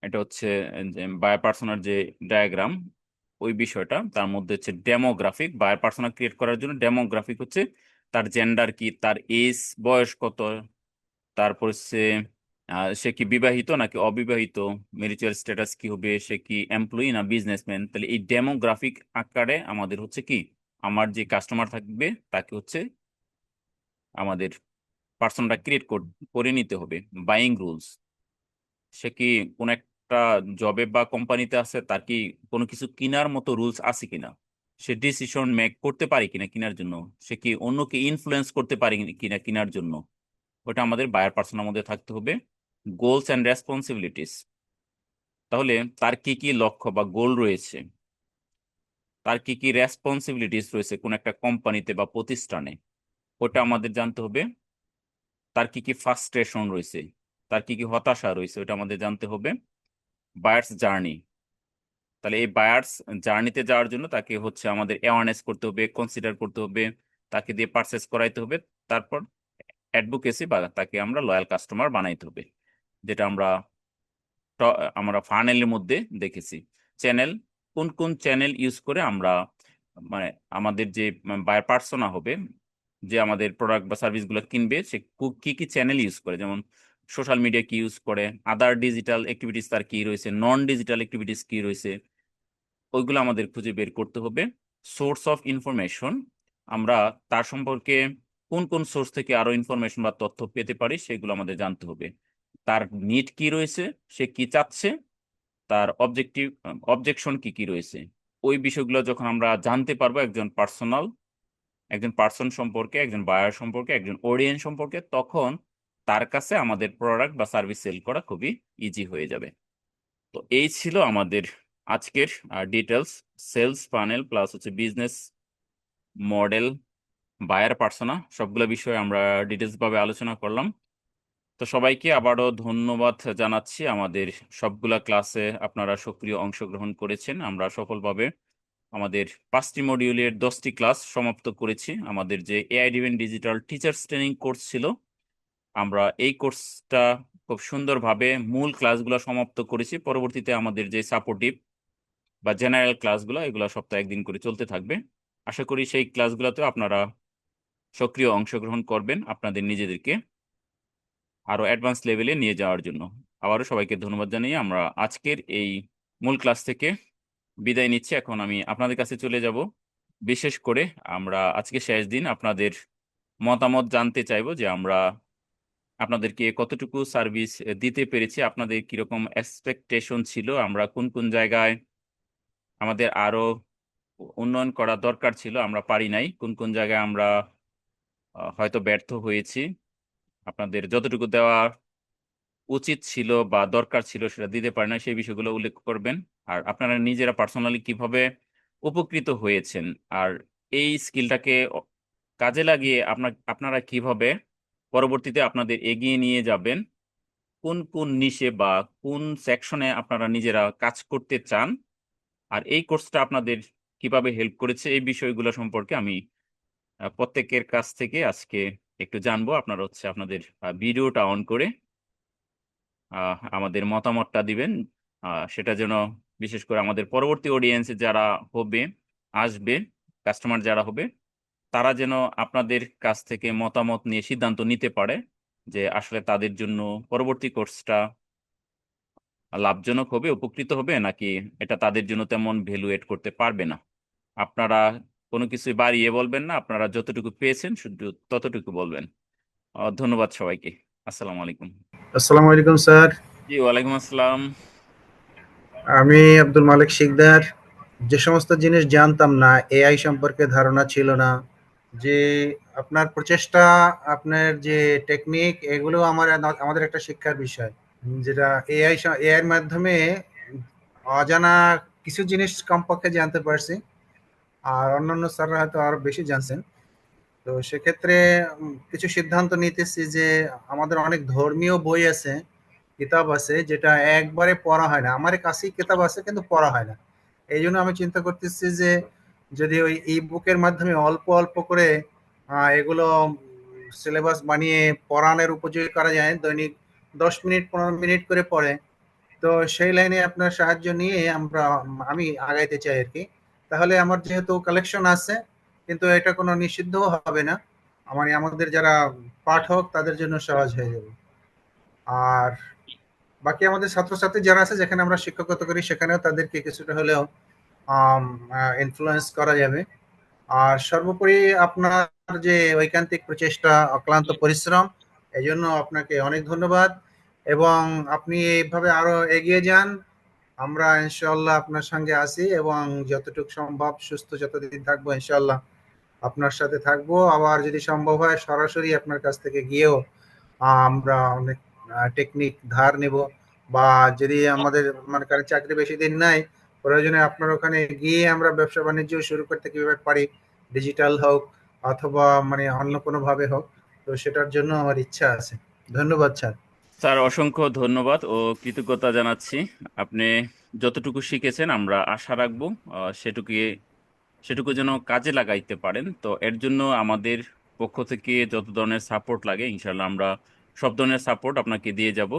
এটা হচ্ছে যে বায়ার পার্সোনার যে ডায়াগ্রাম, ওই বিষয়টা তার মধ্যে হচ্ছে ডেমোগ্রাফিক। বায়ার পার্সোনা ক্রিয়েট করার জন্য ডেমোগ্রাফিক হচ্ছে তার জেন্ডার কি, তার এজ বয়স কত, তারপর হচ্ছে সে কি বিবাহিত নাকি অবিবাহিত, ম্যারিটাল স্ট্যাটাস কি হবে, সে কি এমপ্লয়ি না বিজনেসম্যান। তাহলে এই ডেমোগ্রাফিক আকারে আমাদের হচ্ছে কি, আমার যে কাস্টমার থাকবে তাকে হচ্ছে আমাদের পার্সনটা ক্রিয়েট করে নিতে হবে। বাইং রুলস, সে কি কোন একটা জবে বা কোম্পানিতে আছে, তার কি কোনো কিছু কেনার মতো রুলস আছে কিনা, সে ডিসিশন মেক করতে পারে কিনা কেনার জন্য, সে কি অন্যকে ইনফ্লুয়েন্স করতে পারে কিনা কেনার জন্য, ওটা আমাদের বায়ার পার্সোনার মধ্যে থাকতে হবে। গোলস অ্যান্ড রেসপন্সিবিলিটিস, তাহলে তার কি কি লক্ষ্য বা গোল রয়েছে, তার কি কি রেসপন্সিবিলিটিস রয়েছে কোন একটা কোম্পানিতে বা প্রতিষ্ঠানে, ওটা আমাদের জানতে হবে। তার কি কি ফ্রাস্ট্রেশন রয়েছে, তার কি কি হতাশা রয়েছে, ওটা আমাদের জানতে হবে। বায়ার্স জার্নি, তাহলে এই বায়ার্স জার্নিতে যাওয়ার জন্য তাকে হচ্ছে আমাদের অ্যাওয়ারনেস করতে হবে, কনসিডার করতে হবে, তাকে দিয়ে পারচেস করাইতে হবে। তারপর অ্যাডভোকেসি বা তাকে আমরা লয়াল কাস্টমার বানাইতে হবে, যেটা আমরা ফানেলের মধ্যে দেখেছি। চ্যানেল, কোন কোন চ্যানেল ইউজ করে আমরা মানে আমাদের যে বায়ার পার্সোনা হবে, যে আমাদের প্রোডাক্ট বা সার্ভিসগুলো কিনবে, সে কি কি চ্যানেল ইউজ করে, যেমন সোশ্যাল মিডিয়া কি ইউজ করে, আদার ডিজিটাল অ্যাক্টিভিটিস তার কি রয়েছে, নন ডিজিটাল অ্যাক্টিভিটিস কি রয়েছে, ওইগুলো আমাদের খুঁজে বের করতে হবে। সোর্স অফ ইনফরমেশন, আমরা তার সম্পর্কে কোন কোন সোর্স থেকে আরো ইনফরমেশন বা তথ্য পেতে পারি সেগুলো আমাদের জানতে হবে। তার নিড কি রয়েছে, সে কি চাচ্ছে, তার অবজেকশন কি কি রয়েছে, ওই বিষয়গুলো যখন আমরা জানতে পারবো একজন পার্সন সম্পর্কে, একজন বায়ার সম্পর্কে, একজন অডিয়েন্স সম্পর্কে, তখন তার কাছে আমাদের প্রোডাক্ট বা সার্ভিস সেল করা খুবই ইজি হয়ে যাবে। তো এই ছিল আমাদের আজকের ডিটেলস, সেলস ফানেল প্লাস হচ্ছে বিজনেস মডেল, বায়ার পার্সোনা, সবগুলো বিষয়ে আমরা ডিটেলস ভাবে আলোচনা করলাম। তো সবাইকে আবারও ধন্যবাদ জানাচ্ছি, আমাদের সবগুলা ক্লাসে আপনারা সক্রিয় অংশগ্রহণ করেছেন। আমরা সফলভাবে আমাদের 5টি মডিউলের 10টি ক্লাস সমাপ্ত করেছি। আমাদের যে AI driven digital teachers training course ছিল, আমরা এই কোর্সটা খুব সুন্দরভাবে মূল ক্লাসগুলো সমাপ্ত করেছি। পরবর্তীতে আমাদের যে সাপোর্টিভ বা জেনারেল ক্লাসগুলো, এগুলো সপ্তাহে একদিন করে চলতে থাকবে। আশা করি সেই ক্লাসগুলোতেও আপনারা সক্রিয় অংশগ্রহণ করবেন আপনাদের নিজেদেরকে আরো অ্যাডভান্স লেভেলে নিয়ে যাওয়ার জন্য। আবারও সবাইকে ধন্যবাদ জানিয়ে আমরা আজকের এই মূল ক্লাস থেকে বিদায় নিচ্ছি। এখন আমি আপনাদের কাছে চলে যাব। বিশেষ করে আমরা আজকে শেষ দিন, আপনাদের মতামত জানতে চাইবো যে আমরা আপনাদেরকে কতটুকু সার্ভিস দিতে পেরেছি, আপনাদের কিরকম এক্সপেকটেশন ছিল, আমরা কোন কোন জায়গায় আমাদের আরো উন্নয়ন করা দরকার ছিল, আমরা পারি নাই, কোন কোন জায়গায় আমরা হয়তো ব্যর্থ হয়েছি, আপনাদের যতটুকু দেওয়া উচিত ছিল বা দরকার ছিল সেটা দিতে পারে না, সেই বিষয়গুলো উল্লেখ করবেন। আর আপনারা নিজেরা পার্সোনালি কিভাবে উপকৃত হয়েছেন, আর এই স্কিলটাকে কাজে লাগিয়ে আপনারা কিভাবে পরবর্তীতে আপনাদের এগিয়ে নিয়ে যাবেন, কোন কোন নিশে বা কোন সেকশনে আপনারা নিজেরা কাজ করতে চান, আর এই কোর্সটা আপনাদের কিভাবে হেল্প করেছে, এই বিষয়গুলো সম্পর্কে আমি প্রত্যেকের কাছ থেকে আজকে একটু জানবো। আপনারা হচ্ছে আপনাদের ভিডিওটা অন করে আমাদের মতামতটা দিবেন, সেটা যেন বিশেষ করে আমাদের পরবর্তী অডিয়েন্স যারা হবে, আসবে, কাস্টমার যারা হবে, তারা যেন আপনাদের কাছ থেকে মতামত নিয়ে সিদ্ধান্ত নিতে পারে যে আসলে তাদের জন্য পরবর্তী কোর্সটা লাভজনক হবে, উপকৃত হবে, নাকি এটা তাদের জন্য তেমন ভ্যালু এড করতে পারবে না। আপনারা কোনো কিছু বাড়িয়ে বলবেন না, আপনারা যতটুকু পেয়েছেন শুধু ততটুকু বলবেন। ধন্যবাদ সবাইকে। আসসালামু আলাইকুম। আসসালামু আলাইকুম স্যার। জি, ওয়ালাইকুম আসসালাম। আমি আব্দুল মালিক শিকদার। যে সমস্ত জিনিস জানতাম না, এআই সম্পর্কে ধারণা ছিল না, যে আপনার প্রচেষ্টা, আপনার যে টেকনিক, এগুলো আমাদের একটা শিক্ষার বিষয়, যেটা এআই এর মাধ্যমে অজানা কিছু জিনিস কমপক্ষে জানতে পারছি, আর অন্যান্য স্যাররা হয়তো আরো বেশি জানছেন। তো সেক্ষেত্রে কিছু সিদ্ধান্ত নিতেছি যে আমাদের অনেক ধর্মীয় বই আছে, কিতাব আছে, যেটা একবারে পড়া হয় না। আমার কাছেই কিতাব আছে কিন্তু পড়া হয় না। এই জন্য আমি চিন্তা করতেছি যে যদি ওই ই বুকের মাধ্যমে অল্প অল্প করে এগুলো সিলেবাস বানিয়ে পড়ানোর উপযোগী করা যায়, দৈনিক 10 মিনিট 15 মিনিট করে পড়ে, তো সেই লাইনে আপনার সাহায্য নিয়ে আমি আগাইতে চাই আর কি। তাহলে আমার যেহেতু কালেকশন আছে, কিন্তু এটা কোনো নিষিদ্ধ হবে না, আমাদের যারা পাঠক তাদের জন্য সহজ হয়ে যাবে। আর বাকি আমাদের ছাত্রছাত্রী যারা আছে, যেখানে আমরা শিক্ষকতা করি, সেখানেও তাদেরকে কিছুটা হলেও ইনফ্লুয়েন্স করা যাবে। আর সর্বোপরি আপনার যে ঐকান্তিক প্রচেষ্টা, অক্লান্ত পরিশ্রম, এই জন্য আপনাকে অনেক ধন্যবাদ। এবং আপনি এইভাবে আরো এগিয়ে যান। আমরা ইনশাল্লাহ আপনার সঙ্গে আছি, এবং যতটুকু সম্ভব সুস্থ যতদিন থাকবো ইনশাল্লাহ আপনার সাথে থাকবো। আবার যদি সম্ভব হয় সরাসরি আপনার কাছ থেকে গিয়েও আমরা অনেক টেকনিক ধার নিব। বা যদি আমাদের মানে কারো চাকরি বেশি দিন নাই, প্রয়োজনে আপনার ওখানে গিয়ে আমরা ব্যবসা বাণিজ্য শুরু করতে কিভাবে পারি, ডিজিটাল হোক অথবা মানে অন্য কোনো ভাবে হোক, তো সেটার জন্য আমার ইচ্ছা আছে। ধন্যবাদ স্যার। স্যার, অসংখ্য ধন্যবাদ ও কৃতজ্ঞতা জানাচ্ছি। আপনি যতটুকু শিখেছেন আমরা আশা রাখবো সেটুকু সেটুকু যেন কাজে লাগাইতে পারেন। তো এর জন্য আমাদের পক্ষ থেকে যত ধরনের সাপোর্ট লাগে ইনশাল্লাহ আমরা সব ধরনের সাপোর্ট আপনাকে দিয়ে যাব,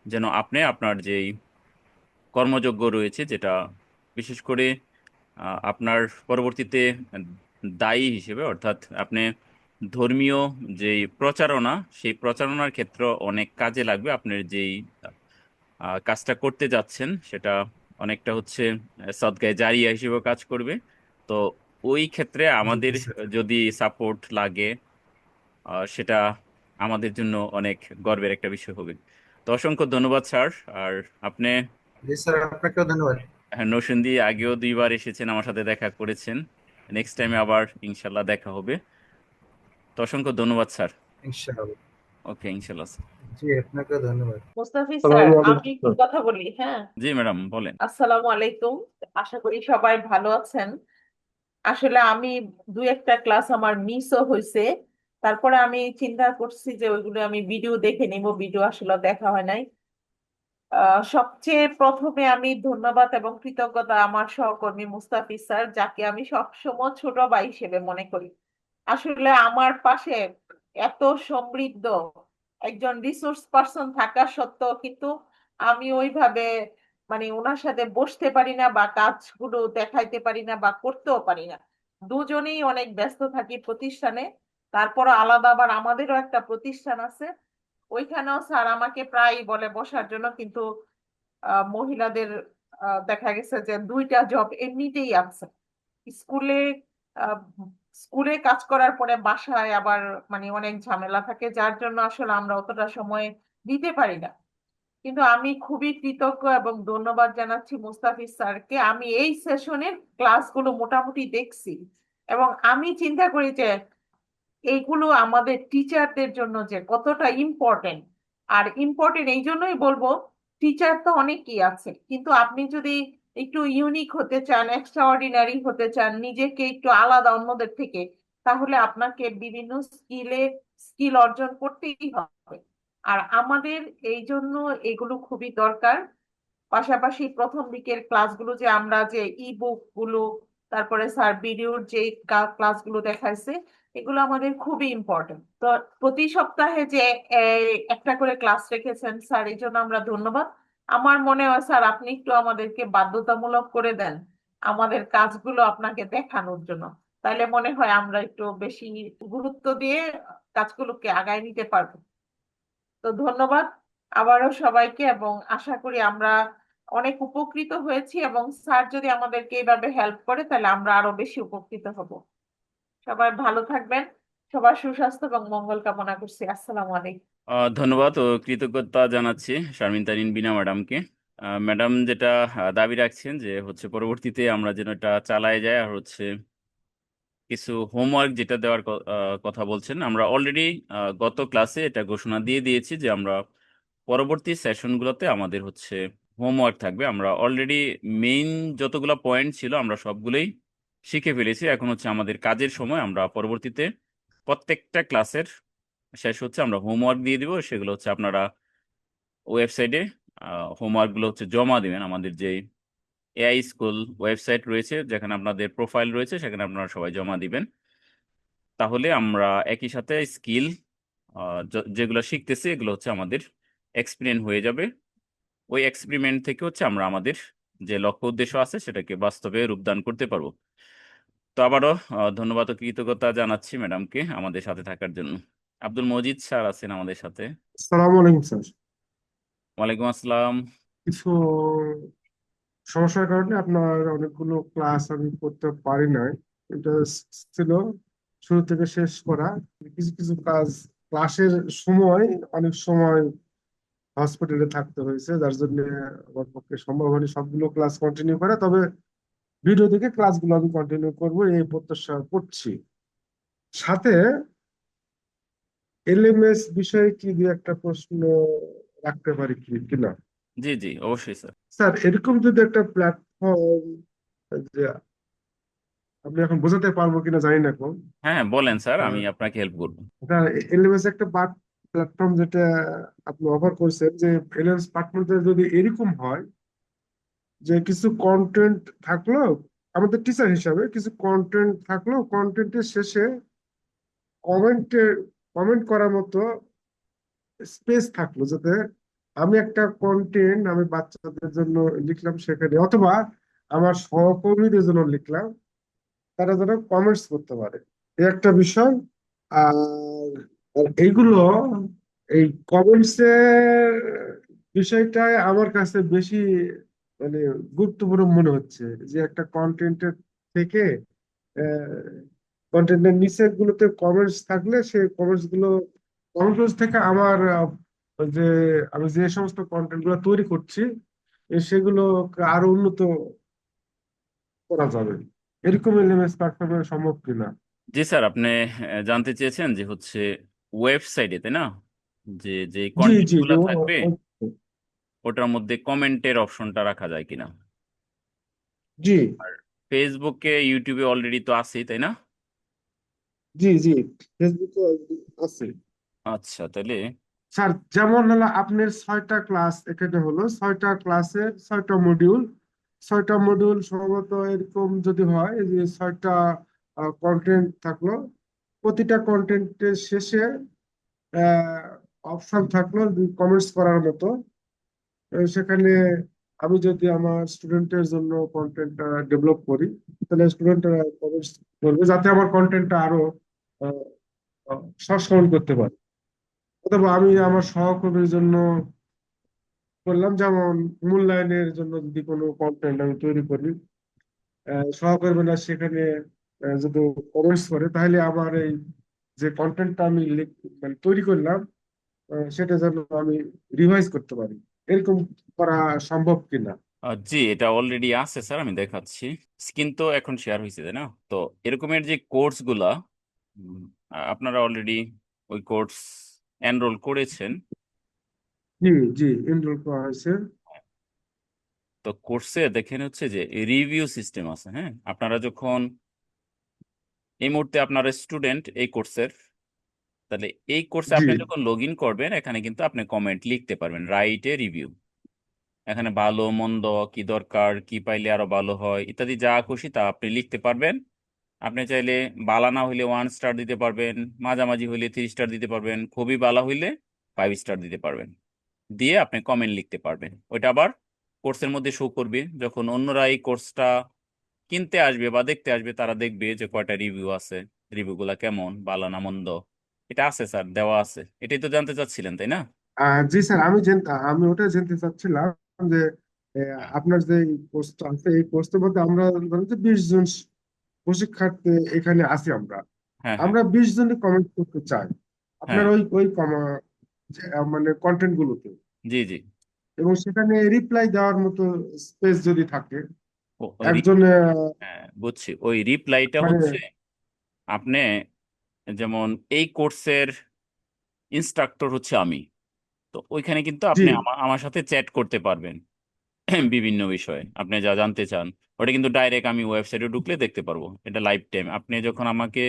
যেন আপনি আপনার যেই কর্মযোগ্য রয়েছে, যেটা বিশেষ করে আপনার পরবর্তীতে দায়ী হিসেবে, অর্থাৎ আপনি ধর্মীয় যেই প্রচারণা, সেই প্রচারণার ক্ষেত্রে অনেক কাজে লাগবে। আপনার যেই কাজটা করতে যাচ্ছেন সেটা অনেকটা হচ্ছে সদকায়ে জারিয়া হিসেবে কাজ করবে। তো ওই ক্ষেত্রে জি আমাদের স্যার। যদি সাপোর্ট লাগে সেটা আমাদের জন্য অনেক গর্বের একটা বিষয় হবে। তো অসংখ্য ধন্যবাদ স্যার। আর আপনি জি স্যার, আপনাকেও ধন্যবাদ। নরসিংদী আগেও 2বার এসেছেন, আমার সাথে দেখা করেছেন। নেক্সট টাইমে আবার ইনশাল্লাহ দেখা হবে। তো অসংখ্য ধন্যবাদ স্যার। ইনশাআল্লাহ। ওকে, ইনশাল্লাহ। জি, আপনাকেও ধন্যবাদ। মুস্তাফিজ স্যার, আসসালামু আমি আলাইকুম। একটু কথা বলি, হ্যাঁ? জি ম্যাডাম, বলেন। আসসালামু আলাইকুম। আশা করি সবাই ভালো আছেন। আসলে আমি দুই একটা ক্লাস আমার মিসও হয়েছে। তারপরে আমি চিন্তা করছি যে ওইগুলো আমি ভিডিও দেখে নিব, ভিডিও আসলে দেখা হয় নাই। সবচেয়ে প্রথমে আমি ধন্যবাদ এবং কৃতজ্ঞতা আমার সহকর্মী মুস্তাফিজ স্যার, যাকে আমি সবসময় ছোট ভাই হিসেবে মনে করি। আসলে আমার পাশে এত সমৃদ্ধ একজন রিসোর্স পার্সন থাকা সত্ত্বেও কিন্তু আমি ওইভাবে মানে ওনার সাথে বসতে পারি না, বা কাজগুলো দেখাইতে পারি না, বা করতেও পারি না। দুজনেই অনেক ব্যস্ত থাকি প্রতিষ্ঠানে। তারপর আলাদা আবার আমাদেরও একটা প্রতিষ্ঠান আছে, ওইখানেও স্যার আমাকে প্রায় বলে বসার জন্য, কিন্তু মহিলাদের দেখা গেছে যে দুইটা জব এমনিতেই আছে। স্কুলে আহ, স্কুলে কাজ করার পরে বাসায় আবার মানে অনেক ঝামেলা থাকে, যার জন্য আসলে আমরা অতটা সময় দিতে পারি না। কিন্তু আমি খুবই কৃতজ্ঞ এবং ধন্যবাদ জানাচ্ছি মুস্তাফিজ স্যারকে। আমি এই সেশনের ক্লাসগুলো মোটামুটি দেখছি, এবং আমি চিন্তা করি যে এইগুলো আমাদের টিচারদের জন্য যে কতটা ইম্পর্টেন্ট। আর ইম্পর্টেন্ট এই জন্যই বলবো, টিচার তো অনেকই আছে, কিন্তু আপনি যদি একটু ইউনিক হতে চান, এক্সট্রা অর্ডিনারি হতে চান, নিজেকে একটু আলাদা অন্যদের থেকে, তাহলে আপনাকে বিভিন্ন স্কিল অর্জন করতেই হবে। আর আমাদের এই জন্য এগুলো খুবই দরকার। পাশাপাশি প্রথম দিকের ক্লাসগুলো যে আমরা যে ই বুক গুলো, তারপরে স্যার ভিডিওর যে ক্লাসগুলো দেখাইছে, এগুলো আমাদের খুবই ইম্পর্টেন্ট। তো প্রতি সপ্তাহে যে একটা করে ক্লাস রেখেছেন স্যার, এই জন্য আমরা ধন্যবাদ। আমার মনে হয় স্যার আপনি একটু আমাদেরকে বাধ্যতামূলক করে দেন আমাদের কাজগুলো আপনাকে দেখানোর জন্য, তাইলে মনে হয় আমরা একটু বেশি গুরুত্ব দিয়ে কাজগুলোকে আগায় নিতে পারবো। তো ধন্যবাদ আবারও সবাইকে, এবং আশা করি আমরা অনেক উপকৃত হয়েছি, এবং স্যার যদি আমাদেরকে এইভাবে হেল্প করে তাহলে আমরা আরো বেশি উপকৃত হব। সবাই ভালো থাকবেন। সবার সুস্বাস্থ্য এবং মঙ্গল কামনা করছি। আসসালামু আলাইকুম। ধন্যবাদ ও কৃতজ্ঞতা জানাচ্ছি শারমিন তারিন বিনা ম্যাডামকে। ম্যাডাম যেটা দাবি রাখছেন যে হচ্ছে পরবর্তীতে আমরা যেন এটা চালায় যাই, আর হচ্ছে কিছু হোমওয়ার্ক যেটা দেওয়ার কথা বলছেন, আমরা অলরেডি গত ক্লাসে এটা ঘোষণা দিয়ে দিয়েছি যে আমরা পরবর্তী সেশনগুলোতে আমাদের হচ্ছে হোমওয়ার্ক থাকবে। আমরা অলরেডি মেইন যতগুলো পয়েন্ট ছিল আমরা সবগুলোই শিখে ফেলেছি। এখন হচ্ছে আমাদের কাজের সময় আমরা পরবর্তীতে প্রত্যেকটা ক্লাসের শেষ হচ্ছে আমরা হোমওয়ার্ক দিয়ে দিব, সেগুলো হচ্ছে আপনারা ওয়েবসাইটে হোমওয়ার্কগুলো হচ্ছে জমা দিবেন। আমাদের যে এআই স্কুল ওয়েবসাইট রয়েছে, যেখানে আপনাদের প্রোফাইল রয়েছে, সেখানে আপনারা সবাই জমা দিবেন। তাহলে আমরা একই সাথে স্কিল যেগুলো শিখতেছি এগুলো হচ্ছে আমাদের এক্সপেরিয়েন্স হয়ে যাবে। ওই এক্সপেরিমেন্ট থেকে হচ্ছে আমরা আমাদের যে লক্ষ্য উদ্দেশ্য আছে সেটাকে বাস্তবে রূপদান করতে পারবো। তো আবারও ধন্যবাদ ও কৃতজ্ঞতা জানাচ্ছি ম্যাডামকে আমাদের সাথে থাকার জন্য। আব্দুল মজিদ স্যার আছেন আমাদের সাথে। আসসালামু আলাইকুম স্যার। ওয়ালাইকুম আসসালাম। কিছু সমস্যার কারণে আপনার অনেকগুলো ক্লাস আমি করতে পারি নাই। এটা ছিল শুরু থেকে শেষ করা। কিছু কিছু কাজ ক্লাসের সময় অনেক সময় হসপিটালে থাকতে হয়েছে, যার জন্য আমার পক্ষে সম্ভব হয়নি সবগুলো ক্লাস কন্টিনিউ করা। তবে ভিডিও দেখে ক্লাসগুলো আমি কন্টিনিউ করবো এই প্রত্যাশা করছি। সাথে এলএমএস বিষয়ে কি দু একটা প্রশ্ন রাখতে পারি কিনা। জি জি, অবশ্যই স্যার। স্যার, এরকম যদি একটা প্ল্যাটফর্ম, যে আপনি এখন বোঝাতে পারবো কিনা জানি না এখন। হ্যাঁ বলেন স্যার, আমি আপনাকে হেল্প করবো। এলএমএস একটা প্ল্যাটফর্ম যেটা আপনি অফার করছেন, যে এলএমএস প্ল্যাটফর্মটা যদি এরকম হয় যে কিছু কন্টেন্ট থাকলো, আমাদের টিচার হিসাবে কিছু কন্টেন্ট থাকলো, কন্টেন্টের শেষে কমেন্টের কমেন্ট করার মতো স্পেস থাকলো, যাতে আমি একটা কন্টেন্ট আমি বাচ্চাদের জন্য লিখলাম সেখানে, অথবা আমার সহকর্মীদের জন্য লিখলাম, তারা যেন কমেন্টস করতে পারে, এই একটা বিষয়। আর আর এইগুলো, এই কমেন্টস এর বিষয়টাই আমার কাছে বেশি মানে গুরুত্বপূর্ণ মনে হচ্ছে। যে একটা কন্টেন্টের থেকে কন্টেন্টের নিচের গুলোতে কমেন্টস থাকলে সেই কমেন্টস থেকে আমার যে আমি যে সমস্ত কন্টেন্ট গুলো তৈরি করছি সেগুলো আরো উন্নত করা যাবে। এরকম এলএমএস প্ল্যাটফর্মে সম্ভব কিনা। জি স্যার, আপনি জানতে চেয়েছেন যে হচ্ছে ওয়েবসাইটে, তাই না? যে যে জি কন্টেন্ট জি গুলো থাকবে ওটার মধ্যে কমেন্টের অপশনটা রাখা যায় কিনা। জি আর ফেসবুকে ইউটিউবে অলরেডি তো আছেই, তাই না? জি জি ফেসবুকে আছে। আচ্ছা, তাহলে স্যার, যেমন হলো আপনার 6টা ক্লাস এখানে হলো, 6টা ক্লাসের 6টা মডিউল, 6টা মডিউল সম্ভবত এরকম যদি হয় যে 6টা কন্টেন্ট থাকলো, প্রতিটা কন্টেন্টের শেষে অপশন থাকলো কমেন্টস করার মতো। সেখানে আমি যদি আমার স্টুডেন্টের জন্য কন্টেন্টটা ডেভেলপ করি, তাহলে স্টুডেন্টরা কমেন্টস করবে যাতে আমার কন্টেন্টটা আরো আহ, সংস্করণ করতে পারে। অথবা আমি আমার সহকর্মীর জন্য করলাম, যেমন মূল্যায়নের জন্য যদি কোনো কন্টেন্ট আমি তৈরি করি, সহকর্মীরা সেখানে যদি কমেন্টস করে, তাহলে আমার এই যে কন্টেন্টটা আমি মানে তৈরি করলাম, সেটা যেন আমি রিভাইজ করতে পারি। এরকম করা সম্ভব কিনা। জি, এটা অলরেডি আছে স্যার, আমি দেখাচ্ছি। স্ক্রিন তো এখন শেয়ার হয়েছে, তাই না? তো এরকমের যে কোর্সগুলা উম, আপনারা অলরেডি ওই কোর্স এনরোল করেছেন। জি জি এনরোল করা হয়েছে। তো কোর্সে দেখেন হচ্ছে যে রিভিউ সিস্টেম আছে। হ্যাঁ, আপনারা যখন এই মুহূর্তে আপনারা স্টুডেন্ট এই কোর্সের, তাহলে এই কোর্সে জি আপনি যখন লগ ইন করবেন এখানে কিন্তু আপনি কমেন্ট লিখতে পারবেন, রাইট এ রিভিউ। এখানে ভালো মন্দ, কি দরকার, কি পাইলে আরো ভালো হয় ইত্যাদি যা খুশি তা আপনি লিখতে পারবেন। আপনি চাইলে বালা না হইলে 1 স্টার দিতে পারবেন, মাঝামাঝি হইলে 3 স্টার দিতে পারবেন, খুবই বালা হইলে 5 স্টার দিতে পারবেন। দিয়ে আপনি কমেন্ট লিখতে পারবেন। ওইটা আবার কোর্সের মধ্যে শো করবে। যখন অন্যরা এই কোর্সটা কিনতে আসবে বা দেখতে আসবে, তারা দেখবে যে কয়টা রিভিউ আছে, রিভিউগুলা কেমন, ভালো না মন্দ। এটা আছে স্যার, দেওয়া আছে। এটাই তো জানতে চাচ্ছিলেন, তাই না? জি স্যার, আমি ওটা জানতে চাচ্ছিলাম যে হ্যাঁ আপনার যে কোর্সটা আছে এই কোর্সের মধ্যে আমরা ধরেন যে 20 জন প্রশিক্ষার্থী এখানে আছি, আমরা হ্যাঁ হ্যাঁ আমরা 20 জনই কমেন্ট করতে চাই আপনার হ্যাঁ। ওই ওই মানে কন্টেন্ট গুলোতে, জি জি। এবং সেখানে রিপ্লাই দেওয়ার মতো স্পেস যদি থাকে ও একজন হ্যাঁ বুঝছি। ওই রিপ্লাইটা মানে। হচ্ছে আপনি, যেমন এই কোর্সের ইনস্ট্রাক্টর হচ্ছে আমি, তো ওইখানে কিন্তু জি আপনি আমার সাথে চ্যাট করতে পারবেন। বিভিন্ন বিষয়ে আপনি যা জানতে চান, ওটা কিন্তু ডাইরেক্ট আমি ওয়েবসাইটে ঢুকলে দেখতে পারবো। এটা লাইভ টাইম, আপনি যখন আমাকে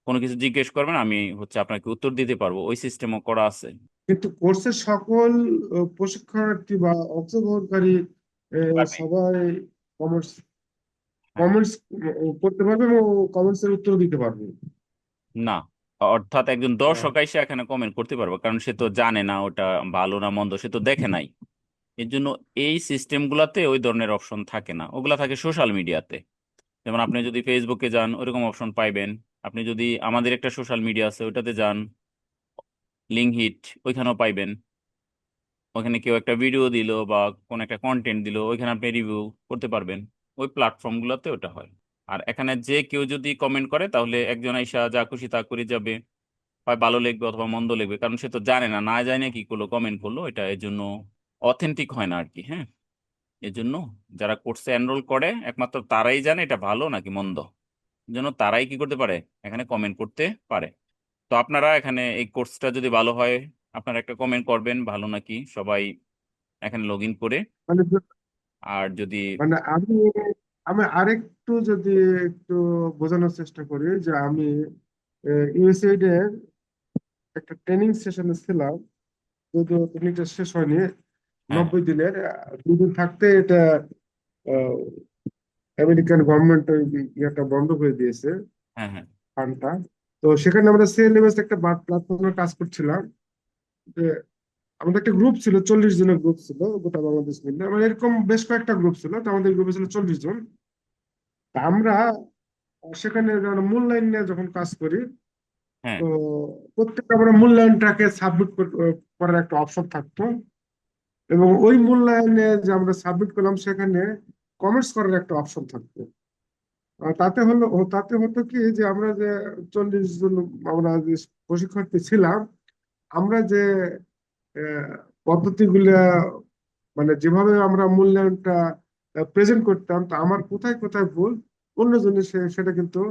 কোনো কিছু জিজ্ঞেস করবেন আমি হচ্ছে আপনাকে উত্তর দিতে পারবো, ওই সিস্টেমও করা আছে। কিন্তু কোর্সের সকল প্রশিক্ষণার্থী বা অংশগ্রহণকারী পারবে। সবাই কমার্স হ্যাঁ। কমেন্টস করতে পারবে এবং কমেন্টস এর উত্তর দিতে পারবে। না, অর্থাৎ একজন দর্শক এসে এখানে কমেন্ট করতে পারবে, কারণ সে তো জানে না ওটা ভালো না মন্দ, সে তো দেখে নাই। এর জন্য এই সিস্টেম গুলাতে ওই ধরনের অপশন থাকে না, ওগুলা থাকে সোশ্যাল মিডিয়াতে। যেমন আপনি যদি ফেসবুকে যান ওরকম অপশন পাইবেন। আপনি যদি আমাদের একটা সোশ্যাল মিডিয়া আছে ওইটাতে যান, লিঙ্ক হিট, ওইখানেও পাইবেন। ওখানে কেউ একটা ভিডিও দিল বা কোন একটা কন্টেন্ট দিল, ওইখানে আপনি রিভিউ করতে পারবেন। ওই প্ল্যাটফর্ম গুলোতে ওটা হয়। আর এখানে যে কেউ যদি কমেন্ট করে তাহলে একজন আইসা যা খুশি তা করে যাবে, হয় ভালো লিখবে অথবা মন্দ লিখবে, কারণ সে তো জানে না, না জানে কি করলো কমেন্ট করলো, এটা এর জন্য অথেন্টিক হয় না আর কি। হ্যাঁ, এর জন্য যারা কোর্সে এনরোল করে একমাত্র তারাই জানে এটা ভালো নাকি মন্দ। এর জন্য তারাই কি করতে পারে, এখানে কমেন্ট করতে পারে। তো আপনারা এখানে এই কোর্সটা যদি ভালো হয় আপনারা একটা কমেন্ট করবেন ভালো নাকি, সবাই এখানে লগ ইন করে। মানে আর যদি মানে আমি আমি আরেকটু যদি একটু বোঝানোর চেষ্টা করি যে আমি ইউএসএইড এর একটা ট্রেনিং সেশনে ছিলাম, যদিও ট্রেনিংটা শেষ হয়নি। হ্যাঁ 90 দিনের 2 দিন থাকতে এটা আমেরিকান গভর্নমেন্ট ওই ইয়েটা বন্ধ করে দিয়েছে, হ্যাঁ হ্যাঁ ফান্ডটা। তো সেখানে আমরা সেএলএমএস একটা প্ল্যাটফর্মে কাজ করছিলাম। যে আমাদের একটা গ্রুপ ছিল, 40 জনের গ্রুপ ছিল গোটা বাংলাদেশ মিলে, মানে এরকম বেশ কয়েকটা গ্রুপ ছিল, তো আমাদের গ্রুপে ছিল 40 জন। তা আমরা সেখানে যখন মূল্যায়ন নিয়ে যখন কাজ করি, হ্যাঁ। তো প্রত্যেকটা আমরা মূল্যায়নটাকে সাবমিট করার একটা অপশন থাকতো, এবং ওই মূল্যায়নে যে আমরা সাবমিট করলাম সেখানে কমেন্টস করার একটা অপশন থাকতো। তাতে হতো কি যে আমরা যে 40 জন আমরা যে প্রশিক্ষার্থী ছিলাম, আমরা যে পদ্ধতিগুলা মানে যেভাবে আমরা মূল্যায়নটা প্রেজেন্ট করতাম, তো আমার কোথায় কোথায় ভুল অন্যজনের সেটা কিন্তু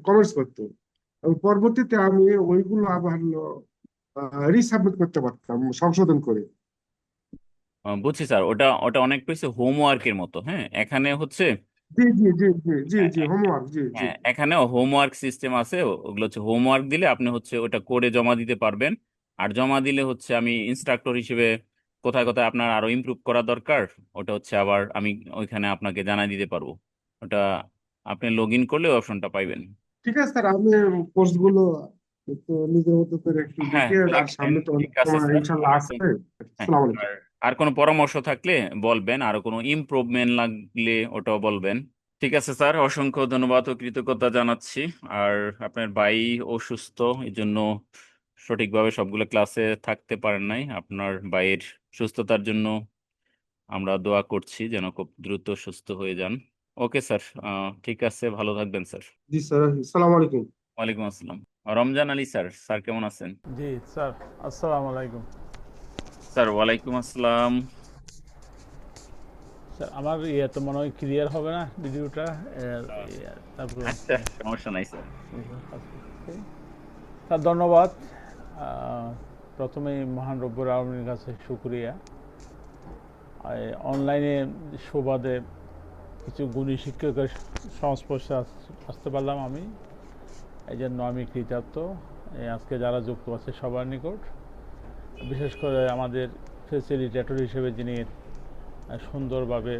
কমেন্টস করতো, এবং পরবর্তীতে আমি ওইগুলো আবার রিসাবমিট করতে পারতাম সংশোধন করে। বুঝছি স্যার, ওটা ওটা অনেক বেশি হোমওয়ার্কের মতো। হ্যাঁ, এখানে হচ্ছে জি জি জি জি জি হ্যাঁ জি হোমওয়ার্ক, জি জি। হ্যাঁ, এখানেও হোমওয়ার্ক সিস্টেম আছে। ওগুলো হচ্ছে হোমওয়ার্ক দিলে আপনি হচ্ছে ওটা করে জমা দিতে পারবেন। আর জমা দিলে হচ্ছে আমি ইনস্ট্রাক্টর হিসেবে কোথায় কোথায় আপনার আরো ইমপ্রুভ করা দরকার, ওটা হচ্ছে আবার আমি ওইখানে আপনাকে জানাই দিতে পারবো। ওটা আপনি লগ ইন করলে অপশনটা পাইবেন। ঠিক আছে স্যার, আমি কোর্স গুলো একটু নিজের মতো করে একটু হ্যাঁ, দেখে, আর দেখেন, সামনে তো অনেক ঠিক আছে সময় স্যার। ইনশাল্লাহ আর আছে। হ্যাঁ, আসসালামু আলাইকুম। আর আর কোনো পরামর্শ থাকলে বলবেন, আরো কোনো ইমপ্রুভমেন্ট লাগলে ওটাও বলবেন। ঠিক আছে স্যার, অসংখ্য ধন্যবাদ ও কৃতজ্ঞতা জানাচ্ছি। আর আপনার ভাই অসুস্থ, এই জন্য সঠিকভাবে সবগুলো ক্লাসে থাকতে পারেন নাই। আপনার ভাইয়ের সুস্থতার জন্য আমরা দোয়া করছি যেন খুব দ্রুত সুস্থ হয়ে যান। ওকে স্যার, ঠিক আছে, ভালো থাকবেন স্যার। জি স্যার, আসসালামু আলাইকুম। ওয়ালাইকুম আসসালাম। রমজান আলী স্যার, স্যার কেমন আছেন? জি স্যার, আসসালামু আলাইকুম। স্যার ওয়ালাইকুম আসসালাম। স্যার আমার তো মনে হয় ক্লিয়ার হবে না ভিডিওটা, তারপর আচ্ছা, সমস্যা নাই স্যার। স্যার ধন্যবাদ। প্রথমেই মহান রব্বুল আলামিনের কাছে শুকরিয়া। অনলাইনে সুবাদে কিছু গুণী শিক্ষকের সংস্পর্শে আসতে পারলাম আমি, এই জন্য আমি কৃতার্থ। আজকে যারা যুক্ত আছে সবার নিকট, বিশেষ করে আমাদের ফেসিলিটেটর হিসেবে যিনি সুন্দরভাবে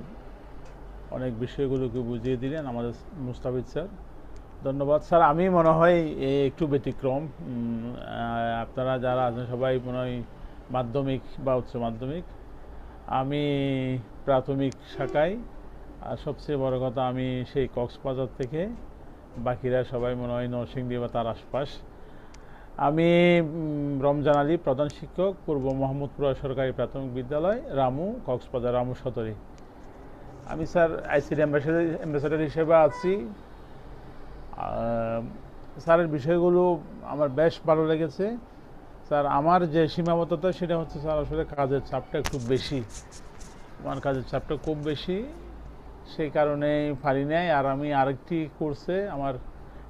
অনেক বিষয়গুলোকে বুঝিয়ে দিলেন, আমাদের মুস্তাফিজ স্যার, ধন্যবাদ স্যার। আমি মনে হয় একটু ব্যতিক্রম। আপনারা যারা আছেন সবাই মনে হয় মাধ্যমিক বা উচ্চ মাধ্যমিক, আমি প্রাথমিক শাখায়। আর সবচেয়ে বড় কথা আমি সেই কক্সবাজার থেকে, বাকিরা সবাই মনে হয় নরসিংদী বা তার আশপাশ। আমি রমজান আলী, প্রধান শিক্ষক, পূর্ব মোহাম্মদপুর সরকারি প্রাথমিক বিদ্যালয়, রামু, কক্সবাজার, রামু সদরে। আমি স্যার আইসিটি অ্যাম্বাসেডর হিসেবে আছি। স্যারের বিষয়গুলো আমার বেশ ভালো লেগেছে। স্যার আমার যে সীমাবদ্ধতা সেটা হচ্ছে স্যার আসলে কাজের চাপটা খুব বেশি, আমার কাজের চাপটা খুব বেশি, সেই কারণে পারি নাই। আর আমি আরেকটি কোর্সে আমার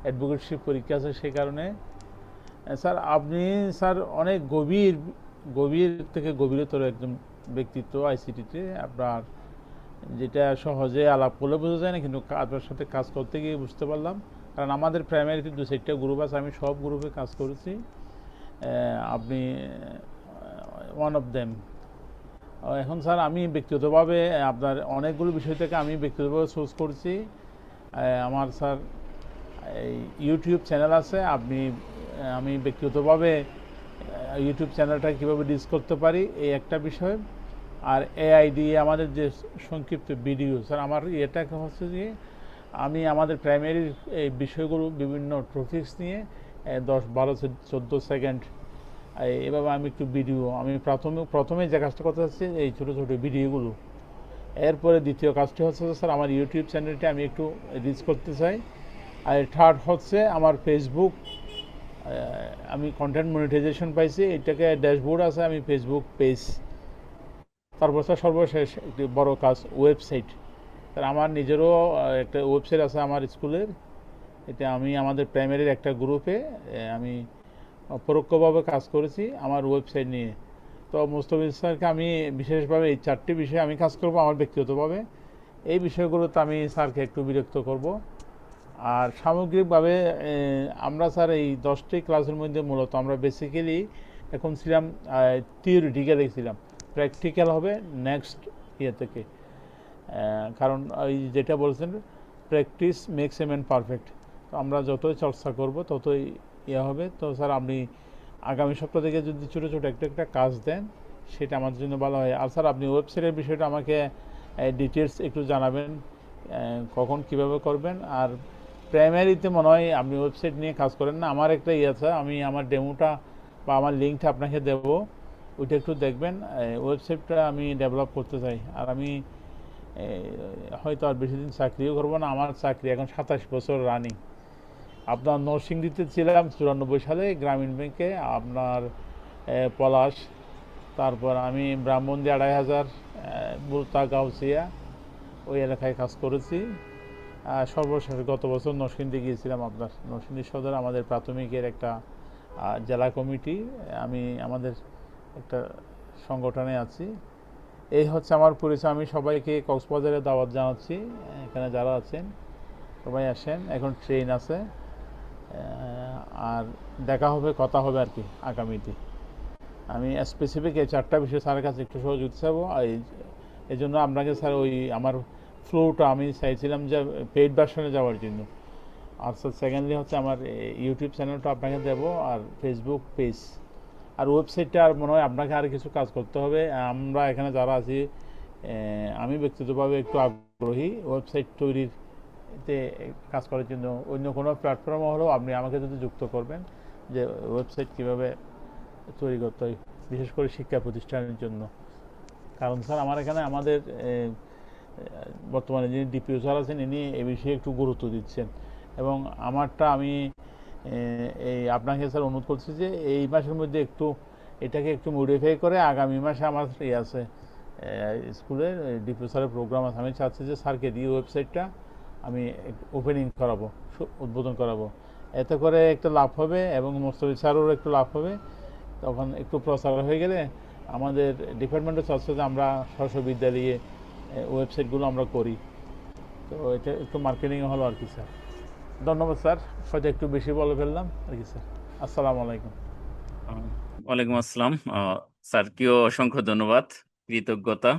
অ্যাডভোকেটশিপ পরীক্ষা আছে, সেই কারণে। স্যার আপনি স্যার অনেক গভীর থেকে গভীরতর একজন ব্যক্তিত্ব আইসিটিতে। আপনার যেটা সহজে আলাপ করলে বোঝা যায় না, কিন্তু আপনার সাথে কাজ করতে গিয়ে বুঝতে পারলাম। কারণ আমাদের প্রাইমারিতে 2-4টা গ্রুপ আছে, আমি সব গ্রুপে কাজ করেছি। আপনি ওয়ান অফ দেম। এখন স্যার আমি ব্যক্তিগতভাবে আপনার অনেকগুলো বিষয় থেকে আমি ব্যক্তিগতভাবে সোর্স করছি। আমার স্যার এই ইউটিউব চ্যানেল আছে, আমি ব্যক্তিগতভাবে ইউটিউব চ্যানেলটা কীভাবে ডিস করতে পারি এই একটা বিষয়। আর এআই দিয়ে আমাদের যে সংক্ষিপ্ত ভিডিও, স্যার আমার এটা হচ্ছে যে আমি আমাদের প্রাইমারির এই বিষয়গুলো বিভিন্ন টপিকস নিয়ে 10, 12, 14 সেকেন্ড এভাবে আমি একটু ভিডিও, আমি প্রথমে যে কাজটা করতে চাচ্ছি এই ছোটো ছোটো ভিডিওগুলো। এরপরে দ্বিতীয় কাজটি হচ্ছে যে স্যার আমার ইউটিউব চ্যানেলটা আমি একটু রিচ করতে চাই। আর থার্ড হচ্ছে আমার ফেসবুক, আমি কন্টেন্ট মনিটাইজেশন পাইছি, এটাকে ড্যাশবোর্ড আছে, আমি ফেসবুক পেজ। তারপর স্যার সর্বশেষ একটি বড় কাজ ওয়েবসাইট। স্যার আমার নিজেরও একটা ওয়েবসাইট আছে আমার স্কুলের, এটা আমি আমাদের প্রাইমারির একটা গ্রুপে আমি পরোক্ষভাবে কাজ করেছি আমার ওয়েবসাইট নিয়ে। তো মোস্তফিজ স্যারকে আমি বিশেষভাবে এই 4টি বিষয়ে আমি কাজ করব আমার ব্যক্তিগতভাবে। এই বিষয়গুলোতে আমি স্যারকে একটু বিরক্ত করব। আর সামগ্রিকভাবে আমরা স্যার এই 10টি ক্লাসের মধ্যে মূলত আমরা বেসিক্যালি এখন ছিলাম থিওরিটিক্যাল ছিলাম, প্র্যাকটিক্যাল হবে নেক্সট ইয়ে থেকে। কারণ ওই যেটা বলছেন practice makes a man perfect, তো আমরা যতই চর্চা করব ততই ইয়ে হবে। তো স্যার আপনি আগামী সপ্তাহ থেকে যদি ছোটো ছোটো একটা কাজ দেন সেটা আমাদের জন্য ভালো হয়। আর স্যার আপনি ওয়েবসাইটের বিষয়টা আমাকে ডিটেলস একটু জানাবেন, কখন কিভাবে করবেন। আর প্রাইমারিতে মনে হয় আপনি ওয়েবসাইট নিয়ে কাজ করেন না, আমার একটা ইয়ে আছে, আমি আমার ডেমোটা বা আমার লিঙ্কটা আপনাকে দেবো, ওইটা একটু দেখবেন। ওয়েবসাইটটা আমি ডেভেলপ করতে চাই। আর আমি হয়তো আর বেশি দিন চাকরিও করবো না, আমার চাকরি এখন 27 বছর রানিং। আপনার নরসিংদীতে ছিলাম 94 সালে গ্রামীণ ব্যাংকে, আপনার পলাশ, তারপর আমি ব্রাহ্মণদি 2500 বুলতা গাউসিয়া ওই এলাকায় কাজ করেছি। সর্বশেষ গত বছর নরসিংদী গিয়েছিলাম, আপনার নরসিংদী সদর আমাদের প্রাথমিকের একটা জেলা কমিটি, আমি আমাদের একটা সংগঠনে আছি। এই হচ্ছে আমার পরিচয়। আমি সবাইকে কক্সবাজারে দাওয়াত জানাচ্ছি, এখানে যারা আছেন সবাই আসেন, এখন ট্রেন আছে। আর দেখা হবে, কথা হবে আর কি আগামীতে। আমি স্পেসিফিক এই 4টা বিষয় স্যারের কাছে একটু সহযোগিতা চাবো। এই জন্য আপনাকে স্যার ওই আমার ফ্লোটা আমি চাইছিলাম যে পেইড ভার্সনে যাওয়ার জন্য। আর স্যার সেকেন্ডলি হচ্ছে আমার ইউটিউব চ্যানেলটা আপনাকে দেবো, আর ফেসবুক পেজ, আর ওয়েবসাইটটা আর মনে হয় আপনাকে আর কিছু কাজ করতে হবে। আমরা এখানে যারা আছি আমি ব্যক্তিগতভাবে একটু আগ্রহী ওয়েবসাইট তৈরিতে কাজ করার জন্য। অন্য কোনো প্ল্যাটফর্ম হলেও আপনি আমাকে যদি যুক্ত করবেন যে ওয়েবসাইট কীভাবে তৈরি করতে হয়, বিশেষ করে শিক্ষা প্রতিষ্ঠানের জন্য। কারণ স্যার আমার এখানে আমাদের বর্তমানে যিনি ডিপিও স্যার আছেন ইনি এ বিষয়ে একটু গুরুত্ব দিচ্ছেন, এবং আমারটা আমি এই আপনাকে স্যার অনুরোধ করছি যে এই মাসের মধ্যে একটু এটাকে একটু মডিফাই করে আগামী মাসে আমার আছে স্কুলে ডিপিও স্যারের প্রোগ্রাম আছে, আমি চাচ্ছি যে স্যারকে দিয়ে ওয়েবসাইটটা আমি ওপেনিং করাবো, উদ্বোধন করাবো। এতে করে একটা লাভ হবে এবং মোস্তফিজ স্যারেরও একটু লাভ হবে। তখন একটু প্রচার হয়ে গেলে আমাদের ডিপার্টমেন্টও চাচ্ছে যে আমরা সরস্বতী বিদ্যালয়ে ওয়েবসাইটগুলো আমরা করি, তো এটা একটু মার্কেটিং হলো আর কি স্যার। ধন্যবাদ স্যার, হয়তো একটু বেশি বলে ফেললাম আর কি স্যার। আসসালামু আলাইকুম। ওয়ালাইকুম আসসালাম। স্যারকেও অসংখ্য ধন্যবাদ, কৃতজ্ঞতা।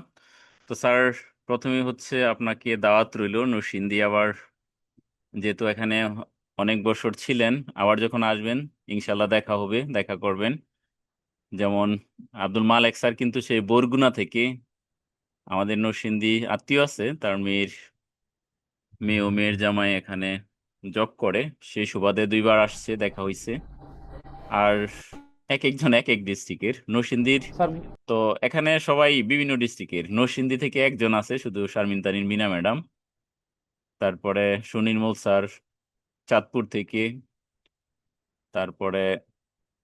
তো স্যার প্রথমে হচ্ছে আপনাকে দাওয়াত রইল নরসিংদী, আবার যেহেতু এখানে অনেক বছর ছিলেন, আবার যখন আসবেন ইনশাল্লাহ দেখা হবে, দেখা করবেন। যেমন আব্দুল মালেক স্যার কিন্তু সেই বরগুনা থেকে, আমাদের নরসিংদী আত্মীয় আছে, তার মেয়ে ও মেয়ের জামাই এখানে জব করে, সেই সুবাদে 2বার আসছে, দেখা হয়েছে। আর এক একজন এক এক ডিস্ট্রিক্টের নরসিংদীর, স্যার তো এখানে সবাই বিভিন্ন ডিস্ট্রিক্টের। নরসিংদী থেকে একজন আছে শুধু, শারমিন তারিন মিনা ম্যাডাম। তারপরে সুনির্মল স্যার চাঁদপুর থেকে, তারপরে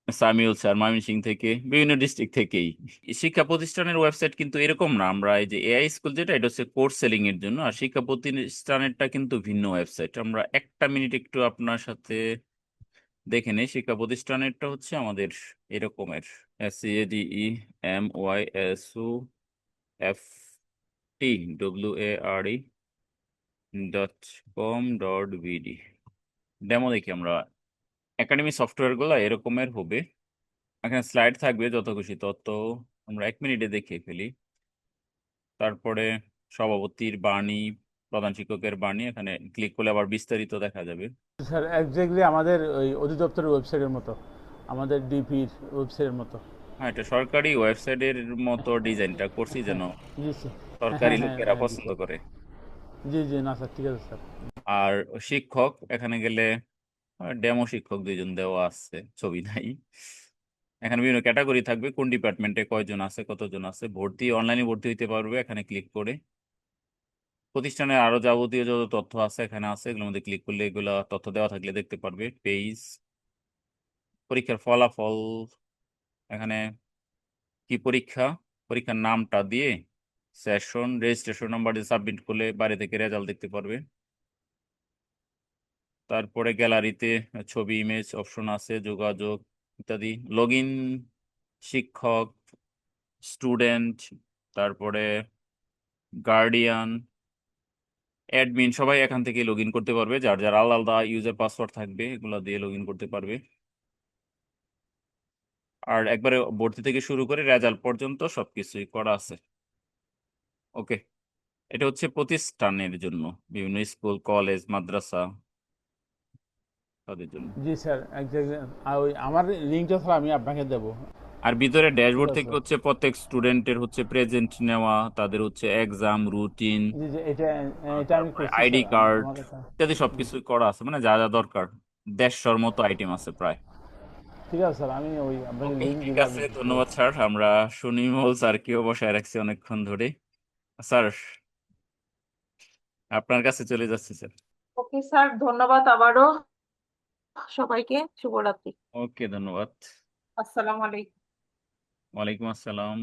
সামিউল স্যার ময়মনসিংহ থেকে, বিভিন্ন ডিস্ট্রিক্ট থেকেই। শিক্ষা প্রতিষ্ঠানের ওয়েবসাইট কিন্তু এরকম না, আমরা এই যে এআই স্কুল যেটা, এটা হচ্ছে কোর্স সেলিং এর জন্য, আর শিক্ষা প্রতিষ্ঠানেরটা কিন্তু ভিন্ন ওয়েবসাইট। আমরা একটা মিনিট একটু আপনার সাথে দেখে নেই। শিক্ষা প্রতিষ্ঠানেরটা হচ্ছে আমাদের এরকমের, SCADEMYSUF ware.com.bd ডেমো দেখি আমরা। একাডেমি সফটওয়্যার গুলো এরকমের হবে, এখানে স্লাইড থাকবে যত খুশি তত, আমরা 1 মিনিটে দেখিয়ে ফেলি। তারপরে সভাপতির বাণী, প্রধান শিক্ষকের বাণী, এখানে ক্লিক করলে আবার বিস্তারিত দেখা যাবে। স্যার এক্স্যাক্টলি আমাদের ওই অধিদপ্তরের ওয়েবসাইটের মতো, আমাদের ডিপির ওয়েবসাইটের মতো। হ্যাঁ, এটা সরকারি ওয়েবসাইটের মতো ডিজাইনটা করছি যেন জি স্যার। সরকারি হ্যাঁ লোকেরা হ্যাঁ পছন্দ করে। জি জি, না স্যার, ঠিক আছে স্যার। আর শিক্ষক এখানে গেলে ডেমো শিক্ষক 2জন দেওয়া আছে, ছবি নাই। এখানে বিভিন্ন ক্যাটাগরি থাকবে, কোন ডিপার্টমেন্টে কয়জন আছে, কতজন আছে, ভর্তি অনলাইনে ভর্তি হইতে পারবে এখানে ক্লিক করে। প্রতিষ্ঠানের আরো যাবতীয় যত তথ্য আছে এখানে আছে, এগুলোর মধ্যে ক্লিক করলে এগুলো তথ্য দেওয়া থাকলে দেখতে পারবে। পেজ, পরীক্ষার ফলাফল, এখানে কি পরীক্ষা, পরীক্ষার নামটা দিয়ে সেশন রেজিস্ট্রেশন নাম্বার দিয়ে সাবমিট করলে বাইরে থেকে রেজাল্ট দেখতে পারবে। তারপরে গ্যালারিতে ছবি, ইমেজ অপশন আছে, যোগাযোগ ইত্যাদি, লগ ইন, শিক্ষক, স্টুডেন্ট, তারপরে গার্ডিয়ান, অ্যাডমিন, সবাই এখান থেকে লগ ইন করতে পারবে, যার যার আলাদা আলাদা ইউজার পাসওয়ার্ড থাকবে এগুলো দিয়ে লগ ইন করতে পারবে। আর একবারে ভর্তি থেকে শুরু করে রেজাল্ট পর্যন্ত সবকিছুই করা আছে। ওকে, এটা হচ্ছে প্রতিষ্ঠানের জন্য, বিভিন্ন স্কুল, কলেজ, মাদ্রাসা তাদের জন্য। জি স্যার এক্স্যাক্টলি, ওই আমার লিঙ্কটা স্যার আমি আপনাকে দেবো। আর ভিতরে ঠিক ড্যাশবোর্ড আছে থেকে স্যার। হচ্ছে প্রত্যেক স্টুডেন্টের হচ্ছে প্রেজেন্ট নেওয়া, তাদের হচ্ছে এক্সাম রুটিন, জি জি, এটা এটা আমি তারপরে করছি আইডি স্যার, কার্ড আমার কাছে। ইত্যাদি সবকিছুই করা আছে, মানে যা যা দরকার 150-র মতো আইটেম আছে প্রায়। ঠিক আছে স্যার, আমি ওই আপনাকে ওকে, লিঙ্ক ঠিক দিব, আছে, আমি ঠিক ধন্যবাদ আছে। স্যার। আমরা সুনির্মল স্যারকেও বসায় রাখছি অনেকক্ষণ ধরে। স্যার, আপনার কাছে চলে যাচ্ছে স্যার। ওকে স্যার, ধন্যবাদ আবারও সবাইকে, শুভরাত্রি। ওকে, ধন্যবাদ। আসসালামু আলাইকুম। ওয়ালাইকুম আসসালাম।